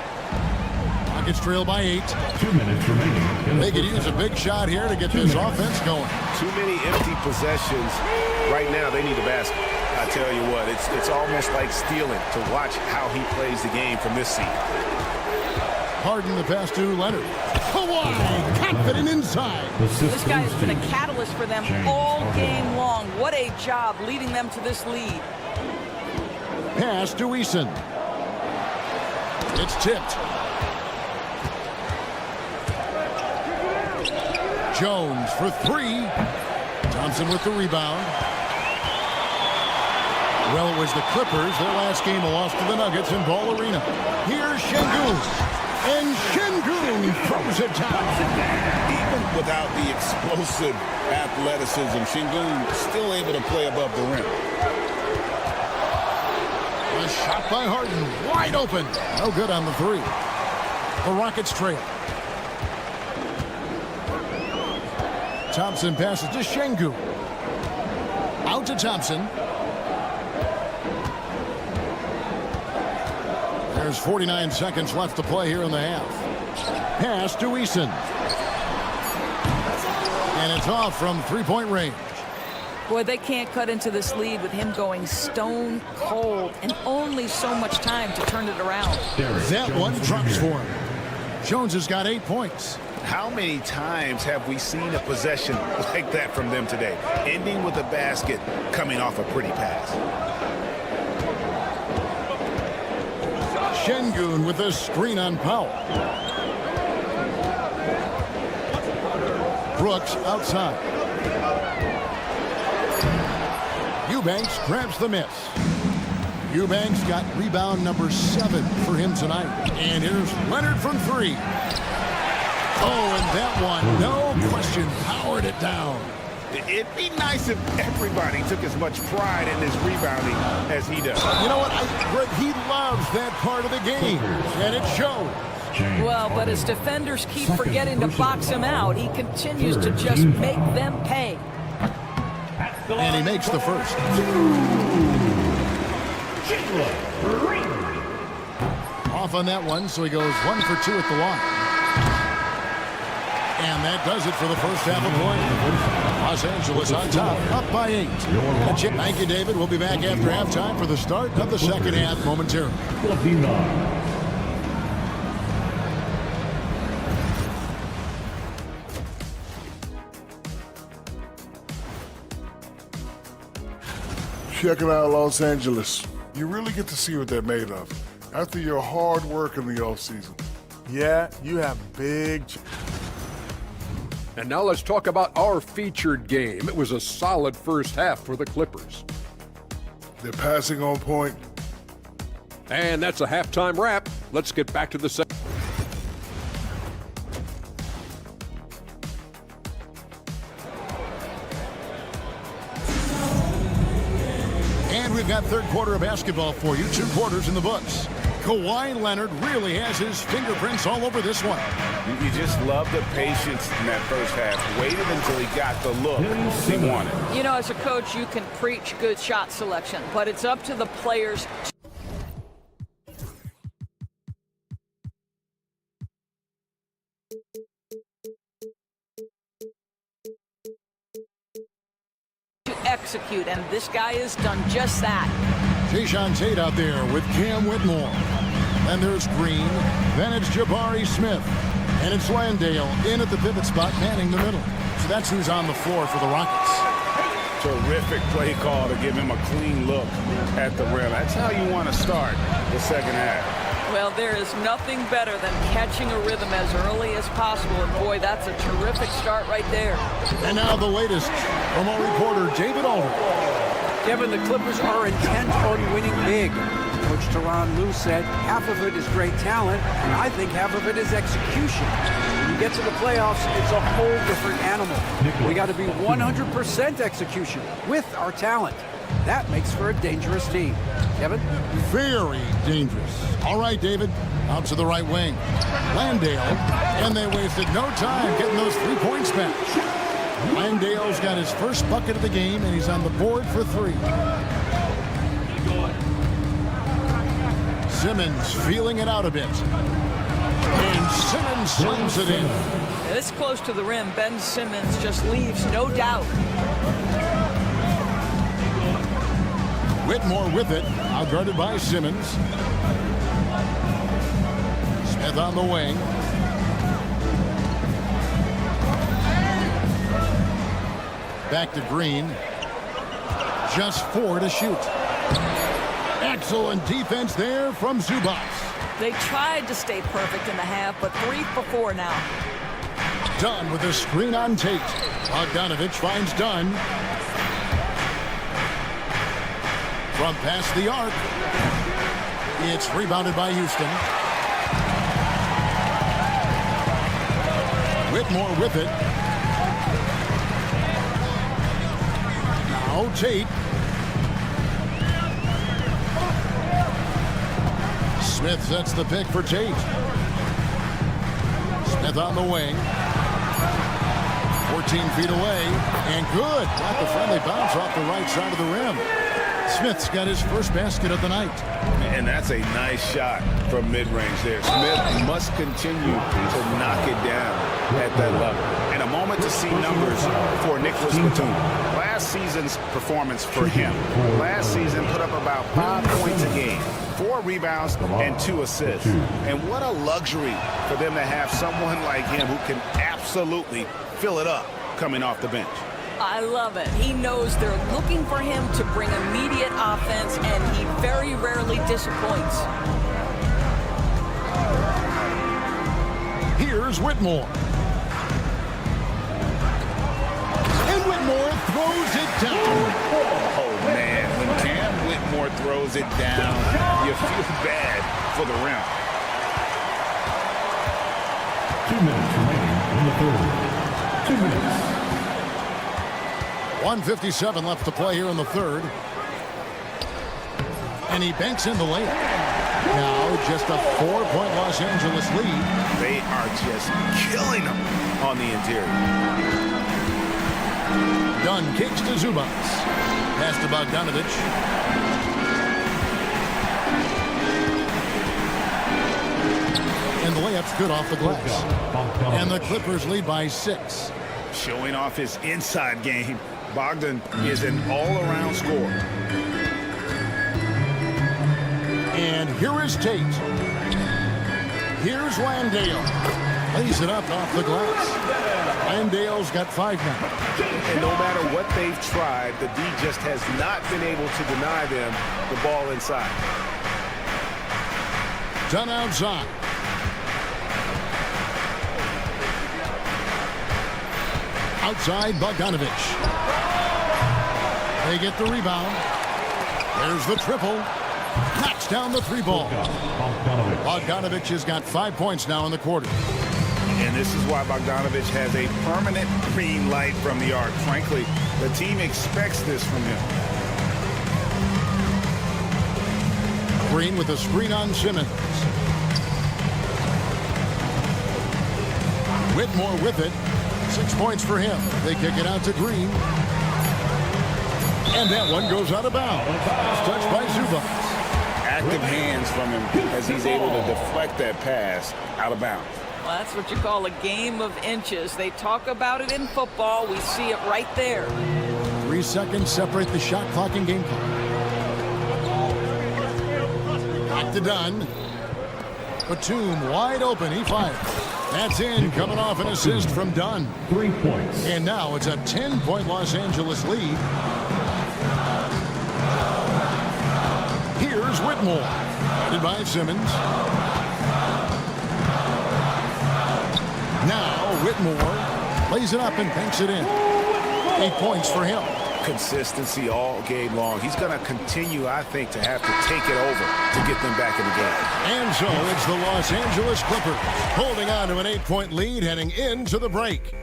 Rockets trail by 8. 2 minutes remaining. They could use a big shot here to get this offense going. Too many empty possessions. Right now, they need a basket. I tell you what, it's almost like stealing to watch how he plays the game from this seat. Harden the pass to Leonard. Kawhi, confident inside. This guy has been a catalyst for them all game long. What a job leading them to this lead. Pass to Eason. It's tipped. Jones for 3. Thompson with the rebound. Well, it was the Clippers. Their last game a loss to the Nuggets in Ball Arena. Here's Şengün. And Şengün throws it down. Even without the explosive athleticism, Şengün still able to play above the rim. A shot by Harden. Wide open. No good on the 3. The Rockets trail. Thompson passes to Şengün. Out to Thompson. There's 49 seconds left to play here in the half. Pass to Eason. And it's off from three-point range. Boy, they can't cut into this lead with him going stone cold and only so much time to turn it around. That one drops for him. Jones has got 8 points. How many times have we seen a possession like that from them today? Ending with a basket, coming off a pretty pass. Şengün with a screen on Powell. Brooks outside. Eubanks grabs the miss. Eubanks got rebound number 7 for him tonight. And here's Leonard from 3. Oh, and that one, no question, powered it down. It'd be nice if everybody took as much pride in his rebounding as he does. You know what? Greg, he loves that part of the game, and it shows. Well, but his defenders keep forgetting to box him out. He continues to just make them pay. And he makes the first. Off on that one, so he goes 1 for 2 at the line. And that does it for the first half of play. Los Angeles on top, up by 8. Thank you, David. We'll be back after halftime for the start of the second half momentarily. Check it out, Los Angeles. You really get to see what they're made of after your hard work in the offseason. Yeah, you have big... And now let's talk about our featured game. It was a solid first half for the Clippers. They're passing on point. And that's a halftime wrap. Let's get back to the second. And we've got third quarter of basketball for you. 2 quarters in the books. Kawhi Leonard really has his fingerprints all over this one. You just love the patience in that first half. Waited until he got the look he wanted. You know, as a coach, you can preach good shot selection, but it's up to the players. To execute, and this guy has done just that. Jayshawn Tate out there with Cam Whitmore. And there's Green. Then it's Jabari Smith. And it's Landale in at the pivot spot, manning the middle. So that's who's on the floor for the Rockets. Terrific play call to give him a clean look at the rim. That's how you want to start the second half. Well, there is nothing better than catching a rhythm as early as possible. And boy, that's a terrific start right there. And now the latest from our reporter, David Aldridge. Kevin, the Clippers are intent on winning big. Coach SuperLu said half of it is great talent, and I think half of it is execution. When you get to the playoffs, it's a whole different animal. We got to be 100% execution with our talent. That makes for a dangerous team. Kevin? Very dangerous. All right, David. Out to the right wing. Landale. And they wasted no time getting those 3 points back. Langdale's got his first bucket of the game, and he's on the board for 3. Simmons feeling it out a bit. And Simmons slams it in. This close to the rim, Ben Simmons just leaves, no doubt. Whitmore with it, outguarded by Simmons. Smith on the wing. Back to Green. Just 4 to shoot. Excellent defense there from Zubac. They tried to stay perfect in the half, but 3 for 4 now. Dunn with a screen on Tate. Bogdanovich finds Dunn. From past the arc. It's rebounded by Houston. Whitmore with it. Now Tate. Smith sets the pick for Tate. Smith on the wing. 14 feet away. And good. Got the friendly bounce off the right side of the rim. Smith's got his first basket of the night. And that's a nice shot from mid-range there. Smith must continue to knock it down at that level. And a moment to see numbers for Nicholas Batum. Last season's performance for him. Last season put up about 5 points a game, 4 rebounds, and 2 assists. And what a luxury for them to have someone like him who can absolutely fill it up coming off the bench. I love it. He knows they're looking for him to bring immediate offense, and he very rarely disappoints. Here's Whitmore. And Whitmore throws it down. Oh, man. When Cam Whitmore throws it down, you feel bad for the rim. 2 minutes remaining in the third. 2 minutes. 1:57 left to play here in the third. And he banks in the layup. Now just a 4-point Los Angeles lead. They are just killing them on the interior. Dunn kicks to Zubac. Pass to Bogdanovich. And the layup's good off the glass. And the Clippers lead by 6. Showing off his inside game. Bogdan is an all-around scorer. And here is Tate. Here's Landale. Lays it up off the glass. Landale's got 5 now. And no matter what they've tried, the D just has not been able to deny them the ball inside. Dunn outside. Outside Bogdanovich. They get the rebound. There's the triple. Knocks down the 3 ball. Bogdanovich has got 5 points now in the quarter. And this is why Bogdanovich has a permanent green light from the arc. Frankly, the team expects this from him. Green with a screen on Simmons. Whitmore with it. 6 points for him. They kick it out to Green. And that one goes out of bounds. Touched by Zubac. Active hands from him as he's able to deflect that pass out of bounds. Well, that's what you call a game of inches. They talk about it in football. We see it right there. 3 seconds separate the shot clock and game clock. Back to Dunn. Batum wide open. He fires. That's in, coming off an assist from Dunn. 3 points. And now it's a 10-point Los Angeles lead. Here's Whitmore. Headed by Simmons. Now Whitmore lays it up and banks it in. 8 points for him. Consistency all game long. He's going to continue, I think, to have to take it over to get them back in the game. And so it's the Los Angeles Clippers holding on to an 8-point lead heading into the break.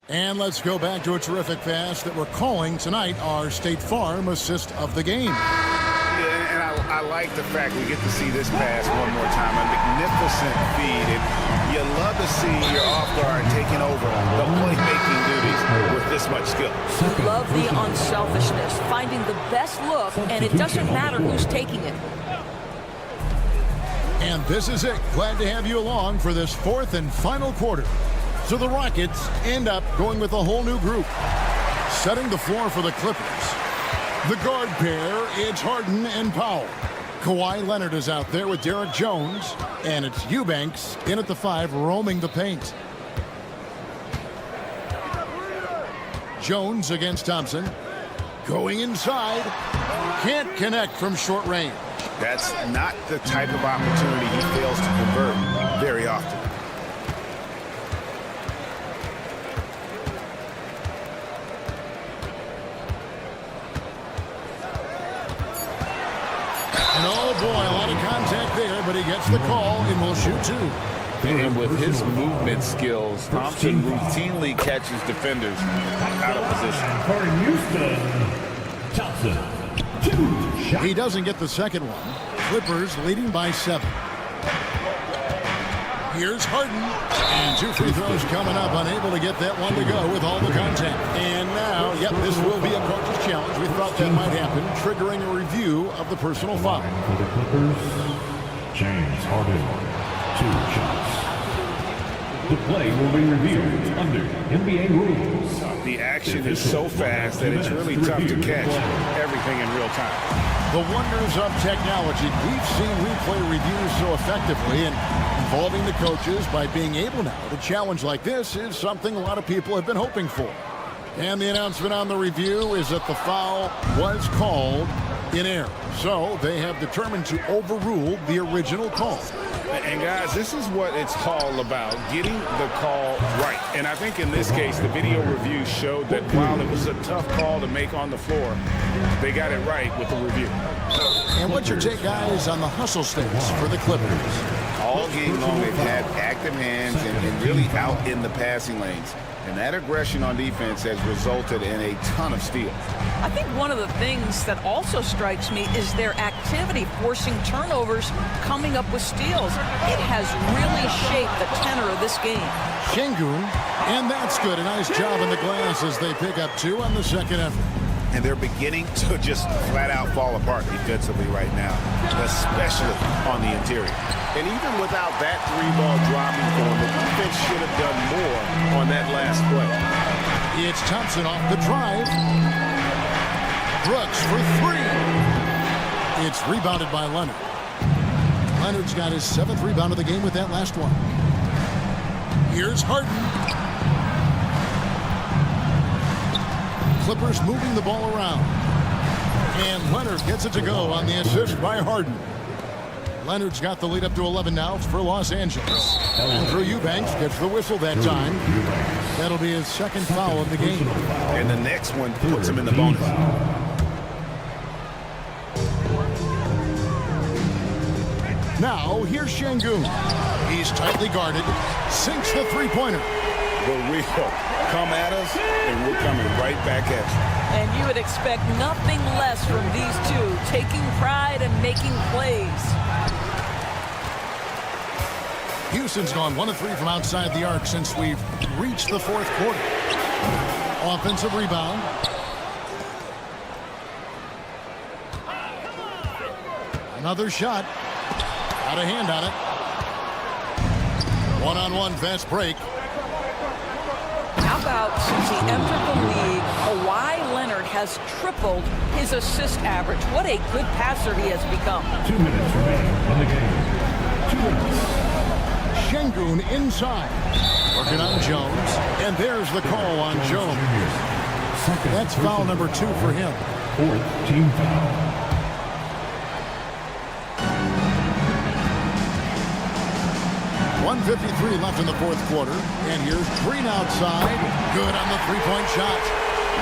And let's go back to a terrific pass that we're calling tonight our State Farm assist of the game. Yeah, and I like the fact we get to see this pass one more time. A magnificent feed. And you love to see your off guard taking over the playmaking duties with this much skill. Love the unselfishness, finding the best look, and it doesn't matter who's taking it. And this is it. Glad to have you along for this fourth and final quarter. So the Rockets end up going with a whole new group, setting the floor for the Clippers. The guard pair, it's Harden and Powell. Kawhi Leonard is out there with Derek Jones, and it's Eubanks in at the 5, roaming the paint. Jones against Thompson. Going inside. Can't connect from short range. That's not the type of opportunity he fails to convert very often. And oh boy, a lot of contact there, but he gets the call and will shoot 2. And with his movement skills, Thompson routinely catches defenders out of position. Thompson, 2. He doesn't get the second one. Clippers leading by 7. Here's Harden. And 2 free throws coming up, unable to get that one to go with all the contact. And now, yep, this will be a coach's challenge. We thought that might happen, triggering a review of the personal foul. For the Clippers, James Harden, 2 shots. The play will be reviewed under NBA rules. The action is so fast that it's really tough to catch everything in real time. The wonders of technology. We've seen replay reviews so effectively, and involving the coaches by being able now to challenge like this is something a lot of people have been hoping for. And the announcement on the review is that the foul was called in error. So they have determined to overrule the original call. And guys, this is what it's all about, getting the call right. And I think in this case, the video review showed that while it was a tough call to make on the floor, they got it right with the review. And what's your take, guys, on the hustle stakes for the Clippers? All game long, they've had active hands and really out in the passing lanes. And that aggression on defense has resulted in a ton of steals. I think one of the things that also strikes me is their activity forcing turnovers, coming up with steals. It has really shaped the tenor of this game. Şengün, and that's good. A nice job in the glass as they pick up 2 on the second effort. And they're beginning to just flat out fall apart defensively right now, especially on the interior. And even without that 3-ball dropping for them, the defense should have done more on that last play. It's Thompson off the drive. Brooks for 3. It's rebounded by Leonard. Leonard's got his 7th rebound of the game with that last one. Here's Harden. Clippers moving the ball around. And Leonard gets it to go on the assist by Harden. Leonard's got the lead up to 11 now for Los Angeles. Andrew Eubanks gets the whistle that time. That'll be his 2nd foul of the game. And the next one puts him in the bonus. Now, here's Şengün. He's tightly guarded. Sinks the three-pointer. But we'll come at us, and we're coming right back at you. And you would expect nothing less from these two, taking pride and making plays. Houston's gone 1 of 3 from outside the arc since we've reached the 4th quarter. Offensive rebound. Another shot. Got a hand on it. One-on-one fast break. How about since he entered the league, Kawhi Leonard has tripled his assist average. What a good passer he has become. 2 minutes remaining in the game. 2 minutes. Şengün inside. Working on Jones. And there's the call on Jones. That's foul number 2 for him. 4th team foul. .153 left in the 4th quarter. And here's Green outside. Good on the three-point shot.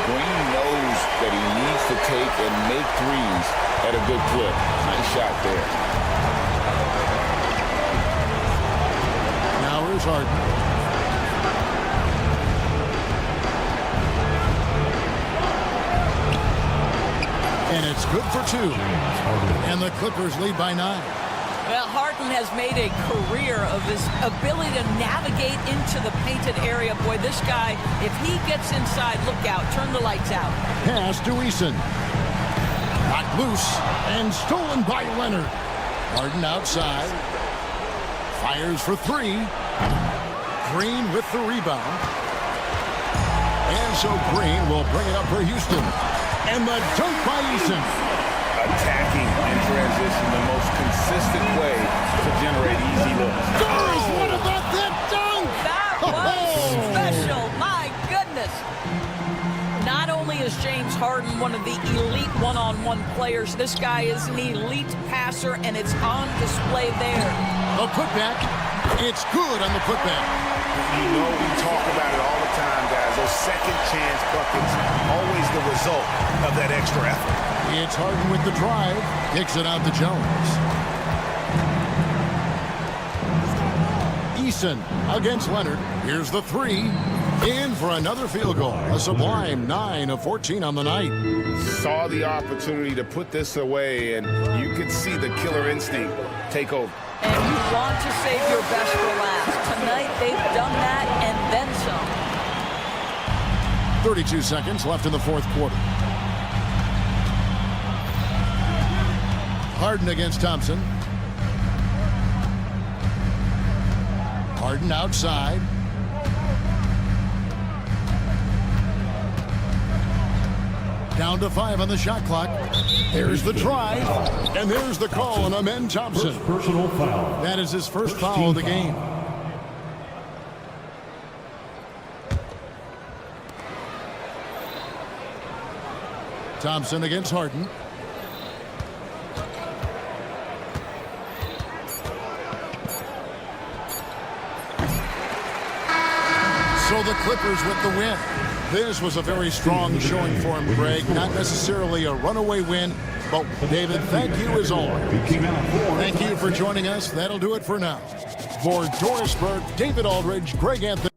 Green knows that he needs to take and make threes at a good clip. Nice shot there. Now here's Harden. And it's good for 2. And the Clippers lead by 9. Well, Harden has made a career of his ability to navigate into the painted area. Boy, this guy, if he gets inside, look out, turn the lights out. Pass to Eason. Knocked loose and stolen by Leonard. Harden outside. Fires for three. Green with the rebound. And so Green will bring it up for Houston. And the dunk by Eason. Attacking in transition, the most consistent way to generate easy looks. Doris, what about that dunk? That was special. My goodness. Not only is James Harden one of the elite one-on-one players, this guy is an elite passer, and it's on display there. A putback. It's good on the putback. You know we talk about it all the time, guys. Those second chance buckets, always the result of that extra effort. It's Harden with the drive. Kicks it out to Jones. Eason against Leonard. Here's the three. In for another field goal. A sublime 9 of 14 on the night. Saw the opportunity to put this away, and you could see the killer instinct take over. And you want to save your best for last. Tonight, they've done that and then some. 32 seconds left in the fourth quarter. Harden against Thompson. Harden outside. Down to 5 on the shot clock. There's the drive. And there's the call on Amen Thompson. Personal foul. That is his first foul of the game. Thompson against Harden. So the Clippers with the win. This was a very strong showing for him, Greg. Not necessarily a runaway win, but David, thank you as always. Thank you for joining us. That'll do it for now. For Doris Burke, David Aldridge, Greg Anthony.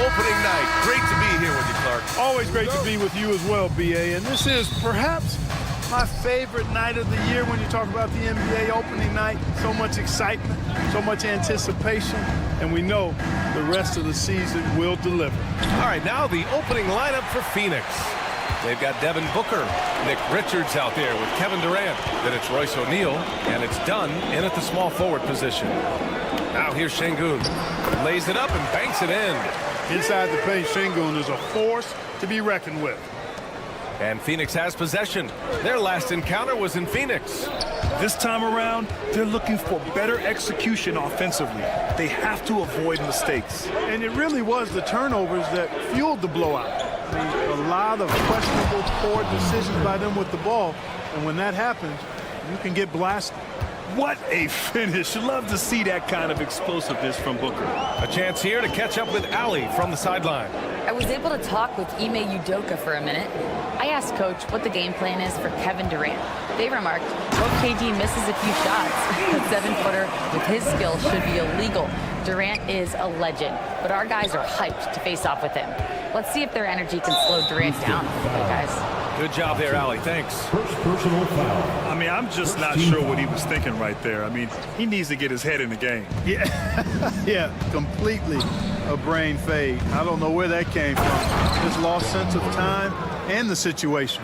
Opening night. Great to be here with you, Clark. Always great to be with you as well, BA. And this is perhaps my favorite night of the year when you talk about the NBA opening night. So much excitement, so much anticipation, and we know the rest of the season will deliver. All right, now the opening lineup for Phoenix. They've got Devin Booker, Nick Richards out there with Kevin Durant. Then it's Royce O'Neal, and it's Dunn in at the small forward position. Now here's Şengün. Lays it up and banks it in. Inside the paint, Şengün is a force to be reckoned with. And Phoenix has possession. Their last encounter was in Phoenix. This time around, they're looking for better execution offensively. They have to avoid mistakes. And it really was the turnovers that fueled the blowout. I mean, a lot of questionable, poor decisions by them with the ball. And when that happens, you can get blasted. What a finish. Love to see that kind of explosiveness from Booker. A chance here to catch up with Allie from the sideline. I was able to talk with Ime Udoka for a minute. I asked Coach what the game plan is for Kevin Durant. They remarked, well, KD misses a few shots. A 7-footer with his skill should be illegal. Durant is a legend, but our guys are hyped to face off with him. Let's see if their energy can slow Durant down. Okay, guys. Good job there, Allie. Thanks. First personal foul. I mean, I'm just not sure what he was thinking right there. I mean, he needs to get his head in the game. Yeah, completely a brain fade. I don't know where that came from. Just lost sense of time and the situation.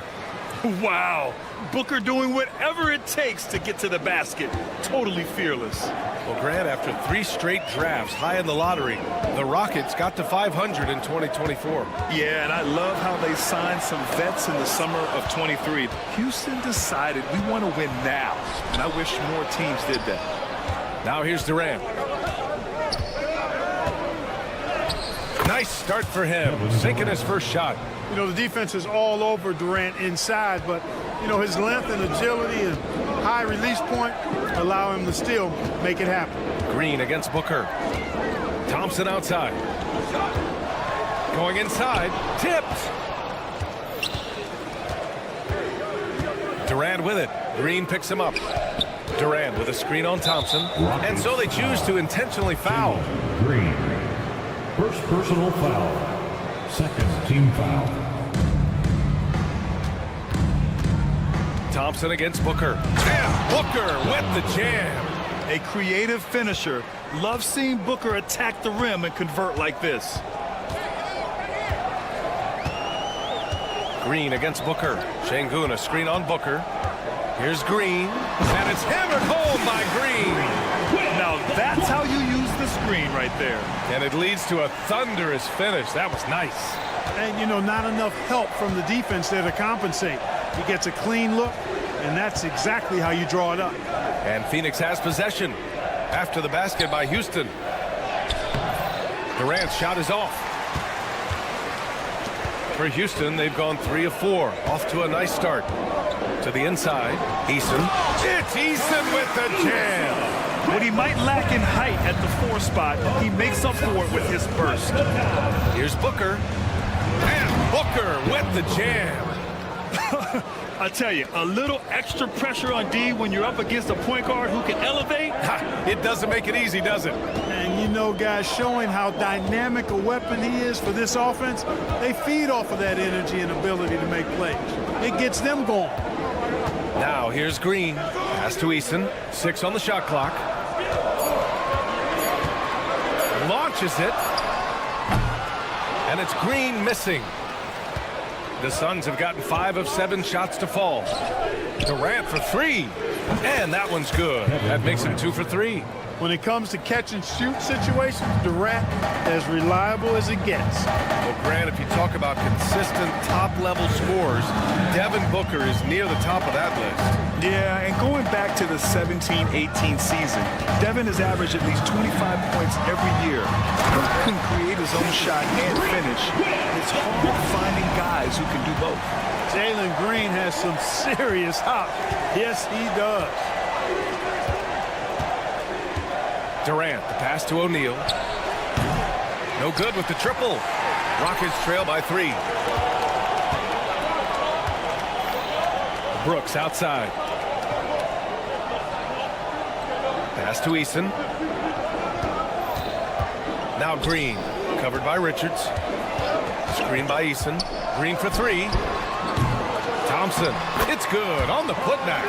Wow. Booker doing whatever it takes to get to the basket. Totally fearless. Well, Grant, after 3 straight drafts high in the lottery, the Rockets got to 500 in 2024. Yeah, and I love how they signed some vets in the summer of 23. Houston decided we want to win now, and I wish more teams did that. Now here's Durant. Nice start for him, sinking his first shot. You know, the defense is all over Durant inside, but, you know, his length and agility and high release point allow him to still make it happen. Green against Booker. Thompson outside. Going inside. Tipped. Durant with it. Green picks him up. Durant with a screen on Thompson. And so they choose to intentionally foul. Green. First personal foul. Second team foul. Thompson against Booker. And Booker with the jam. A creative finisher. Love seeing Booker attack the rim and convert like this. Green against Booker. Şengün, a screen on Booker. Here's Green. And it's hammered home by Green. Now that's how you use the screen right there. And it leads to a thunderous finish. That was nice. And, you know, not enough help from the defense there to compensate. He gets a clean look, and that's exactly how you draw it up. And Phoenix has possession after the basket by Houston. Durant's shot is off. For Houston, they've gone 3 of 4. Off to a nice start. To the inside, Eason. It's Eason with the jam. What he might lack in height at the 4 spot, he makes up for it with his burst. Here's Booker. And Booker with the jam. I tell you, a little extra pressure on D when you're up against a point guard who can elevate. It doesn't make it easy, does it? And, you know, guys, showing how dynamic a weapon he is for this offense, they feed off of that energy and ability to make plays. It gets them going. Now here's Green. Pass to Eason. 6 on the shot clock. Launches it. And it's Green missing. The Suns have gotten 5 of 7 shots to fall. Durant for 3. And that one's good. That makes him 2 for 3. When it comes to catch and shoot situations, Durant as reliable as it gets. Well, Grant, if you talk about consistent top-level scores, Devin Booker is near the top of that list. Yeah, and going back to the 17-18 season, Devin has averaged at least 25 points every year. He can create his own shot and finish. It's hard finding guys who can do both. Jalen Green has some serious hop. Yes, he does. Durant, the pass to O'Neal. No good with the triple. Rockets trail by 3. Brooks outside. Pass to Eason. Now Green, covered by Richards. Screen by Eason. Green for 3. Thompson, it's good on the putback.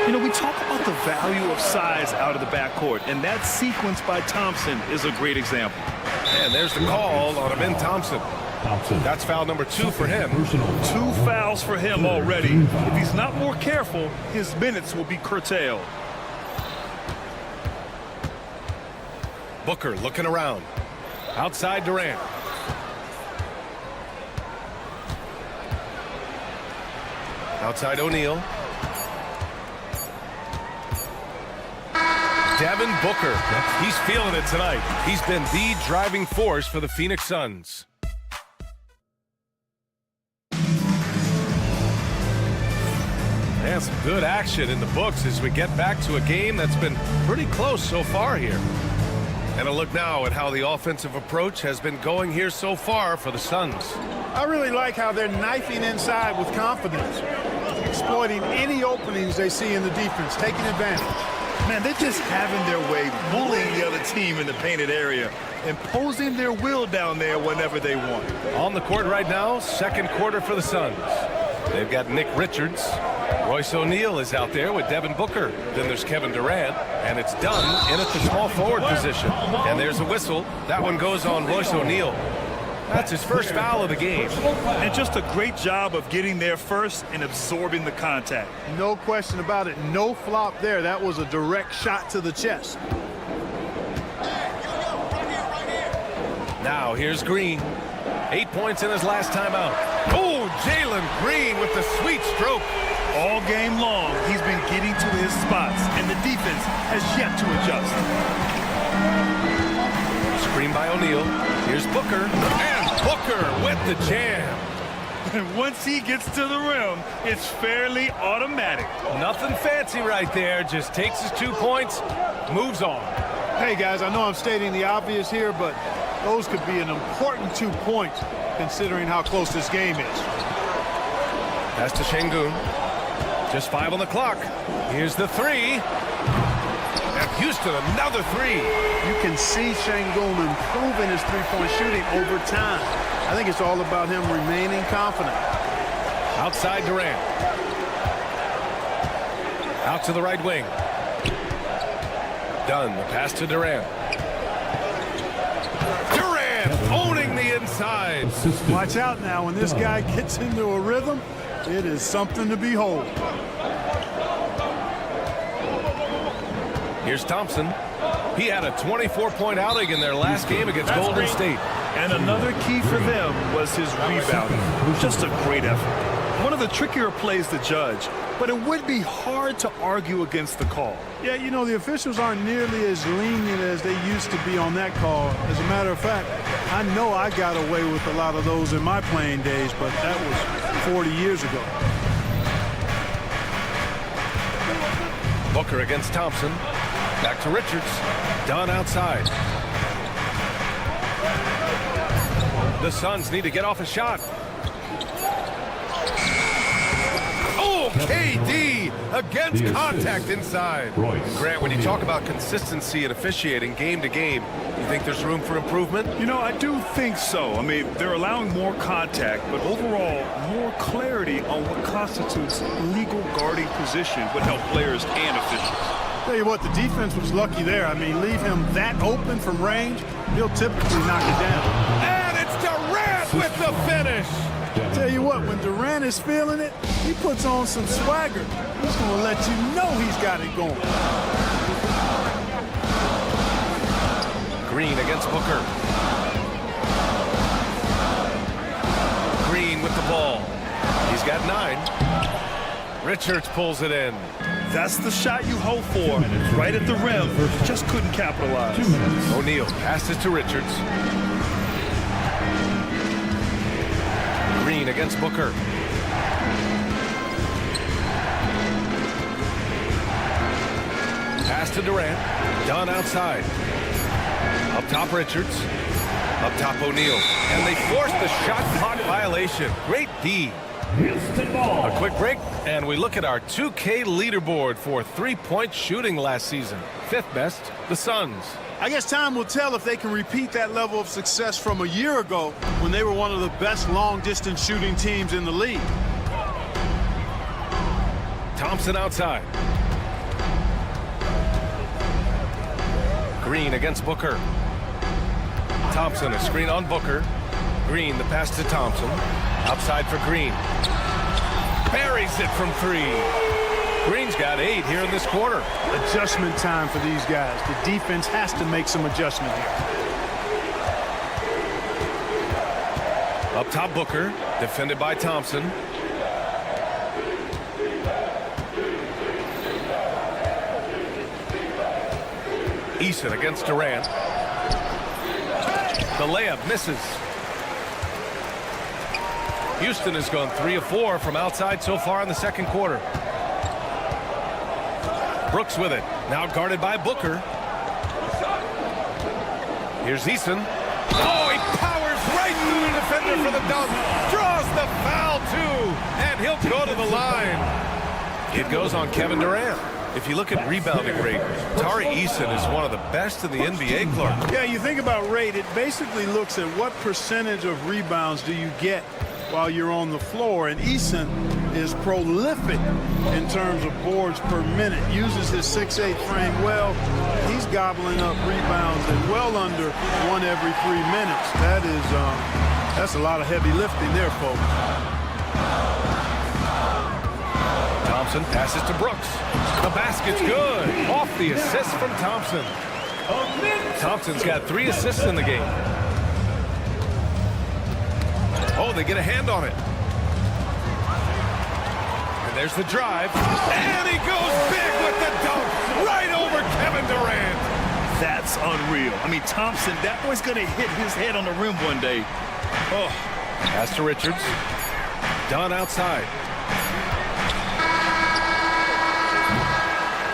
You know, we talk about the value of size out of the backcourt, and that sequence by Thompson is a great example. And there's the call on Amin Thompson. That's foul number 2 for him. 2 fouls for him already. If he's not more careful, his minutes will be curtailed. Booker looking around. Outside Durant. Outside O'Neal. Devin Booker. He's feeling it tonight. He's been the driving force for the Phoenix Suns. And some good action in the books as we get back to a game that's been pretty close so far here. And a look now at how the offensive approach has been going here so far for the Suns. I really like how they're knifing inside with confidence, exploiting any openings they see in the defense, taking advantage. Man, they're just having their way, bullying the other team in the painted area, imposing their will down there whenever they want. On the court right now, second quarter for the Suns. They've got Nick Richards. Royce O'Neal is out there with Devin Booker. Then there's Kevin Durant, and it's done in at the small forward position. And there's a whistle. That one goes on Royce O'Neal. That's his first foul of the game. And just a great job of getting there first and absorbing the contact. No question about it. No flop there. That was a direct shot to the chest. Now here's Green. 8 points in his last time out. Oh, Jalen Green with the sweet stroke. All game long, he's been getting to his spots, and the defense has yet to adjust. Screen by O'Neal. Here's Booker. And Booker with the jam. And once he gets to the rim, it's fairly automatic. Nothing fancy right there. Just takes his 2 points, moves on. Hey, guys, I know I'm stating the obvious here, but those could be an important 2 points considering how close this game is. Pass to Şengün. Just 5 on the clock. Here's the three. And Houston, another three. You can see Şengün improving his three-point shooting over time. I think it's all about him remaining confident. Outside Durant. Out to the right wing. Done. The pass to Durant. Owning the inside. Watch out now. When this guy gets into a rhythm, it is something to behold. Here's Thompson. He had a 24-point outing in their last game against Golden State. And another key for them was his rebounding. Just a great effort. One of the trickier plays to judge, but it would be hard to argue against the call. Yeah, you know, the officials aren't nearly as lenient as they used to be on that call. As a matter of fact, I know I got away with a lot of those in my playing days, but that was 40 years ago. Booker against Thompson. Back to Richards. Done outside. The Suns need to get off a shot. Oh, KD against contact inside. Grant, when you talk about consistency and officiating game to game, you think there's room for improvement? You know, I do think so. I mean, they're allowing more contact, but overall, more clarity on what constitutes legal guarding position would help players and officials. Tell you what, the defense was lucky there. I mean, leave him that open from range, he'll typically knock it down. And it's Durant with the finish. Tell you what, when Durant is feeling it, he puts on some swagger. He's going to let you know he's got it going. Green against Booker. Green with the ball. He's got 9. Richards pulls it in. That's the shot you hope for. Right at the rim. Just couldn't capitalize. O'Neal passes to Richards. Green against Booker. Pass to Durant. Done outside. Up top Richards. Up top O'Neal. And they forced the shot clock violation. Great D. A quick break, and we look at our 2K leaderboard for three-point shooting last season. 5th best, the Suns. I guess time will tell if they can repeat that level of success from a year ago when they were one of the best long-distance shooting teams in the league. Thompson outside. Green against Booker. Thompson, a screen on Booker. Green, the pass to Thompson. Outside for Green. Buries it from 3. Green's got 8 here in this quarter. Adjustment time for these guys. The defense has to make some adjustment here. Up top Booker, defended by Thompson. Eason against Durant. The layup misses. Houston has gone 3 of 4 from outside so far in the second quarter. Brooks with it. Now guarded by Booker. Here's Eason. Oh, he powers right through the defender for the dunk. Draws the foul, too. And he'll go to the line. It goes on Kevin Durant. If you look at rebounding rate, Tari Eason is one of the best in the NBA, Clark. Yeah, you think about rate, it basically looks at what percentage of rebounds do you get while you're on the floor. And Eason is prolific in terms of boards per minute. Uses his 6'8" frame well. He's gobbling up rebounds at well under 1 every 3 minutes. That's a lot of heavy lifting there, folks. Thompson passes to Brooks. The basket's good. Off the assist from Thompson. Thompson's got 3 assists in the game. Oh, they get a hand on it. And there's the drive. And he goes big with the dunk. Right over Kevin Durant. That's unreal. I mean, Thompson, that boy's going to hit his head on the rim one day. Oh. Pass to Richards. Dunn outside.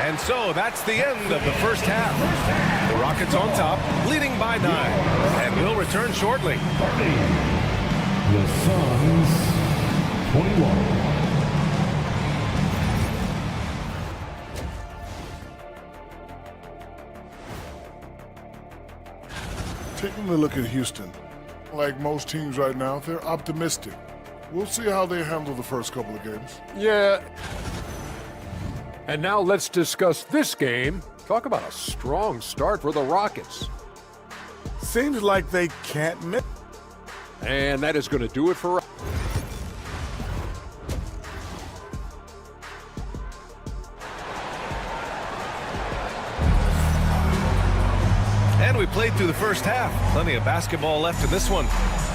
And so that's the end of the first half. The Rockets on top, leading by 9. And will return shortly. The Suns, 21. Taking a look at Houston, like most teams right now, they're optimistic. We'll see how they handle the first couple of games. Yeah. And now let's discuss this game. Talk about a strong start for the Rockets. Seems like they can't miss. And that is going to do it for... And we played through the first half. Plenty of basketball left in this one.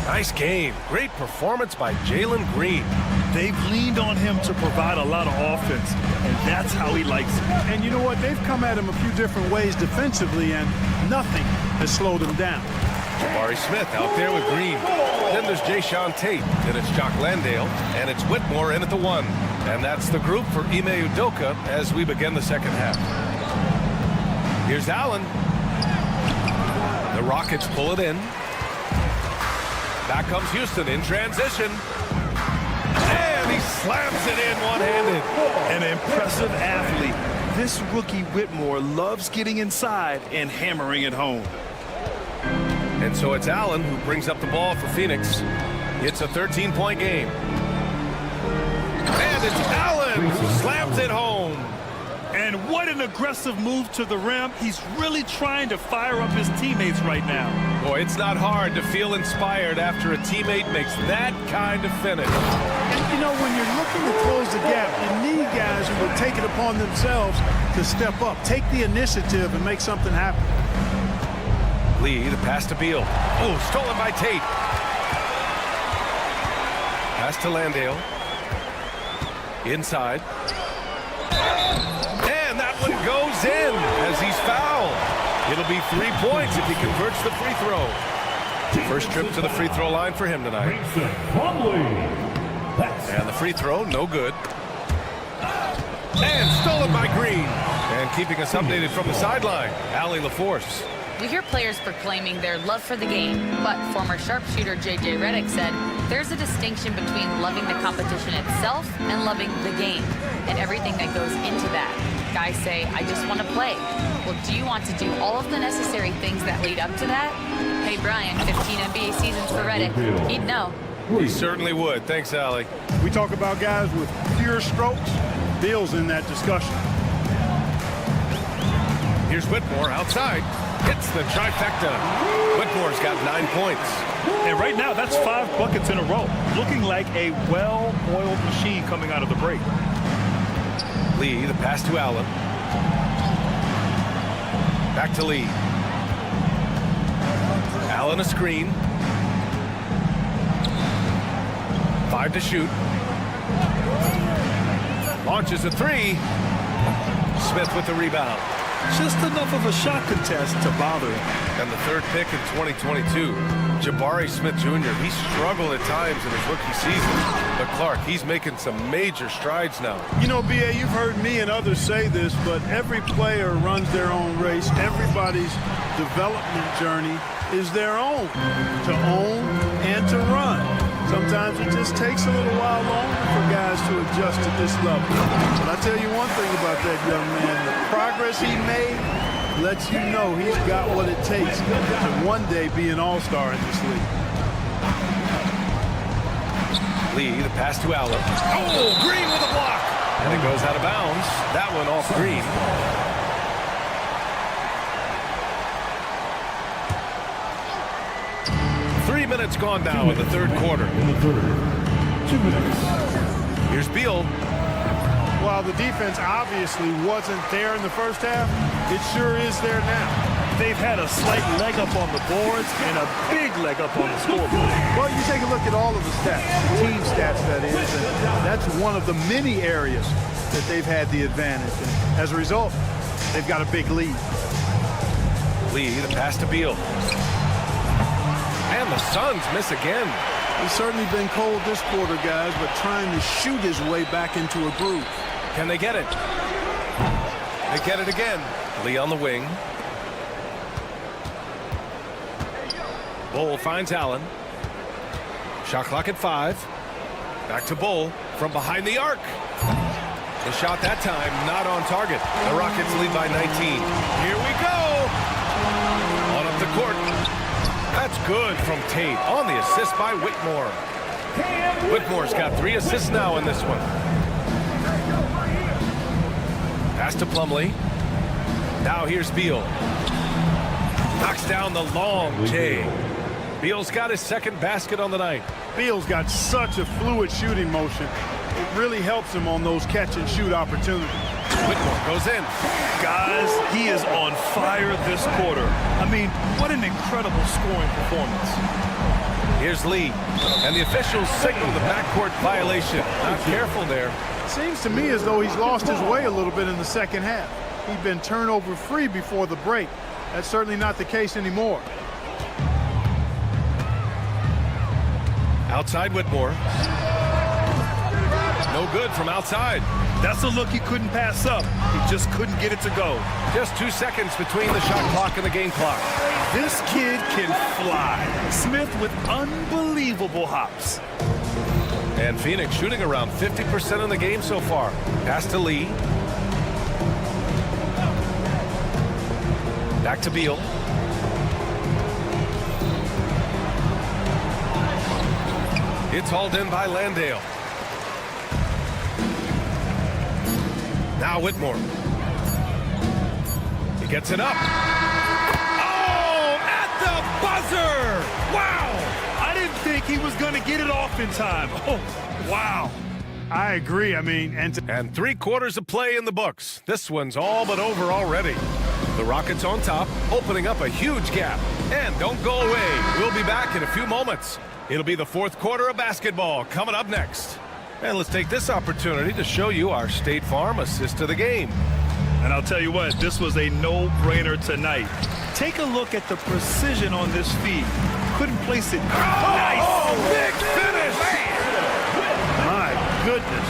Nice game. Great performance by Jalen Green. They've leaned on him to provide a lot of offense, and that's how he likes it. And you know what? They've come at him a few different ways defensively, and nothing has slowed him down. Jabari Smith out there with Green. Then there's Jayshawn Tate. Then it's Jock Landale. And it's Whitmore in at the 1. And that's the group for Ime Udoka as we begin the second half. Here's Allen. The Rockets pull it in. Back comes Houston in transition. And he slams it in one-handed. An impressive athlete. This rookie Whitmore loves getting inside and hammering it home. And so it's Allen who brings up the ball for Phoenix. It's a 13-point game. And it's Allen who slams it home. And what an aggressive move to the rim. He's really trying to fire up his teammates right now. Boy, it's not hard to feel inspired after a teammate makes that kind of finish. And, you know, when you're looking to close the gap, you need guys who will take it upon themselves to step up, take the initiative, and make something happen. Lee, the pass to Beal. Oh, stolen by Tate. Pass to Landale. Inside. And that one goes in as he's fouled. It'll be 3 points if he converts the free throw. First trip to the free throw line for him tonight. And the free throw, no good. And stolen by Green. And keeping us updated from the sideline, Allie LaForce. We hear players proclaiming their love for the game, but former sharpshooter J.J. Redick said there's a distinction between loving the competition itself and loving the game and everything that goes into that. Guys say, I just want to play. Well, do you want to do all of the necessary things that lead up to that? Hey, Brian, 15 NBA seasons for Redick. He'd know. He certainly would. Thanks, Allie. We talk about guys with pure strokes. Beal's in that discussion. Here's Whitmore outside. Hits the trifecta. Whitmore's got 9 points. And right now, that's 5 buckets in a row. Looking like a well-oiled machine coming out of the break. Lee, the pass to Allen. Back to Lee. Allen a screen. 5 to shoot. Launches a 3. Smith with the rebound. Just enough of a shot contest to bother him. And the third pick in 2022. Jabari Smith Jr., he struggled at times in his rookie season. But Clark, he's making some major strides now. You know, B.A., you've heard me and others say this, but every player runs their own race. Everybody's development journey is their own, to own and to run. Sometimes it just takes a little while longer for guys to adjust to this level. But I tell you one thing about that young man, the progress he made lets you know he's got what it takes to one day be an all-star in this league. Lee, the pass to Allen. Oh, Green with a block. And it goes out of bounds. That one off Green. Three minutes gone now in the third quarter. 2 minutes. Here's Beal. While the defense obviously wasn't there in the first half, it sure is there now. They've had a slight leg up on the boards and a big leg up on the scoreboard. Well, you take a look at all of the stats, team stats that is, and that's one of the many areas that they've had the advantage. And as a result, they've got a big lead. Lee, the pass to Beal. And the Suns miss again. He's certainly been cold this quarter, guys, but trying to shoot his way back into a groove. Can they get it? They get it again. Lee on the wing. Bull finds Allen. Shot clock at 5. Back to Bull from behind the arc. The shot that time not on target. The Rockets lead by 19. Here we go. On up the court. That's good from Tate on the assist by Whitmore. Whitmore's got 3 assists now in this one. Pass to Plumlee. Now here's Beal. Knocks down the long J. Beal's got his second basket on the night. Beal's got such a fluid shooting motion. It really helps him on those catch-and-shoot opportunities. Whitmore goes in. Guys, he is on fire this quarter. I mean, what an incredible scoring performance. Here's Lee. And the officials signal the backcourt violation. Not careful there. Seems to me as though he's lost his way a little bit in the second half. He'd been turnover-free before the break. That's certainly not the case anymore. Outside Whitmore. No good from outside. That's a look he couldn't pass up. He just couldn't get it to go. Just 2 seconds between the shot clock and the game clock. This kid can fly. Smith with unbelievable hops. And Phoenix shooting around 50% in the game so far. Pass to Lee. Back to Beal. It's hauled in by Landale. Now Whitmore. He gets it up. Oh, at the buzzer! Wow! I didn't think he was going to get it off in time. Oh, wow. I agree. I mean, and 3 quarters of play in the books. This one's all but over already. The Rockets on top, opening up a huge gap. And don't go away. We'll be back in a few moments. It'll be the 4th quarter of basketball coming up next. And let's take this opportunity to show you our State Farm assist of the game. And I'll tell you what, this was a no-brainer tonight. Take a look at the precision on this feed. Couldn't place it. Nice. Oh, big finish. My goodness.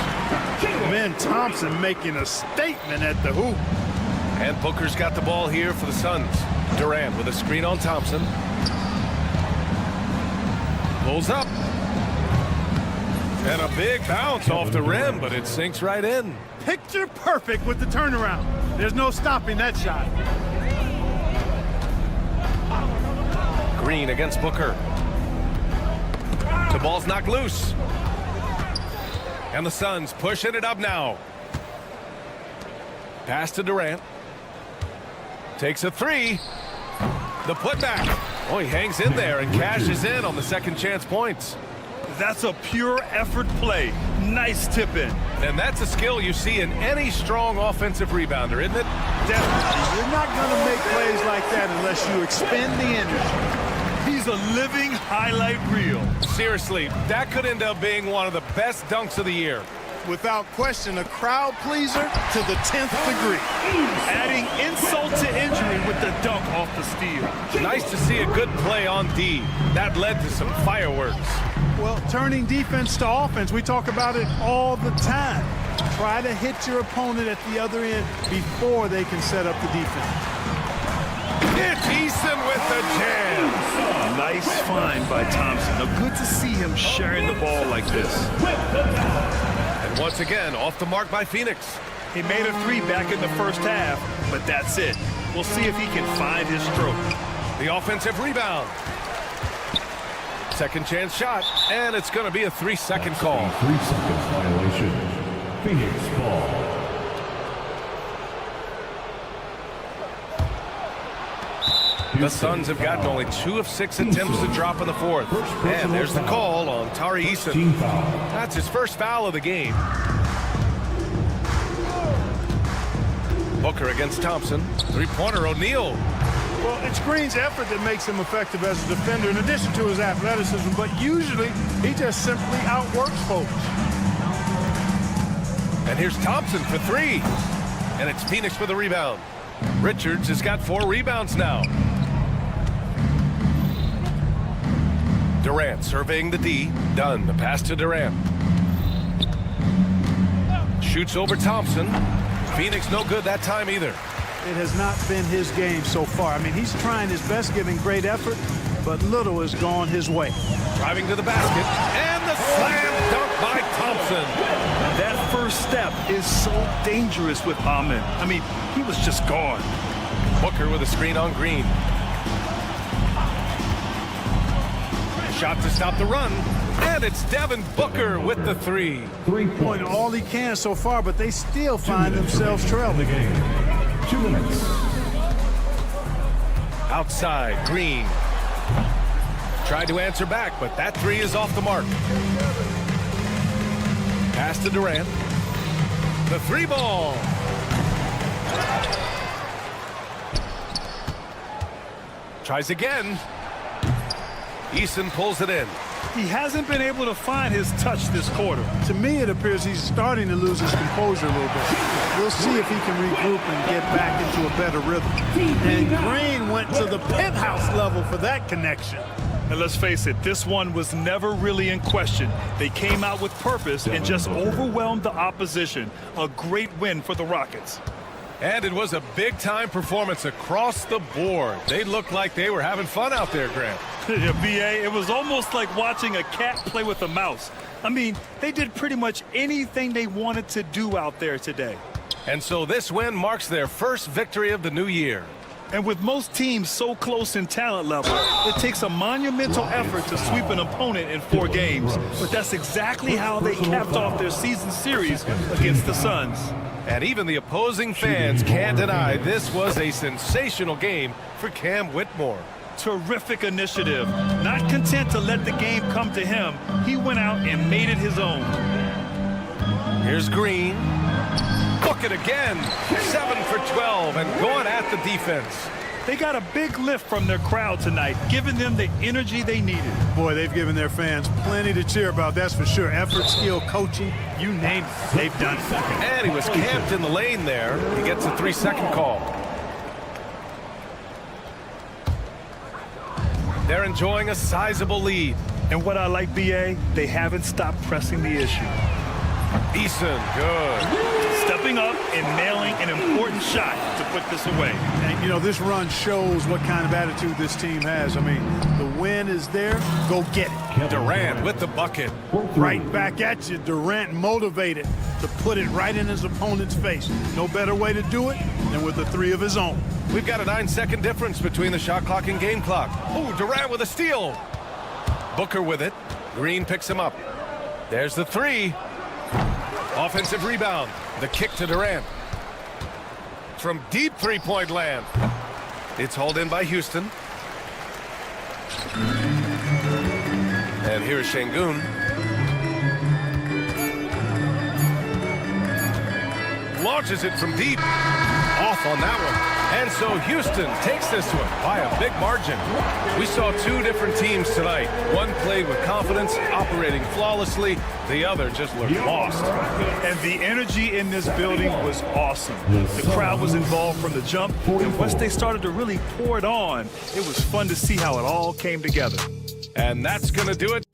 Ben Thompson making a statement at the hoop. And Booker's got the ball here for the Suns. Durant with a screen on Thompson. Pulls up. And a big bounce off the rim, but it sinks right in. Picture perfect with the turnaround. There's no stopping that shot. Green against Booker. The ball's knocked loose. And the Suns pushing it up now. Pass to Durant. Takes a 3. The putback. Oh, he hangs in there and cashes in on the second chance points. That's a pure effort play. Nice tip in. And that's a skill you see in any strong offensive rebounder, isn't it? Definitely. You're not going to make plays like that unless you expend the energy. He's a living highlight reel. Seriously, that could end up being one of the best dunks of the year. Without question, a crowd pleaser to the 10th degree. Adding insult to injury with the dunk off the steal. Nice to see a good play on D. That led to some fireworks. Well, turning defense to offense, we talk about it all the time. Try to hit your opponent at the other end before they can set up the defense. It's Eason with the jam. Nice find by Thompson. Now, good to see him sharing the ball like this. And once again, off the mark by Phoenix. He made a three back in the first half, but that's it. We'll see if he can find his stroke. The offensive rebound. Second chance shot, and it's going to be a 3-second call. 3 seconds violation. Phoenix ball. The Suns have gotten only 2 of 6 attempts to drop in the fourth. And there's the call on Tari Eason. That's his first foul of the game. Booker against Thompson. Three-pointer, O'Neal. Well, it's Green's effort that makes him effective as a defender in addition to his athleticism, but usually he just simply outworks folks. And here's Thompson for 3. And it's Phoenix for the rebound. Richards has got 4 rebounds now. Durant surveying the D. Dunn, the pass to Durant. Shoots over Thompson. Phoenix no good that time either. It has not been his game so far. I mean, he's trying his best, giving great effort, but little has gone his way. Driving to the basket, and the slam dunk by Thompson. That first step is so dangerous with Ahmed. I mean, he was just gone. Booker with a screen on Green. Shot to stop the run, and it's Devin Booker with the 3. Doing all he can so far, but they still find themselves trailing. 2 minutes. Outside, Green. Tried to answer back, but that 3 is off the mark. Pass to Durant. The 3 ball. Tries again. Eason pulls it in. He hasn't been able to find his touch this quarter. To me, it appears he's starting to lose his composure a little bit. We'll see if he can regroup and get back into a better rhythm. And Green went to the penthouse level for that connection. And let's face it, this one was never really in question. They came out with purpose and just overwhelmed the opposition. A great win for the Rockets. And it was a big-time performance across the board. They looked like they were having fun out there, Grant. Yeah, B.A., it was almost like watching a cat play with a mouse. I mean, they did pretty much anything they wanted to do out there today. And so this win marks their first victory of the new year. And with most teams so close in talent level, it takes a monumental effort to sweep an opponent in 4 games. But that's exactly how they capped off their season series against the Suns. And even the opposing fans can't deny this was a sensational game for Cam Whitmore. Terrific initiative. Not content to let the game come to him, he went out and made it his own. Here's Green. Book it again. 7 for 12 and going at the defense. They got a big lift from their crowd tonight, giving them the energy they needed. Boy, they've given their fans plenty to cheer about, that's for sure. Effort, skill, coaching, you name it, they've done it. And he was camped in the lane there. He gets a 3-second call. They're enjoying a sizable lead. And what I like, B.A., they haven't stopped pressing the issue. Eason, good. Stepping up and nailing an important shot to put this away. And, you know, this run shows what kind of attitude this team has. I mean, the win is there. Go get it. Durant with the bucket. Right back at you. Durant motivated to put it right in his opponent's face. No better way to do it than with the 3 of his own. We've got a 9-second difference between the shot clock and game clock. Oh, Durant with a steal. Booker with it. Green picks him up. There's the 3. Offensive rebound. The kick to Durant. From deep three-point land. It's hauled in by Houston. And here's Şengün. Launches it from deep. Off on that one. And so Houston takes this one by a big margin. We saw two different teams tonight. One played with confidence, operating flawlessly. The other just looked lost. And the energy in this building was awesome. The crowd was involved from the jump, and once they started to really pour it on, it was fun to see how it all came together. And that's going to do it.